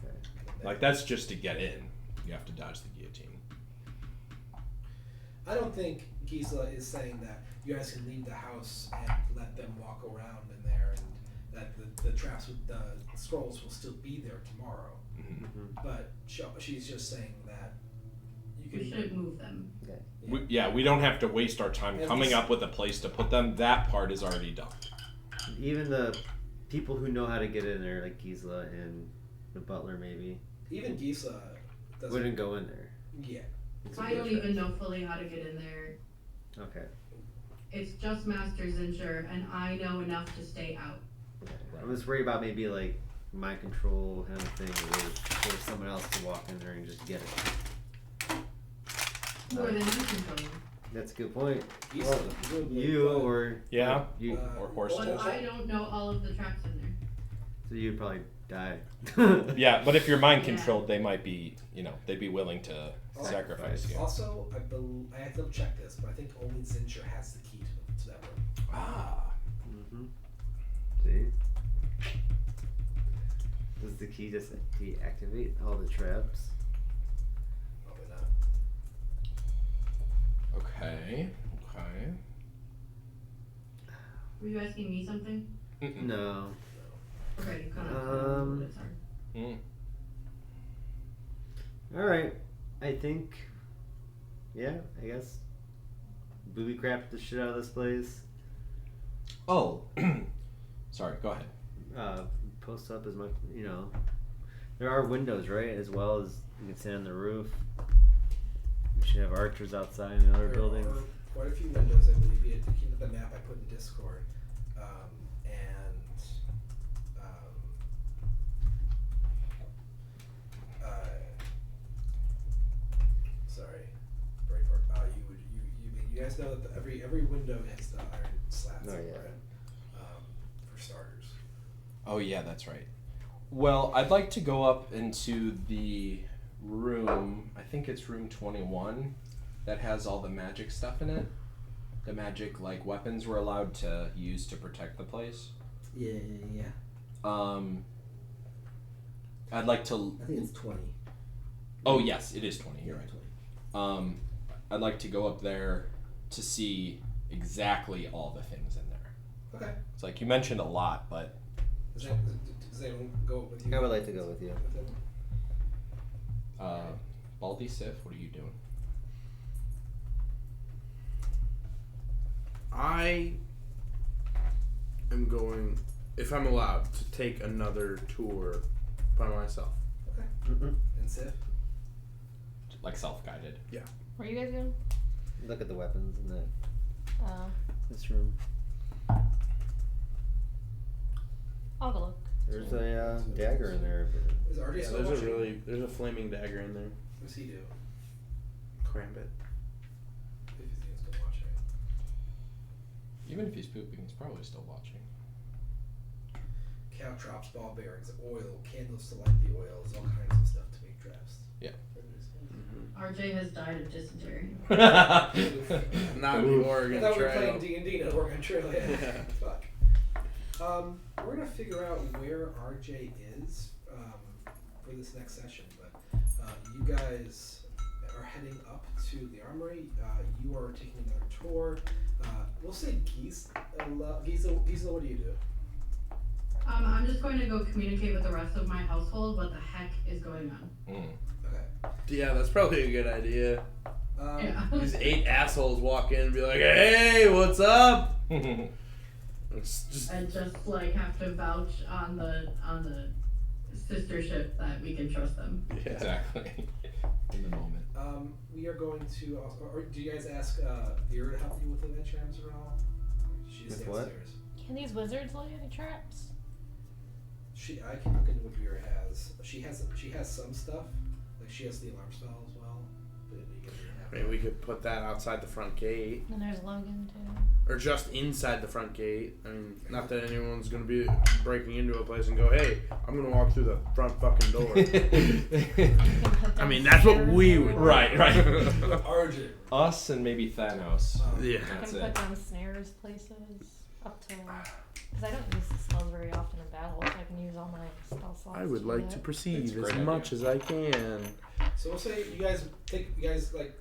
Okay. Like that's just to get in. You have to dodge the guillotine. I don't think Gisela is saying that you guys can leave the house and let them walk around in there, and that the traps with the scrolls will still be there tomorrow. Mm-hmm. But she's just saying that you We can. should move them. Yeah. We don't have to waste our time At coming least- up with a place to put them. That part is already done. Even the people who know how to get in there, like Gisela and the butler, maybe, Even Gisela doesn't. wouldn't go in there. Yeah. It's I a don't good even trap. know fully how to get in there. Okay. It's just Master Zincher, and I know enough to stay out. I'm just worried about maybe like mind control kind of thing, or someone else to walk in there and just get it. More than you control. That's a good point. Gisela Well, would, you but- or Yeah. you, Or horse Well, But I don't know all of the traps in there. so you'd probably die. Yeah, but if you're mind Yeah. controlled, they might be, they'd be willing to sacrifice you. Also, I have to check this, but I think only Zincher has the key to that room. Ah. Mm-hmm. See? Does the key just deactivate all the traps? Probably not. Okay. Were you asking me something? Mm-mm. No. Okay, you kind of it's hard. All right, I think. Yeah, I guess. Booby crap the shit out of this place. Oh, sorry. Go ahead. Post up as much, There are windows, right? As well as you can stand on the roof. We should have archers outside in other buildings. There are quite a few windows, I believe. If you look at the map I put in Discord, sorry, Breakport. You guys know that every window has the iron slats over it, for starters. Oh yeah, that's right. Well, I'd like to go up into the room. I think it's room 21 that has all the magic stuff in it. The magic weapons we're allowed to use to protect the place. Yeah. I'd like to. I think it's 20. Oh yes, it is 20. You're right. 20. I'd like to go up there to see exactly all the things in there. Okay. It's like you mentioned a lot, but Does anyone go with you? I would like to go with you. Baldy Sif, what are you doing? I am going, if I'm allowed, to take another tour by myself. Okay. And Sif? Like self-guided. Yeah. Where are you guys going? Look at the weapons in Uh, this room. I'll go look. There's a dagger in there. Is RJ Yeah, still watching? there's a flaming dagger in there. What does he do? Cramp it. If he's even still watching. Even if he's pooping, he's probably still watching. Cow drops, ball bearings, oil, candles to light the oils, all kinds of stuff to make drafts. Yeah. RJ has died of dysentery. Not the I Oregon thought we were Trail. playing D&D, not Oregon Trail. Yeah. Fuck. We're gonna figure out where RJ is for this next session, but you guys are heading up to the armory. You are taking another tour. We'll say Giza, what do you do? I'm just going to go communicate with the rest of my household what the heck is going on. Okay. Yeah, that's probably a good idea. Yeah. These 8 assholes walk in and be like, "Hey, what's up?" It's just And just have to vouch on the sistership that we can trust them. yeah. Exactly. In the moment. We are going to also, or do you guys ask Vera to help you with the adventure items at all? Or she just With what? downstairs? Can these wizards lay any traps? I can look into what Vera has. She has some stuff. Like she has the alarm spell as well. But you get I mean, we could put that outside the front gate, And there's Logan too. or just inside the front gate. I mean, not that anyone's gonna be breaking into a place and go, "Hey, I'm gonna walk through the front fucking door." I mean, that's what we would. Right. RJ. Us and maybe Thanos. Yeah. I That's can it. put down snares places up to, because I don't use the spells very often in battle, so I can use all my spell slots. I would do like that. to proceed That's a as great much idea. as I can. So we'll say you guys like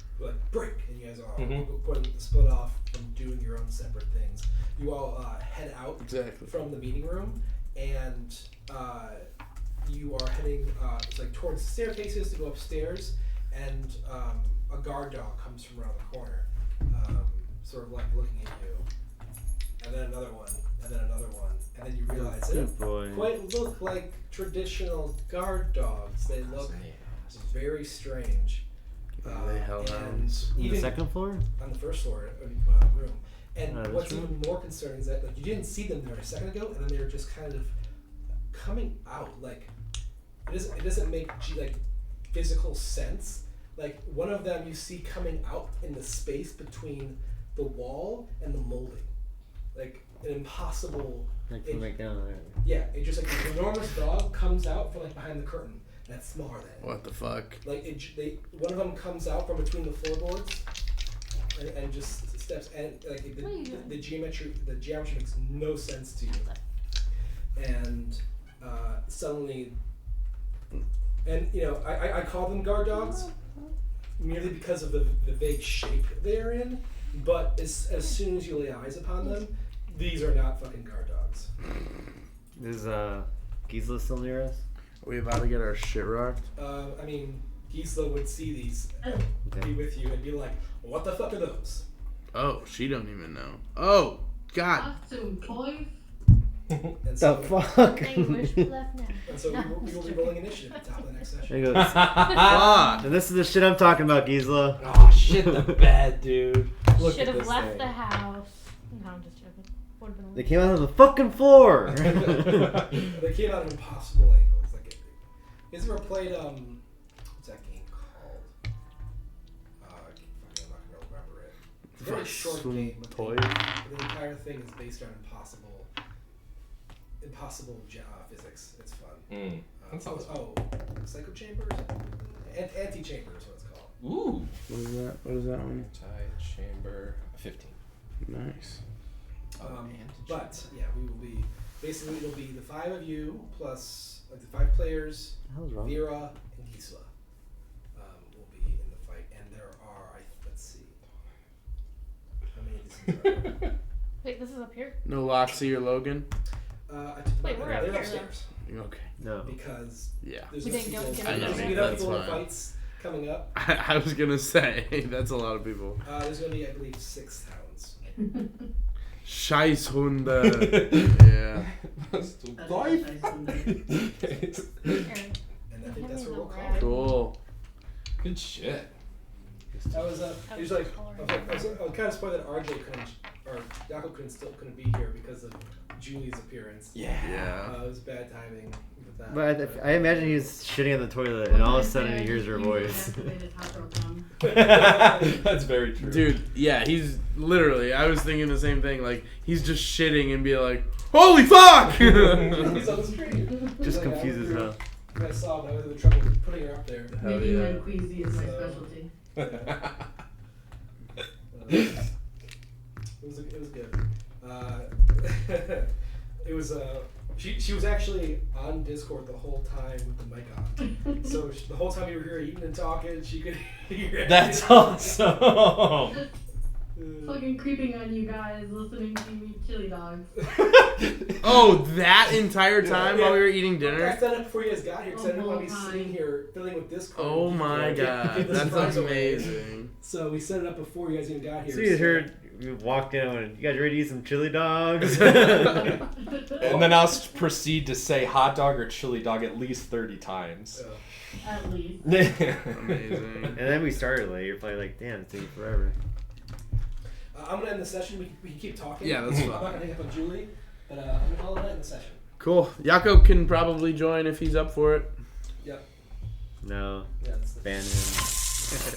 break, and you guys all Mhm. split off from doing your own separate things. You all head out Exactly. from the meeting room, and you are heading towards the staircases to go upstairs, and a guard dog comes from around the corner, sort of looking at you, and then another one, and then another one, and then you realize they Good boy. quite look like traditional guard dogs. They look very strange. They And hellhounds. On the even second floor? on the first floor when you come out of the room. And This what's room? even more concerning is that you didn't see them there a second ago, and then they're just kind of coming out. It doesn't make physical sense. Like one of them you see coming out in the space between the wall and the molding, like an impossible. I can make down there. Yeah, it just an enormous dog comes out from behind the curtain. That's smaller than it. What the fuck? One of them comes out from between the floorboards and just steps, and the geometry makes no sense to you. And suddenly, and I call them guard dogs merely because of the vague shape they're in. But as soon as you lay eyes upon them, these are not fucking guard dogs. Is Gisela still near us? Are we about to get our shit rocked? I mean, Gisela would see these, be Okay. with you, and be like, "What the fuck are those?" Oh, she don't even know. Oh, God. Costume boys. And The so, fuck? Hey, where's she left now? and so No, we I'm will just be rolling initiative at the top of the next There session. he goes. Fuck. And this is the shit I'm talking about, Gisela. Oh shit, the bed, dude. Look Should at have this left thing. the house. No, I'm just joking. Would have been. They came out of the fucking floor. They came out of impossible angles. Like, you guys ever played what's that game called? I'm not gonna remember it. It's a very short Some game, but toys? the entire thing is based on impossible physics. It's fun. Mm. That sounds Psycho Chamber? Anti-Chamber is what it's called. Ooh. What is that? What is that one? Anti-chamber 15. Nice. But yeah, we will be basically it'll be the 5 of you plus like the 5 players, What the hell's wrong? Vera and Gisela will be in the fight, and there are let's see how many of these are. Wait, this is up here? No Loxy or Logan? I took Wait, them we're out. up They're here, upstairs Okay. No. because Yeah. there's We enough didn't people. get I know, There's gonna be that's enough people in fine. fights coming up. I was gonna say, that's a lot of people. There's gonna be I believe 6 towns. Scheißhunde. Yeah. That's what I said. Aaron. And I Give think that's me where the we'll call red. it. Cool. Good shit. That was it was like Color. I was kind of spoiled that RJ couldn't or Jaco couldn't be here because of Julie's appearance. Yeah. It was bad timing with that. But I imagine he was shitting in the toilet, and all of a sudden he hears her voice. That's very true. Dude, yeah, he's literally, I was thinking the same thing. Like, he's just shitting and be like, holy fuck! He's on the screen. Just Like, confuses I her. You guys saw him. I went through the trouble putting her up there. Hell Making yeah. men queasy is my So- specialty. It was good. It was she was actually on Discord the whole time with the mic on. So the whole time you were here eating and talking, she could hear. That's everything. awesome. Just fucking creeping on you guys, listening to you eat chili dogs. Oh, that entire time Yeah. while we were eating I dinner? set up before you guys got here because I didn't want to be The whole sitting time. here filling with Discord. Oh and my give god, the that's surprise away. amazing. So we set it up before you guys even got here. So you heard, we walked in and, you guys ready to eat some chili dogs? And then I'll proceed to say hot dog or chili dog at least 30 times. At least. Amazing. And then we started late. You're probably like, damn, it's taking forever. I'm gonna end the session. We can keep talking. Yeah, that's I'm not fine. gonna hang up on Julie, but I'm gonna end the session. Cool. Jaco can probably join if he's up for it. Yep. No, Yeah, that's the ban him.